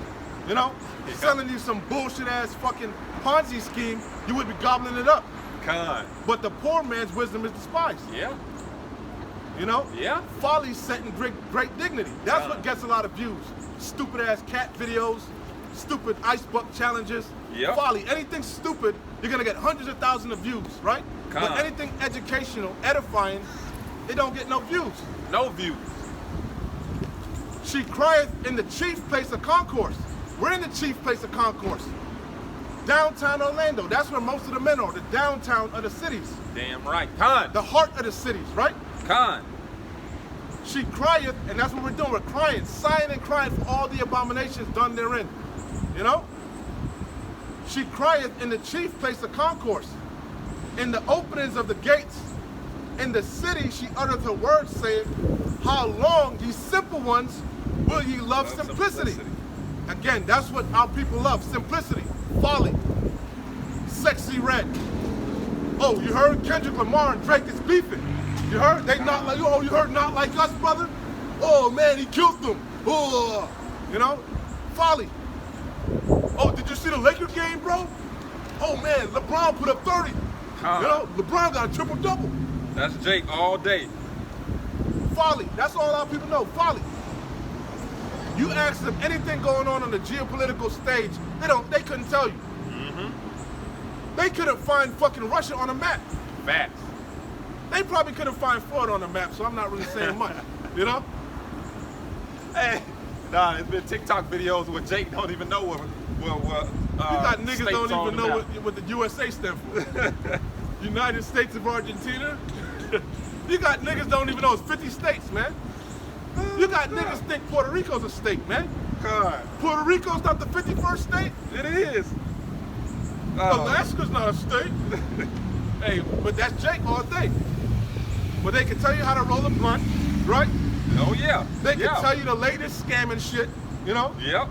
Speaker 1: selling you some bullshit ass fucking Ponzi scheme, you would be gobbling it up. God. But the poor man's wisdom is despised.
Speaker 2: Yeah.
Speaker 1: Yeah. Folly's set in great dignity. That's what gets a lot of views. Stupid ass cat videos, stupid ice bucket challenges. Yep. Folly. Anything stupid, you're gonna get hundreds of thousands of views, right? But anything educational, edifying, it don't get no views.
Speaker 2: No views.
Speaker 1: She crieth in the chief place of concourse. We're in the chief place of concourse. Downtown Orlando. That's where most of the men are. The downtown of the cities.
Speaker 2: Damn right. Con.
Speaker 1: The heart of the cities, right?
Speaker 2: Con.
Speaker 1: She crieth, and that's what we're doing. We're crying, sighing and crying for all the abominations done therein. You know? She crieth in the chief place of concourse, in the openings of the gates. In the city she uttereth her words, saying, how long, ye simple ones, will ye love simplicity? Again, that's what our people love, simplicity, folly, sexy red. Oh, you heard Kendrick Lamar and Drake is beefing. You heard? They not like, oh, you heard not like us, brother? Oh, man, he killed them. Oh, you know? Folly. Oh, did you see the Laker game, bro? Oh, man, LeBron put up 30. You know, LeBron got a triple-double.
Speaker 2: That's Jake all day.
Speaker 1: Folly. That's all our people know, folly. You ask them anything going on the geopolitical stage, they couldn't tell you. They couldn't find fucking Russia on a map.
Speaker 2: Facts.
Speaker 1: They probably couldn't find Florida on the map, so I'm not really saying much, you know?
Speaker 2: Hey, nah, it's been TikTok videos where Jake don't even know what
Speaker 1: You got niggas
Speaker 2: states
Speaker 1: don't
Speaker 2: on
Speaker 1: even
Speaker 2: the
Speaker 1: know
Speaker 2: map.
Speaker 1: what the USA stand for. United States of Argentina. You got niggas don't even know it's 50 states, man. You got niggas think Puerto Rico's a state, man.
Speaker 2: God.
Speaker 1: Puerto Rico's not the 51st state.
Speaker 2: It is.
Speaker 1: Alaska's not a state. Hey, but that's Jake all day. But they can tell you how to roll a blunt, right?
Speaker 2: Oh yeah.
Speaker 1: They can tell you the latest scamming shit, you know?
Speaker 2: Yep.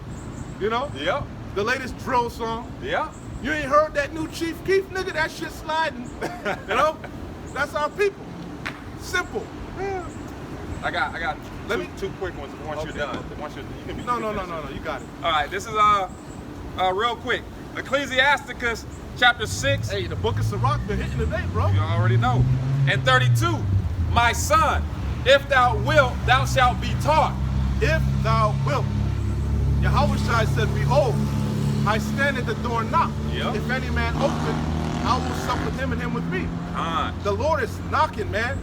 Speaker 1: You know?
Speaker 2: Yep.
Speaker 1: The latest drill song.
Speaker 2: Yep.
Speaker 1: You ain't heard that new Chief Keef, nigga? That shit sliding. You know? That's our people. Simple.
Speaker 2: I got
Speaker 1: Let me-
Speaker 2: two quick ones once
Speaker 1: Okay,
Speaker 2: you're done.
Speaker 1: okay.
Speaker 2: Once you're, you can be
Speaker 1: No,
Speaker 2: you can finish.
Speaker 1: you got it.
Speaker 2: All right, this is real quick. Ecclesiasticus chapter 6.
Speaker 1: Hey, the book of Sirach been hitting today, bro.
Speaker 2: You already know. And 32. My son, if thou wilt, thou shalt be taught.
Speaker 1: If thou wilt. Yahushua said, behold, I stand at the door and knock.
Speaker 2: Yep.
Speaker 1: If any man open, I will sup with him and him with me. The Lord is knocking, man.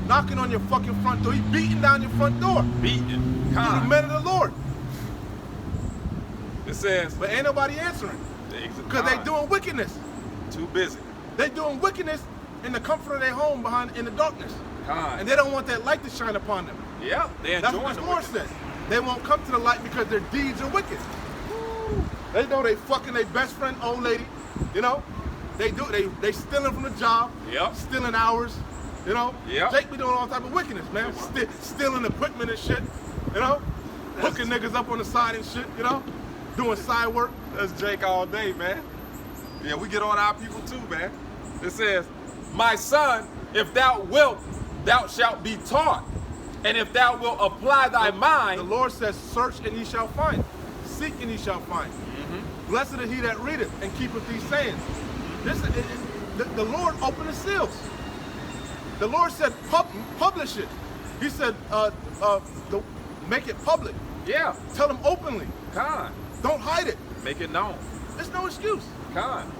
Speaker 1: Knocking on your fucking front door. He's beating down your front door.
Speaker 2: Beating.
Speaker 1: You the men of the Lord.
Speaker 2: It says,
Speaker 1: But ain't nobody answering. Because they doing wickedness.
Speaker 2: too busy.
Speaker 1: They doing wickedness in the comfort of their home in the darkness. And they don't want that light to shine upon them.
Speaker 2: Yeah, they
Speaker 1: That's
Speaker 2: enjoying
Speaker 1: what
Speaker 2: the
Speaker 1: the Lord
Speaker 2: wickedness.
Speaker 1: says. They won't come to the light because their deeds are wicked. They know they fucking their best friend, old lady. You know? They stealing from the job.
Speaker 2: Yep.
Speaker 1: Stealing hours. You know?
Speaker 2: Yep.
Speaker 1: Jake be doing all type of wickedness, man. Stealing equipment and shit. You know? Hooking niggas up on the side and shit, you know? Doing side work.
Speaker 2: That's Jake all day, man. Yeah, we get on our people too, man. It says, my son, if thou wilt, thou shalt be taught. And if thou wilt apply thy
Speaker 1: The
Speaker 2: mind,
Speaker 1: Lord says, search and ye shall find. Seek and ye shall find. Blessed is he that readeth and keepeth these sayings. The Lord opened the seals. The Lord said, publish it. He said, make it public.
Speaker 2: yeah,
Speaker 1: Tell them openly.
Speaker 2: con.
Speaker 1: Don't hide it.
Speaker 2: Make it known.
Speaker 1: There's no excuse.
Speaker 2: Con.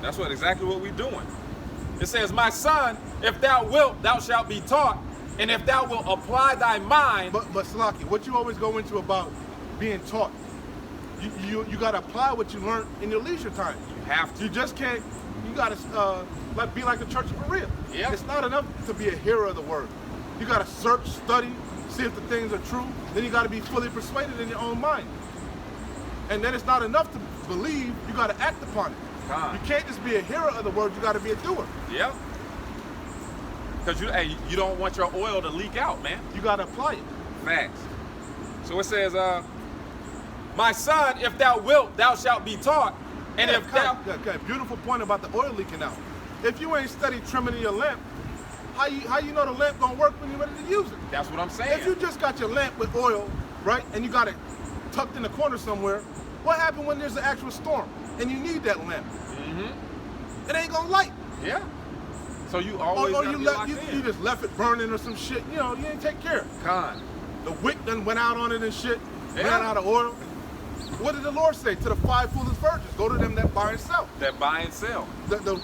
Speaker 2: That's exactly what we're doing. It says, my son, if thou wilt, thou shalt be taught. And if thou wilt apply thy mind,
Speaker 1: But Slaki, what you always go into about being taught, you got to apply what you learned in your leisure time.
Speaker 2: you have to.
Speaker 1: You just can't. You got to be like the Church of Berea.
Speaker 2: Yeah.
Speaker 1: It's not enough to be a hearer of the word. You got to search, study, see if the things are true. Then you got to be fully persuaded in your own mind. And then it's not enough to believe. You got to act upon it.
Speaker 2: Con.
Speaker 1: You can't just be a hearer of the word. You got to be a doer.
Speaker 2: Yep. Because you don't want your oil to leak out, man.
Speaker 1: You got to apply it.
Speaker 2: Facts. So it says, my son, if thou wilt, thou shalt be taught. And
Speaker 1: Yeah,
Speaker 2: if thou...
Speaker 1: okay, beautiful point about the oil leaking out. If you ain't studied trimming your lamp, how you know the lamp gonna work when you're ready to use it?
Speaker 2: That's what I'm saying.
Speaker 1: If you just got your lamp with oil, right, and you got it tucked in the corner somewhere, what happens when there's an actual storm and you need that lamp? It ain't gonna light.
Speaker 2: Yeah. So you always
Speaker 1: Or
Speaker 2: gotta
Speaker 1: you
Speaker 2: be
Speaker 1: let
Speaker 2: locked
Speaker 1: you
Speaker 2: in.
Speaker 1: just left it burning or some shit. You know, you didn't take care of it.
Speaker 2: Con.
Speaker 1: The wick done went out on it and shit.
Speaker 2: Yeah.
Speaker 1: Ran out of oil. What did the Lord say to the 5 foolish virgins? Go to them that buy and sell.
Speaker 2: That buy and sell.
Speaker 1: The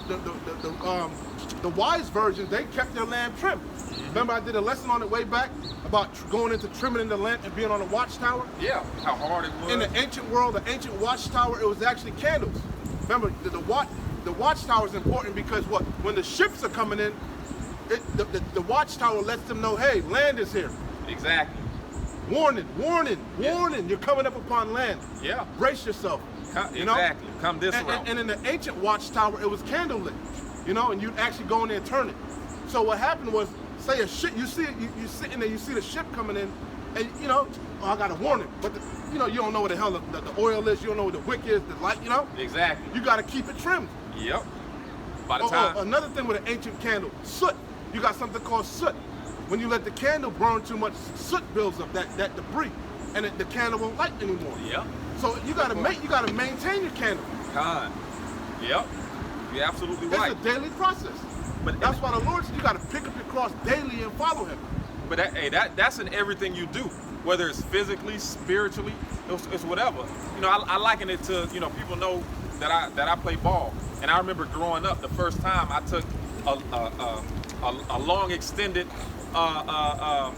Speaker 1: wise virgins, they kept their lamp trimmed. Remember I did a lesson on it way back about going into trimming in the lamp and being on a watchtower?
Speaker 2: Yeah. How hard it was.
Speaker 1: In the ancient world, the ancient watchtower, it was actually candles. Remember, the watchtower is important because when the ships are coming in, the watchtower lets them know, hey, land is here.
Speaker 2: Exactly.
Speaker 1: Warning, warning,
Speaker 2: Yeah.
Speaker 1: warning. You're coming up upon land.
Speaker 2: Yeah.
Speaker 1: Brace yourself. You know?
Speaker 2: Exactly. Come this
Speaker 1: And,
Speaker 2: route.
Speaker 1: and in the ancient watchtower, it was candlelit, you know, and you'd actually go in there and turn it. So what happened was, say a ship, you see it, you sitting there, you see the ship coming in, and you know, oh, I got to warn him. But you know, you don't know what the hell the oil is, you don't know what the wick is, the light, you know.
Speaker 2: Exactly.
Speaker 1: You got to keep it trimmed.
Speaker 2: Yep. By the time.
Speaker 1: Another thing with an ancient candle, soot. You got something called soot. When you let the candle burn too much, soot builds up, that debris, and the candle won't light anymore.
Speaker 2: Yep.
Speaker 1: So you gotta maintain your candle.
Speaker 2: Con. Yep. You're absolutely
Speaker 1: It's
Speaker 2: right.
Speaker 1: a daily process.
Speaker 2: But
Speaker 1: That's why the Lord said you gotta pick up your cross daily and follow Him.
Speaker 2: But that's in everything you do, whether it's physically, spiritually, it's whatever. You know, I liken it to, you know, people know that I play ball, and I remember growing up the first time I took a long extended a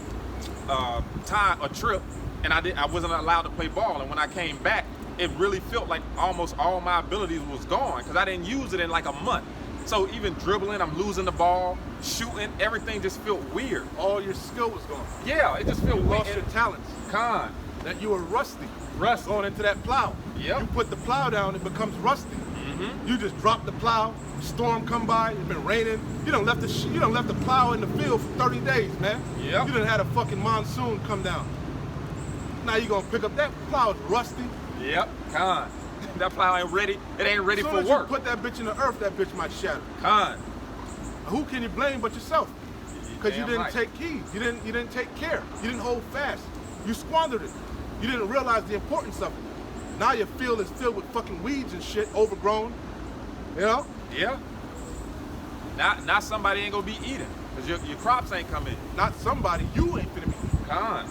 Speaker 2: trip, and I wasn't allowed to play ball, and when I came back, it really felt like almost all my abilities was gone because I didn't use it in like a month. So even dribbling, I'm losing the ball, shooting, everything just felt weird.
Speaker 1: All your skill was gone.
Speaker 2: Yeah, it just felt
Speaker 1: You
Speaker 2: weird.
Speaker 1: lost your talents.
Speaker 2: Con.
Speaker 1: That you were rusty.
Speaker 2: Rusty.
Speaker 1: Going into that plow.
Speaker 2: Yep.
Speaker 1: You put the plow down, it becomes rusty.
Speaker 2: Mm-hmm.
Speaker 1: You just drop the plow. Storm come by. It's been raining. You done left the plow in the field for 30 days, man.
Speaker 2: Yep.
Speaker 1: You done had a fucking monsoon come down. Now you gonna pick up that plow. It's rusty.
Speaker 2: Yep. Con. That plow ain't ready. It ain't ready
Speaker 1: As
Speaker 2: for
Speaker 1: soon as
Speaker 2: work.
Speaker 1: you put that bitch in the earth, that bitch might shatter.
Speaker 2: Con.
Speaker 1: Who can you blame but yourself? Because you
Speaker 2: Damn
Speaker 1: didn't
Speaker 2: right.
Speaker 1: take heed. You didn't take care. You didn't hold fast. You squandered it. You didn't realize the importance of it. Now your field is filled with fucking weeds and shit, overgrown. You know?
Speaker 2: Yeah. Now somebody ain't gonna be eating because your crops ain't coming.
Speaker 1: Not somebody. You ain't finna be.
Speaker 2: Con.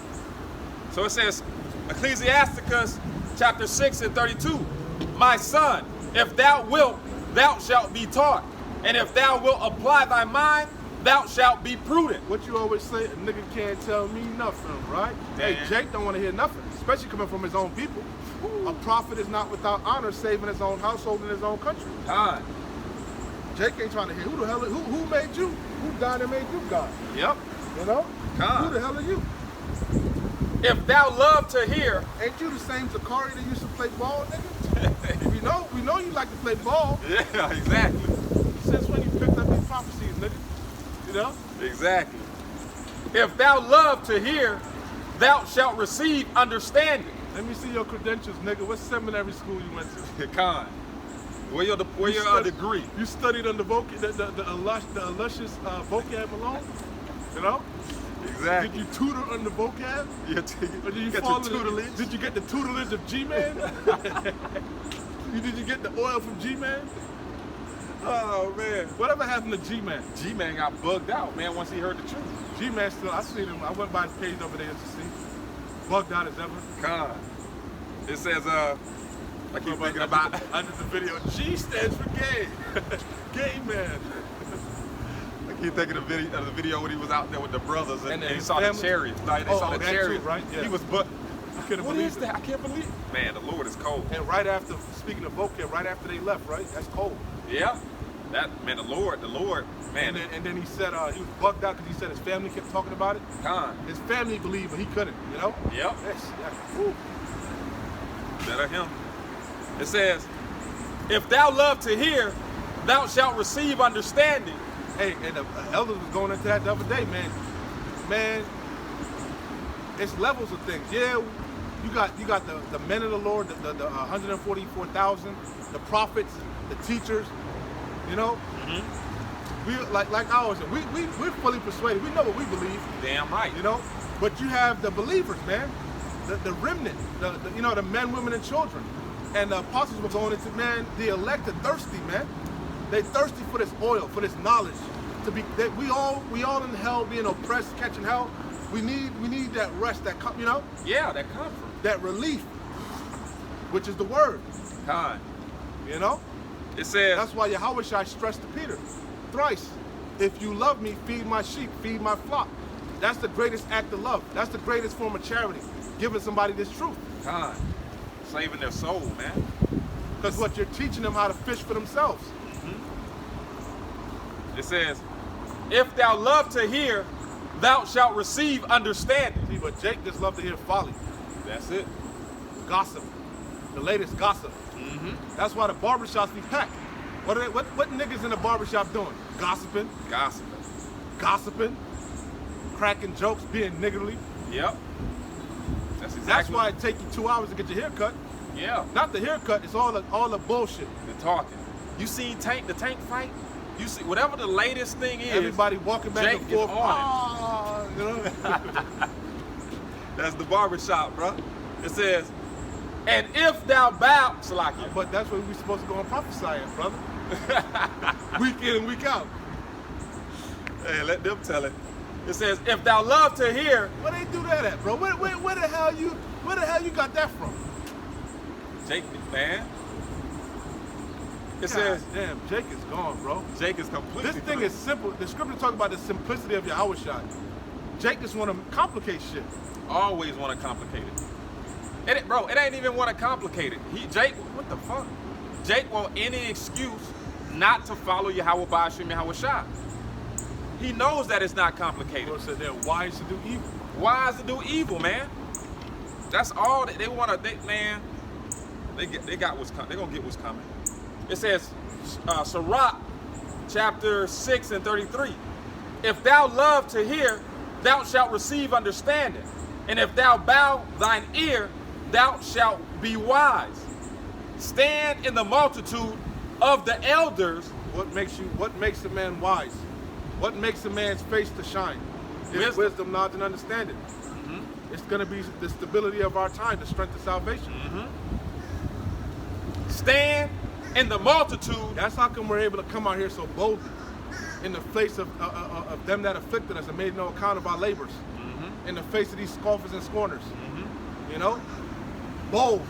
Speaker 2: So it says, Ecclesiasticus chapter 6 and 32. My son, if thou wilt, thou shalt be taught. And if thou wilt apply thy mind, thou shalt be prudent.
Speaker 1: What you always say, a nigga can't tell me nothing, right? Hey,
Speaker 2: Damn.
Speaker 1: Jake don't want to hear nothing, especially coming from his own people. A prophet is not without honor, saving his own household and his own country.
Speaker 2: Con.
Speaker 1: Jake ain't trying to hear who the hell, who made you? Who God and made you God?
Speaker 2: Yep.
Speaker 1: You know?
Speaker 2: Con.
Speaker 1: Who the hell are you?
Speaker 2: If thou love to hear,
Speaker 1: Ain't you the same Zakari that used to play ball, nigga? we know you like to play ball.
Speaker 2: yeah, exactly.
Speaker 1: Since when you picked up these prophecies, nigga? You know?
Speaker 2: Exactly. If thou love to hear, thou shalt receive understanding.
Speaker 1: Let me see your credentials, nigga. What seminary school you went to?
Speaker 2: Con. Where your degree?
Speaker 1: You studied on the illustrious vocab alone? You know?
Speaker 2: Exactly.
Speaker 1: Did you tutor on the vocab?
Speaker 2: Yeah,
Speaker 1: Or did you
Speaker 2: get
Speaker 1: follow
Speaker 2: your tutelage.
Speaker 1: Did you get the tutelage of G-Man? Did you get the oil from G-Man?
Speaker 2: Oh man.
Speaker 1: Whatever happened to G-Man?
Speaker 2: G-Man got bugged out, man, once he heard the truth.
Speaker 1: G-Man still, I seen him. I went by his page over there to see. Bugged out as ever.
Speaker 2: Con. It says, I keep thinking about.
Speaker 1: I did the video. G stands for gay. Gay man.
Speaker 2: I keep thinking of the video when he was out there with the brothers and he
Speaker 1: his
Speaker 2: saw the
Speaker 1: family?
Speaker 2: chariot. Like, they
Speaker 1: Oh,
Speaker 2: saw the
Speaker 1: that
Speaker 2: chariot.
Speaker 1: too, right? Yeah.
Speaker 2: He was but.
Speaker 1: I couldn't
Speaker 2: What
Speaker 1: believe
Speaker 2: is
Speaker 1: it.
Speaker 2: that? I can't believe it. Man, the Lord is cold.
Speaker 1: And right after, speaking of vocab, right after they left, right? That's cold.
Speaker 2: Yeah. That man, the Lord, man.
Speaker 1: And then he said he was bugged out because he said his family kept talking about it.
Speaker 2: Con.
Speaker 1: His family believed, but he couldn't. You know?
Speaker 2: Yep.
Speaker 1: Whew.
Speaker 2: Better him. It says, if thou love to hear, thou shalt receive understanding.
Speaker 1: Hey, and the elders was going into that the other day, man. Man, it's levels of things. Yeah, you got the men of the Lord, the 144,000, the prophets, the teachers. You know, we like I always say, we're fully persuaded. We know what we believe.
Speaker 2: Damn right.
Speaker 1: You know, but you have the believers, man, the remnant, the men, women, and children. And the apostles were going into, man, the elect are thirsty, man. They thirsty for this oil, for this knowledge. We all in hell, being oppressed, catching hell. We need that rest, that
Speaker 2: Yeah, that comfort.
Speaker 1: that relief, which is the word.
Speaker 2: Con.
Speaker 1: You know,
Speaker 2: It says,
Speaker 1: that's why Yahweh Shai stressed to Peter thrice. If you love me, feed my sheep, feed my flock. That's the greatest act of love. That's the greatest form of charity, giving somebody this truth.
Speaker 2: Con. Saving their soul, man.
Speaker 1: Because what you're teaching them how to fish for themselves.
Speaker 2: It says, if thou love to hear, thou shalt receive understanding.
Speaker 1: See, but Jake just love to hear folly,
Speaker 2: That's it.
Speaker 1: gossip, the latest gossip. That's why the barbershops be packed. What niggas in the barbershop doing? Gossiping,
Speaker 2: Gossiping.
Speaker 1: cracking jokes, being niggerly.
Speaker 2: Yep. That's exactly.
Speaker 1: That's why it take you 2 hours to get your hair cut.
Speaker 2: Yeah.
Speaker 1: Not the haircut, it's all the bullshit.
Speaker 2: The talking. You seen the tank fight? You see whatever the latest thing is.
Speaker 1: Everybody walking back
Speaker 2: Jake
Speaker 1: and forth.
Speaker 2: is on
Speaker 1: You know?
Speaker 2: That's the barbershop, bro. It says, and if thou bow, Salakia.
Speaker 1: But that's what we supposed to go and prophesy at, brother. Week in and week out.
Speaker 2: Hey, let them tell it. It says, if thou love to hear.
Speaker 1: Where they do that at, bro? Where the hell you got that from?
Speaker 2: Jake, man. It
Speaker 1: God
Speaker 2: says,
Speaker 1: damn, Jake is gone, bro.
Speaker 2: Jake is completely.
Speaker 1: This thing is simple. The scripture talk about the simplicity of Yahweh Shai. Jake just want to complicate shit.
Speaker 2: Always want to complicate it. It ain't even want to complicate it. Jake, what the fuck? Jake want any excuse not to follow Yahweh Ba'ashim Yahweh Shai. He knows that it's not complicated.
Speaker 1: Lord said they're wise to do evil.
Speaker 2: Wise to do evil, man. That's all they want to. Man, they got what's coming. They gonna get what's coming. It says, Sirach, chapter 6 and 33. If thou love to hear, thou shalt receive understanding, and if thou bow thine ear, thou shalt be wise. Stand in the multitude of the elders.
Speaker 1: What makes a man wise? What makes a man's face to shine? It's wisdom, knowledge, and understanding. It's going to be the stability of our time, the strength of salvation.
Speaker 2: Stand in the multitude.
Speaker 1: That's how come we're able to come out here so boldly in the face of them that afflicted us and made no account of our labors. In the face of these scoffers and scorners. You know? Bold.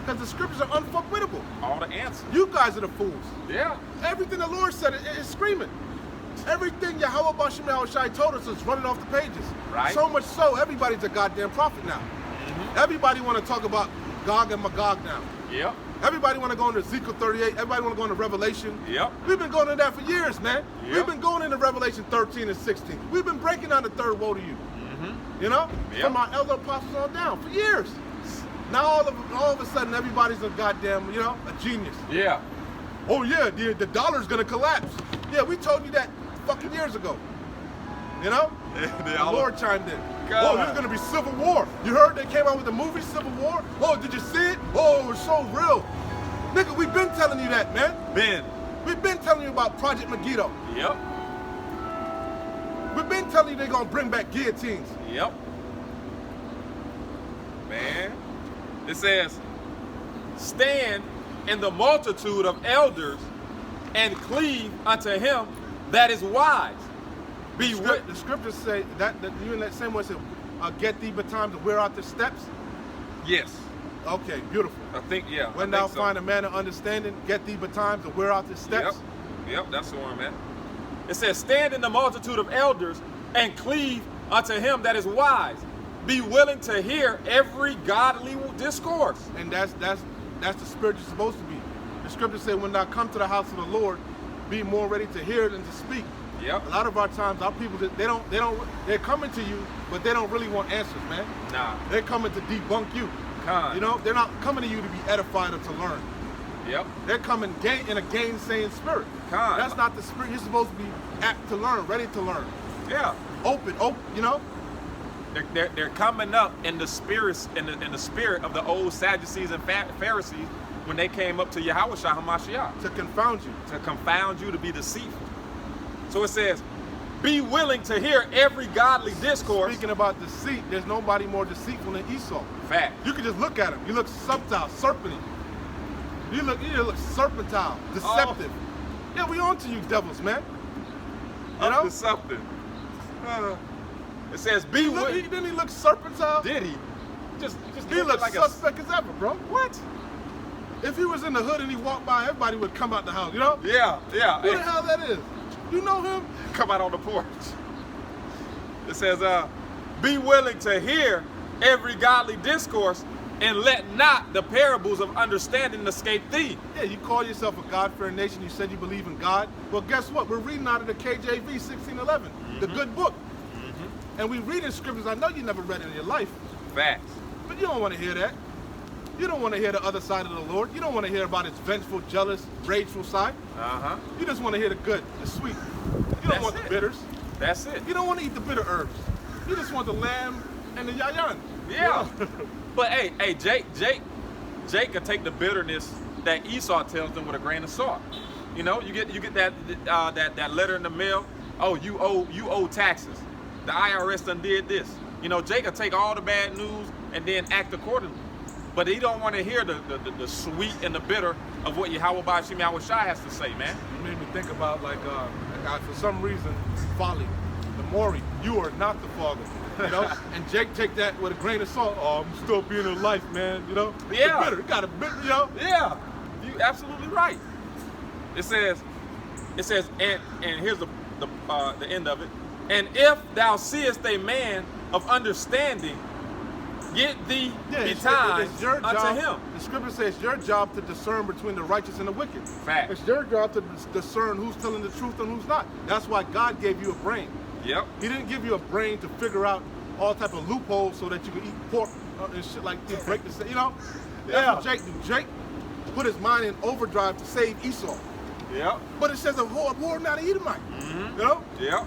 Speaker 1: Because the scriptures are unfuckwittable.
Speaker 2: All the answers.
Speaker 1: You guys are the fools.
Speaker 2: Yeah.
Speaker 1: Everything the Lord said is screaming. Everything Yahweh Ba'ashim Yahweh Shai told us is running off the pages.
Speaker 2: Right.
Speaker 1: So much so, everybody's a goddamn prophet now. Everybody want to talk about Gog and Magog now.
Speaker 2: Yep.
Speaker 1: Everybody want to go into Ezekiel 38. Everybody want to go into Revelation.
Speaker 2: Yep.
Speaker 1: We've been going into that for years, man.
Speaker 2: Yep.
Speaker 1: We've been going into Revelation 13 and 16. We've been breaking down the third woe to you. You know?
Speaker 2: Yep.
Speaker 1: From our elder apostles on down for years. Now all of a sudden everybody's a goddamn, you know, a genius.
Speaker 2: Yeah.
Speaker 1: Oh yeah, the dollar's gonna collapse. Yeah, we told you that fucking years ago. You know? The Lord chimed in.
Speaker 2: God.
Speaker 1: Oh, there's gonna be civil war. You heard they came out with the movie Civil War? Oh, did you see it? Oh, it was so real. Nigga, we've been telling you that, man. We've been telling you about Project Megiddo.
Speaker 2: Yep.
Speaker 1: We've been telling you they're gonna bring back guillotines.
Speaker 2: Yep. Man. It says, stand in the multitude of elders and cleave unto him that is wise.
Speaker 1: The scriptures say that you in that same way said, get thee betimes to wear out the steps.
Speaker 2: Yes.
Speaker 1: Okay, beautiful.
Speaker 2: I think, yeah.
Speaker 1: When thou find a man of understanding, get thee betimes to wear out the steps.
Speaker 2: Yep, that's the one, man. It says, stand in the multitude of elders and cleave unto him that is wise. Be willing to hear every godly discourse.
Speaker 1: And that's the spirit you're supposed to be. The scriptures say, when thou come to the house of the Lord, be more ready to hear than to speak.
Speaker 2: Yep.
Speaker 1: A lot of our times, our people, they're coming to you, but they don't really want answers, man.
Speaker 2: Nah.
Speaker 1: They're coming to debunk you. You know, they're not coming to you to be edified or to learn.
Speaker 2: Yep.
Speaker 1: They're coming in a gainsaying spirit. That's not the spirit. You're supposed to be apt to learn, ready to learn.
Speaker 2: Yeah.
Speaker 1: Open, you know?
Speaker 2: They're coming up in the spirit in the spirit of the old Sadducees and Pharisees when they came up to Yahweh Shai HaMashiach.
Speaker 1: To confound you.
Speaker 2: To confound you, to be deceitful. So it says, be willing to hear every godly discourse.
Speaker 1: Speaking about deceit, there's nobody more deceitful than Esau.
Speaker 2: Fact.
Speaker 1: You can just look at him. He looks subtile, serpenty. You look serpentile, deceptive. Yeah, we on to you devils, man. You know?
Speaker 2: To something. It says, be willing.
Speaker 1: Didn't he look serpentile?
Speaker 2: Did he?
Speaker 1: He looked like suspect as ever, bro.
Speaker 2: What?
Speaker 1: If he was in the hood and he walked by, everybody would come out the house, you know?
Speaker 2: Yeah.
Speaker 1: Who the hell that is? You know him?
Speaker 2: Come out on the porch. It says, be willing to hear every godly discourse and let not the parables of understanding escape thee.
Speaker 1: Yeah, you call yourself a God-fearing nation. You said you believe in God. Well, guess what? We're reading out of the KJV 1611, the good book. And we read in scriptures, I know you never read it in your life,
Speaker 2: Facts.
Speaker 1: but you don't want to hear that. You don't want to hear the other side of the Lord. You don't want to hear about his vengeful, jealous, rageful side. You just want to hear the good, the sweet. You don't want the bitters.
Speaker 2: That's it.
Speaker 1: You don't want to eat the bitter herbs. You just want the lamb and the yayan.
Speaker 2: Yeah. But hey, Jake can take the bitterness that Esau tells them with a grain of salt. You know, you get that letter in the mail. Oh, you owe taxes. The IRS done did this. You know, Jake can take all the bad news and then act accordingly. But he don't want to hear the sweet and the bitter of what Yahweh Ba'ashim Yahushua has to say, man.
Speaker 1: It made me think about for some reason, folly, the Maury, you are not the father. You know, and Jake take that with a grain of salt. Oh, I'm still being in life, man. You know,
Speaker 2: Yeah.
Speaker 1: The bitter, got a bit, you know.
Speaker 2: Yeah, you absolutely right. It says, and here's the end of it. And if thou seest a man of understanding, get thee betimes
Speaker 1: it's your
Speaker 2: unto
Speaker 1: job.
Speaker 2: him.
Speaker 1: The scripture says it's your job to discern between the righteous and the wicked.
Speaker 2: Fact.
Speaker 1: It's your job to discern who's telling the truth and who's not. That's why God gave you a brain.
Speaker 2: Yep.
Speaker 1: He didn't give you a brain to figure out all type of loopholes so that you can eat pork and shit like you break the, you know. That's what Jake did. Jake put his mind in overdrive to save Esau.
Speaker 2: Yep.
Speaker 1: But it says a whore not an Edomite. You know.
Speaker 2: Yep.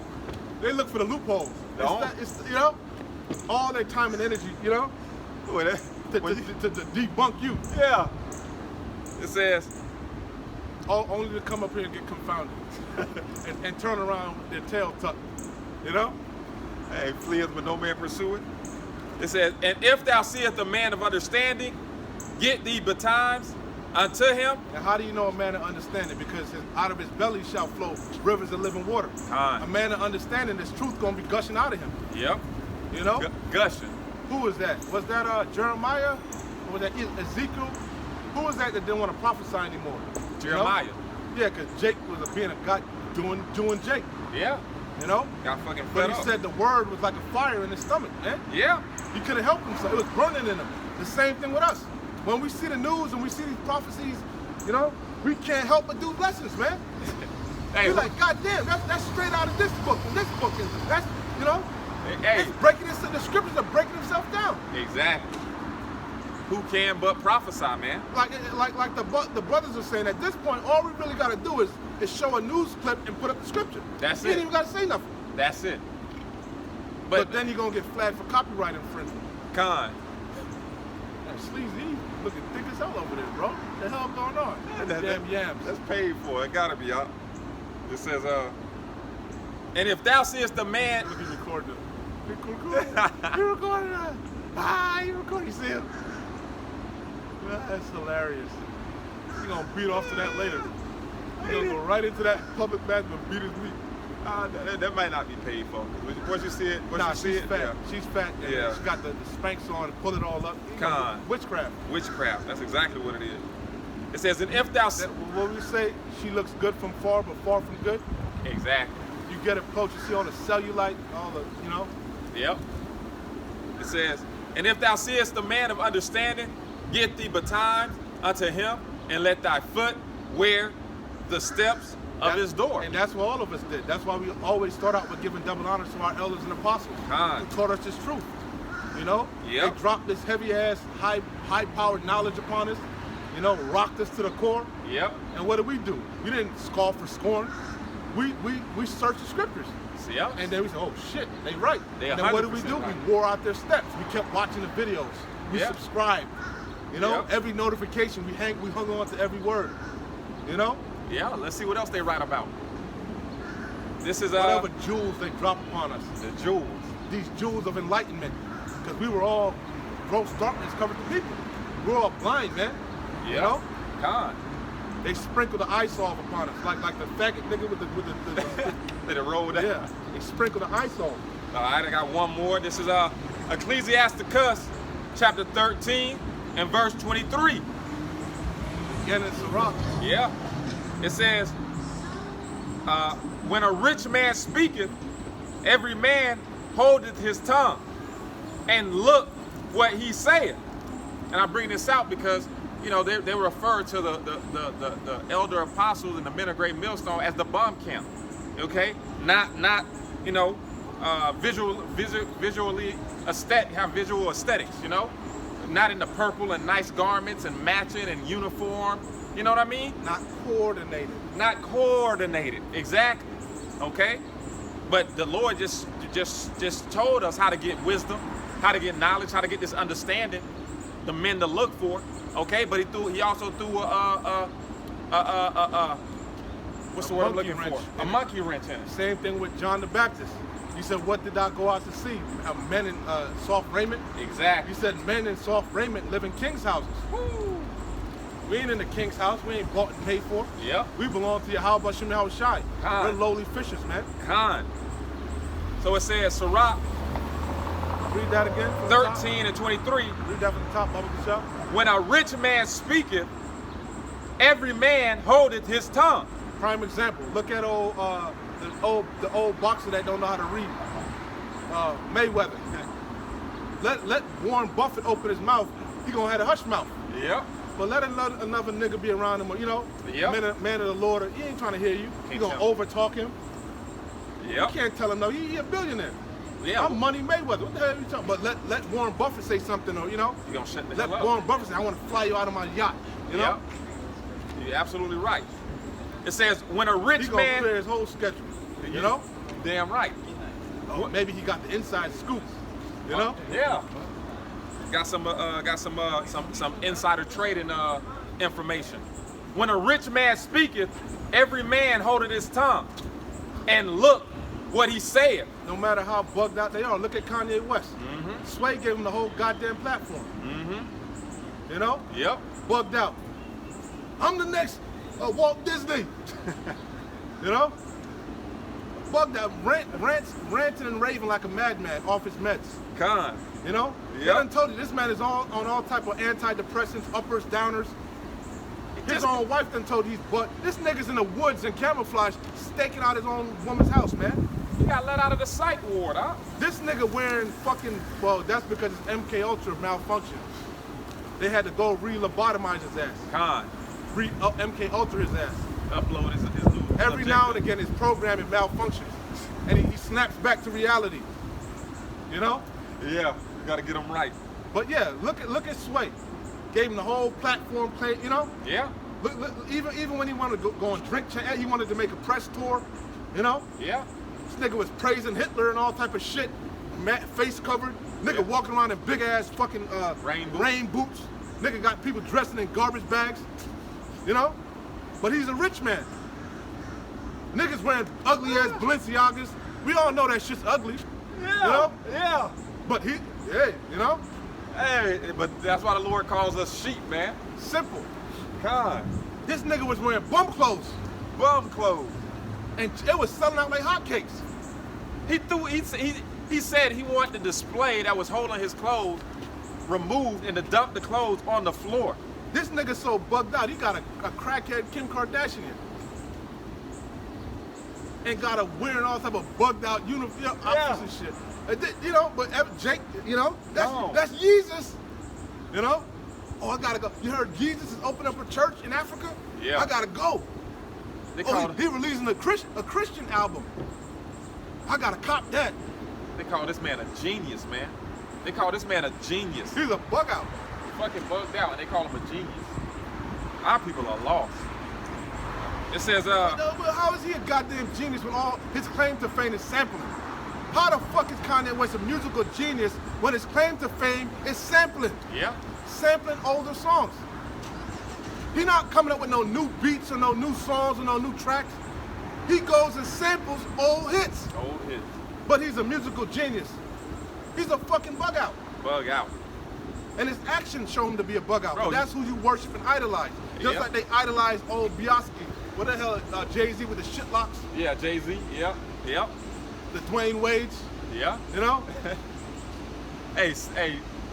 Speaker 1: They look for the loopholes.
Speaker 2: Don't.
Speaker 1: It's you know, all their time and energy, you know, to debunk you.
Speaker 2: Yeah. It says,
Speaker 1: Only to come up here and get confounded and turn around with their tail tucked, you know?
Speaker 2: hey, fleeth but no man pursueth. It says, and if thou seest a man of understanding, get thee betimes unto him.
Speaker 1: And how do you know a man of understanding? Because out of his belly shall flow rivers of living water. A man of understanding, this truth gonna be gushing out of him.
Speaker 2: Yep.
Speaker 1: You know?
Speaker 2: Gushing.
Speaker 1: Who was that? Was that Jeremiah? Or was that Ezekiel? Who was that didn't want to prophesy anymore?
Speaker 2: Jeremiah.
Speaker 1: You know? Yeah, because Jake was being a guy doing Jake.
Speaker 2: Yeah.
Speaker 1: You know?
Speaker 2: Got fucking fed
Speaker 1: But he
Speaker 2: up.
Speaker 1: said the word was like a fire in his stomach, man.
Speaker 2: Yeah.
Speaker 1: He couldn't help himself. It was burning in him. The same thing with us. When we see the news and we see these prophecies, you know, we can't help but do blessings, man.
Speaker 2: Hey,
Speaker 1: You're like, God damn, that's straight out of this book and this book. And that's, you know,
Speaker 2: hey.
Speaker 1: it's breaking this, the scriptures are breaking themselves down.
Speaker 2: Exactly. Who can but prophesy, man?
Speaker 1: Like the brothers are saying, at this point, all we really got to do is show a news clip and put up the scripture.
Speaker 2: That's
Speaker 1: You
Speaker 2: it.
Speaker 1: ain't even got to say nothing.
Speaker 2: That's it.
Speaker 1: But then you're going to get flagged for copyright infringement.
Speaker 2: Con.
Speaker 1: That sleazy looking thick as hell over there, bro. What the hell going on? Damn yams.
Speaker 2: That's paid for. It gotta be out. It says, and if thou seest the man.
Speaker 1: Look, he's recording it. You're recording it. You recording. You see him? That's hilarious. He's gonna beat off to that later. He's gonna go right into that public bathroom and beat his meat.
Speaker 2: That might not be paid for. Once you see it,
Speaker 1: She's fat.
Speaker 2: yeah.
Speaker 1: She's fat. And
Speaker 2: Yeah.
Speaker 1: She's got the Spanx on and pull it all up.
Speaker 2: Con.
Speaker 1: Witchcraft.
Speaker 2: Witchcraft. That's exactly what it is. It says, and if thou
Speaker 1: What we say, she looks good from far, but far from good.
Speaker 2: exactly.
Speaker 1: You get up close, you see all the cellulite, all the, you know.
Speaker 2: Yep. It says, and if thou seest the man of understanding, get thee betimes unto him, and let thy foot wear the steps of his door.
Speaker 1: And that's what all of us did. That's why we always start out with giving double honors to our elders and apostles
Speaker 2: Con.
Speaker 1: who taught us this truth. You know?
Speaker 2: Yep.
Speaker 1: They dropped this heavy ass, high powered knowledge upon us, you know, rocked us to the core.
Speaker 2: Yep.
Speaker 1: And what did we do? We didn't scoff or scorn. We searched the scriptures.
Speaker 2: Yep.
Speaker 1: And then we said, oh shit, they right.
Speaker 2: They
Speaker 1: and then what did we
Speaker 2: 100%
Speaker 1: do?
Speaker 2: right.
Speaker 1: We wore out their steps. We kept watching the videos. We
Speaker 2: Yep.
Speaker 1: subscribed. You know,
Speaker 2: Yep.
Speaker 1: every notification, we hung on to every word. You know?
Speaker 2: Yeah, let's see what else they write about. This is
Speaker 1: Whatever jewels they drop upon us.
Speaker 2: the jewels.
Speaker 1: These jewels of enlightenment. Because we were all, gross darkness covered the people. We were all blind, man.
Speaker 2: Yeah.
Speaker 1: You know?
Speaker 2: Con.
Speaker 1: They sprinkled the eye salve upon us, like the faggot nigga with the
Speaker 2: Let it roll down.
Speaker 1: yeah. They sprinkled the eye salve.
Speaker 2: All right, I got one more. This is Ecclesiasticus chapter 13 and verse 23.
Speaker 1: Again, it's a rock.
Speaker 2: Yeah. It says, when a rich man speaketh, every man holdeth his tongue, and look what he saith. And I bring this out because, you know, they refer to the elder apostles and the men of great millstone as the bomb camp. Okay? Not, you know, visually have visual aesthetics, you know? Not in the purple and nice garments and matching and uniform. You know what I mean?
Speaker 1: Not coordinated.
Speaker 2: Not coordinated, exactly. Okay? But the Lord just told us how to get wisdom, how to get knowledge, how to get this understanding, the men to look for. Okay? But he also threw what's the word I'm looking for? A monkey wrench in it.
Speaker 1: Same thing with John the Baptist. He said, what did I go out to see? Men in soft raiment?
Speaker 2: Exactly.
Speaker 1: He said, men in soft raiment live in king's houses.
Speaker 2: Woo.
Speaker 1: We ain't in the king's house. We ain't bought and paid for.
Speaker 2: Yep.
Speaker 1: We belong to Yahweh Shem Yahushai.
Speaker 2: Khan.
Speaker 1: We're lowly fishers, man.
Speaker 2: Khan. So it says, Sirach
Speaker 1: Read that again. From the top.
Speaker 2: 13 and 23.
Speaker 1: Read that from the top, Baba Kashal.
Speaker 2: When a rich man speaketh, every man holdeth his tongue.
Speaker 1: Prime example. Look at the old boxer that don't know how to read. Mayweather. Let Warren Buffett open his mouth. He gonna have a hush mouth.
Speaker 2: Yep.
Speaker 1: But let another nigga be around him, you know,
Speaker 2: Yep.
Speaker 1: man of the Lord, he ain't trying to hear you. You gonna overtalk him.
Speaker 2: Yep.
Speaker 1: You can't tell him no, he a billionaire.
Speaker 2: Yeah.
Speaker 1: I'm Money Mayweather. What the hell are you talking about? But let Warren Buffett say something, or you know,
Speaker 2: You gonna shut the
Speaker 1: let
Speaker 2: hell up.
Speaker 1: Warren Buffett say, I want to fly you out of my yacht. You know,
Speaker 2: Yep. You're absolutely right. It says, when a rich
Speaker 1: he gonna
Speaker 2: man...
Speaker 1: clear his whole schedule. You know,
Speaker 2: Damn right.
Speaker 1: oh, maybe he got the inside scoop. You know,
Speaker 2: Yeah. Got some insider trading information. When a rich man speaketh, every man holdeth his tongue. And look what he saith.
Speaker 1: no matter how bugged out they are. Look at Kanye West.
Speaker 2: Mm-hmm.
Speaker 1: Sway gave him the whole goddamn platform.
Speaker 2: Mm-hmm.
Speaker 1: You know,
Speaker 2: Yep.
Speaker 1: bugged out. I'm the next Walt Disney. You know? Bugged out, ranting and raving like a madman off his meds.
Speaker 2: Con.
Speaker 1: You know?
Speaker 2: Yep.
Speaker 1: They done told you this man is on all type of antidepressants, uppers, downers. His
Speaker 2: Just-
Speaker 1: own wife done told he's but this nigga's in the woods in camouflage staking out his own woman's house, man.
Speaker 2: He got let out of the psych ward, huh?
Speaker 1: This nigga wearing fucking, well, that's because his MK Ultra malfunctioned. They had to go re-lobotomize his ass.
Speaker 2: Con.
Speaker 1: MK Ultra his ass.
Speaker 2: Upload his new
Speaker 1: Every now and
Speaker 2: objective.
Speaker 1: again, his programming malfunctions, and he snaps back to reality. You know?
Speaker 2: Yeah. You gotta get him right.
Speaker 1: But yeah, look at Sway. Gave him the whole platform play. You know?
Speaker 2: Yeah.
Speaker 1: Look, even when he wanted to go and drink, he wanted to make a press tour. You know?
Speaker 2: Yeah.
Speaker 1: This nigga was praising Hitler and all type of shit. Face covered. Nigga
Speaker 2: Yeah.
Speaker 1: walking around in big ass fucking
Speaker 2: Rain
Speaker 1: boots. Nigga got people dressing in garbage bags. You know? But he's a rich man. Niggas wearing ugly ass Balenciagas. We all know that shit's ugly.
Speaker 2: Yeah.
Speaker 1: You know?
Speaker 2: Yeah.
Speaker 1: But he, hey, you know?
Speaker 2: Hey, but that's why the Lord calls us sheep, man.
Speaker 1: Simple.
Speaker 2: Con.
Speaker 1: This nigga was wearing bum clothes.
Speaker 2: Bum clothes.
Speaker 1: And it was selling out like hotcakes.
Speaker 2: He said he wanted the display that was holding his clothes removed and to dump the clothes on the floor.
Speaker 1: This nigga so bugged out, he got a crackhead Kim Kardashian. And got her wearing all type of bugged out uniform outfits and shit. You know, but Jake, you know, that's Jesus. You know? Oh, I gotta go. You heard Jesus is opening up a church in Africa?
Speaker 2: Yeah.
Speaker 1: I gotta go.
Speaker 2: They
Speaker 1: Oh,
Speaker 2: call
Speaker 1: he releasing a Christian album. I gotta cop that.
Speaker 2: They call this man a genius, man. They call this man a genius.
Speaker 1: He's a bug out.
Speaker 2: Fucking bugged out, and they call him a genius. Our people are lost. It says,
Speaker 1: No, but how is he a goddamn genius when all his claim to fame is sampling? How the fuck is Kanye West a musical genius when his claim to fame is sampling?
Speaker 2: yeah,
Speaker 1: Sampling older songs. He not coming up with no new beats or no new songs or no new tracks. He goes and samples old hits.
Speaker 2: old hits,
Speaker 1: But he's a musical genius. He's a fucking bug out.
Speaker 2: bug out.
Speaker 1: And his actions show him to be a bug out.
Speaker 2: Bro,
Speaker 1: But that's who you worship and idolize. Just
Speaker 2: Yep.
Speaker 1: like they idolize old Bioski. What the hell, Jay-Z with the shit locks?
Speaker 2: Yeah, Jay-Z, yeah, yep,
Speaker 1: The Dwayne Wades,
Speaker 2: yeah.
Speaker 1: you know?
Speaker 2: Hey,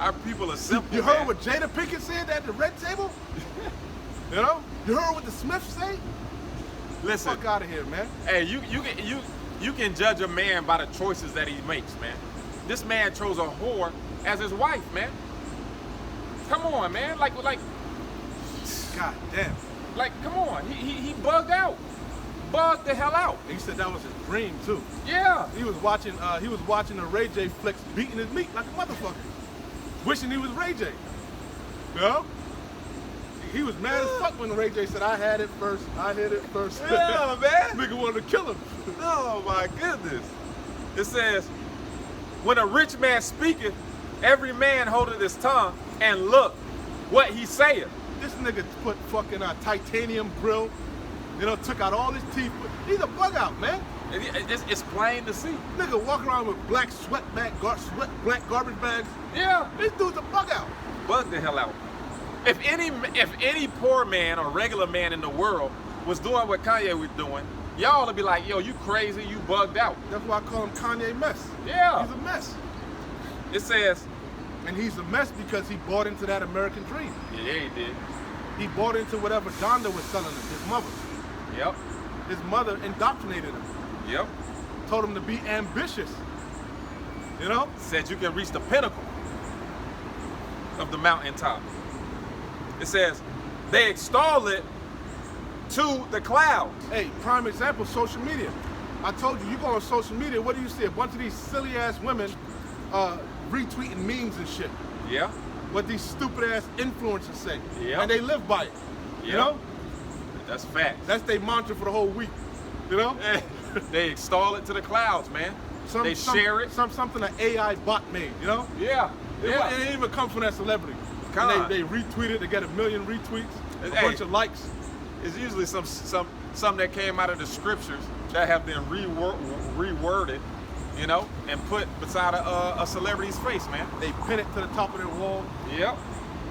Speaker 2: our people are simple,
Speaker 1: You heard
Speaker 2: man.
Speaker 1: what Jada Pinkett said at the red table? You know? You heard what the Smiths say?
Speaker 2: Listen,
Speaker 1: Fuck out of here, man.
Speaker 2: hey, you can judge a man by the choices that he makes, man. This man chose a whore as his wife, man. Come on, man.
Speaker 1: God damn.
Speaker 2: Like, come on. He bugged out. bugged the hell out.
Speaker 1: And he said that was his dream too.
Speaker 2: Yeah.
Speaker 1: He was watching the Ray J flicks, beating his meat like a motherfucker, wishing he was Ray J. You know? He was mad as fuck when Ray J said, "I had it first. I hit it first."
Speaker 2: Yeah, man.
Speaker 1: Nigga wanted to kill him.
Speaker 2: Oh my goodness. It says, when a rich man speaketh, every man holdeth his tongue, and look what he saith.
Speaker 1: This nigga put fucking titanium grill, you know, took out all his teeth. He's a bug out, man.
Speaker 2: It's plain to see.
Speaker 1: Nigga walking around with black black garbage bags.
Speaker 2: Yeah.
Speaker 1: This dude's a bug out.
Speaker 2: Bug the hell out. If any poor man or regular man in the world was doing what Kanye was doing, y'all would be like, yo, you crazy, you bugged out.
Speaker 1: That's why I call him Kanye Mess.
Speaker 2: Yeah.
Speaker 1: He's a mess.
Speaker 2: It says,
Speaker 1: and he's a mess because he bought into that American dream.
Speaker 2: yeah, he did.
Speaker 1: He bought into whatever Donda was selling him, his mother.
Speaker 2: Yep.
Speaker 1: His mother indoctrinated him.
Speaker 2: Yep.
Speaker 1: Told him to be ambitious. You know?
Speaker 2: Said you can reach the pinnacle of the mountaintop. It says, they extol it to the clouds.
Speaker 1: Hey, prime example, social media. I told you go on social media, what do you see? A bunch of these silly ass women retweeting memes and shit.
Speaker 2: Yeah.
Speaker 1: What these stupid ass influencers say.
Speaker 2: Yeah.
Speaker 1: And they live by it. You know?
Speaker 2: That's fact.
Speaker 1: That's their mantra for the whole week. You know?
Speaker 2: They extol it to the clouds, man. They share it.
Speaker 1: Something an AI bot made, you know?
Speaker 2: Yeah.
Speaker 1: It didn't even come from that celebrity. And they retweet it, they get 1 million retweets, a bunch of likes.
Speaker 2: It's usually some that came out of the scriptures that have been reworded, you know, and put beside a celebrity's face, man.
Speaker 1: They pin it to the top of their wall.
Speaker 2: Yep.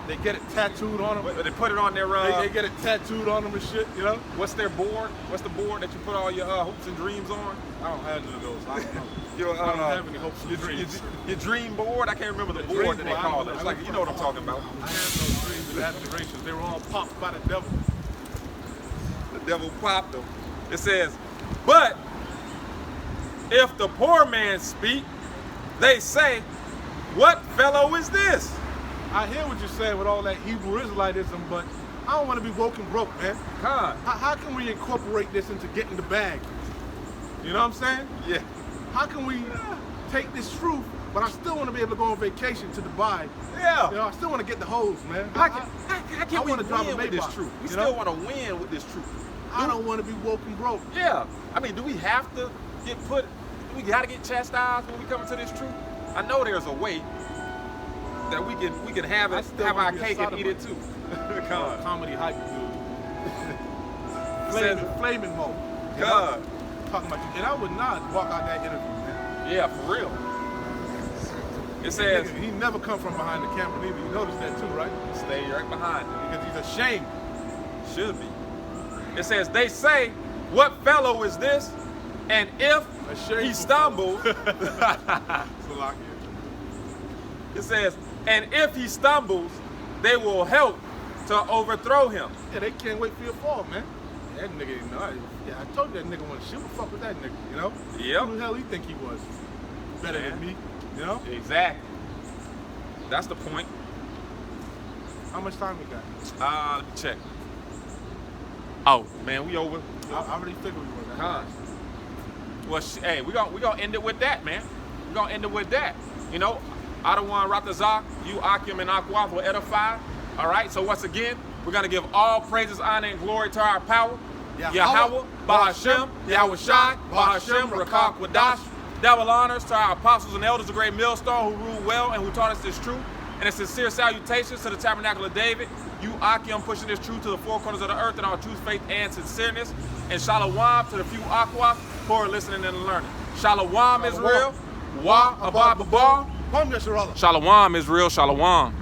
Speaker 1: They get it tattooed on them.
Speaker 2: They put it on their
Speaker 1: they get it tattooed on them and shit, you know?
Speaker 2: What's their board? What's the board that you put all your hopes and dreams on?
Speaker 1: I don't have none of those. I don't know.
Speaker 2: I
Speaker 1: don't have any hopes and dreams.
Speaker 2: Your dream board? I can't remember the board that they call it. It's like, you know what I'm talking about.
Speaker 1: I have no dreams and aspirations. They were all popped by the devil.
Speaker 2: The devil popped them. It says, but if the poor man speak, they say, what fellow is this?
Speaker 1: I hear what you're saying with all that Hebrew Israelitism, but I don't want to be woke and broke, man. How can we incorporate this into getting the bag? You know what I'm saying?
Speaker 2: Yeah.
Speaker 1: How can we take this truth, but I still want to be able to go on vacation to Dubai?
Speaker 2: Yeah.
Speaker 1: You know, I still want to get the hoes, man.
Speaker 2: How can we
Speaker 1: want to drive
Speaker 2: win
Speaker 1: a
Speaker 2: with this
Speaker 1: Maybach,
Speaker 2: truth? We
Speaker 1: you
Speaker 2: still
Speaker 1: know?
Speaker 2: want to win with this truth.
Speaker 1: I don't want to be woke and broke.
Speaker 2: Yeah. I mean, do we have to get put? Do we got to get chastised when we come into this truth? I know there's a way that we can have our cake and eat it too.
Speaker 1: Comedy hype dude. Flaming mode.
Speaker 2: God.
Speaker 1: Talking about you. And I would not walk out that interview, man.
Speaker 2: Yeah, for real. It says
Speaker 1: he never come from behind the camera either. You noticed that too, right?
Speaker 2: Stay right behind him.
Speaker 1: Because he's ashamed.
Speaker 2: Should be. It says, they say, what fellow is this? And if he stumbles, it says, and if he stumbles, they will help to overthrow him.
Speaker 1: Yeah, they can't wait for your fall, man. That nigga, you know, I told you that nigga wanted to shoot. Fuck with that nigga, you know?
Speaker 2: Yep.
Speaker 1: Who the hell he think he was? Better than me, you know?
Speaker 2: Exactly. That's the point.
Speaker 1: How much time we got?
Speaker 2: Let me check. Oh, man, we over.
Speaker 1: I already figured we were.
Speaker 2: Well, hey, we gonna end it with that, man. We're gonna end it with that. You know, Adawan Ratazak, you Akim and Aquaf will edify. All right, so once again, we're gonna give all praises, honor, and glory to our power. Yahweh, Bahashem, Yahweh Shai, Bahashem, Rakak Wadash. Double honors to our apostles and elders of Great Millstone who ruled well and who taught us this truth. And a sincere salutations to the Tabernacle of David. You Akim pushing this truth to the four corners of the earth in our truth, faith, and sincereness. And Shalom to the few Aqua who are listening and learning. Shalom Israel. Wa Abba Babar.
Speaker 1: Shalom
Speaker 2: Shalom Israel. Shalom.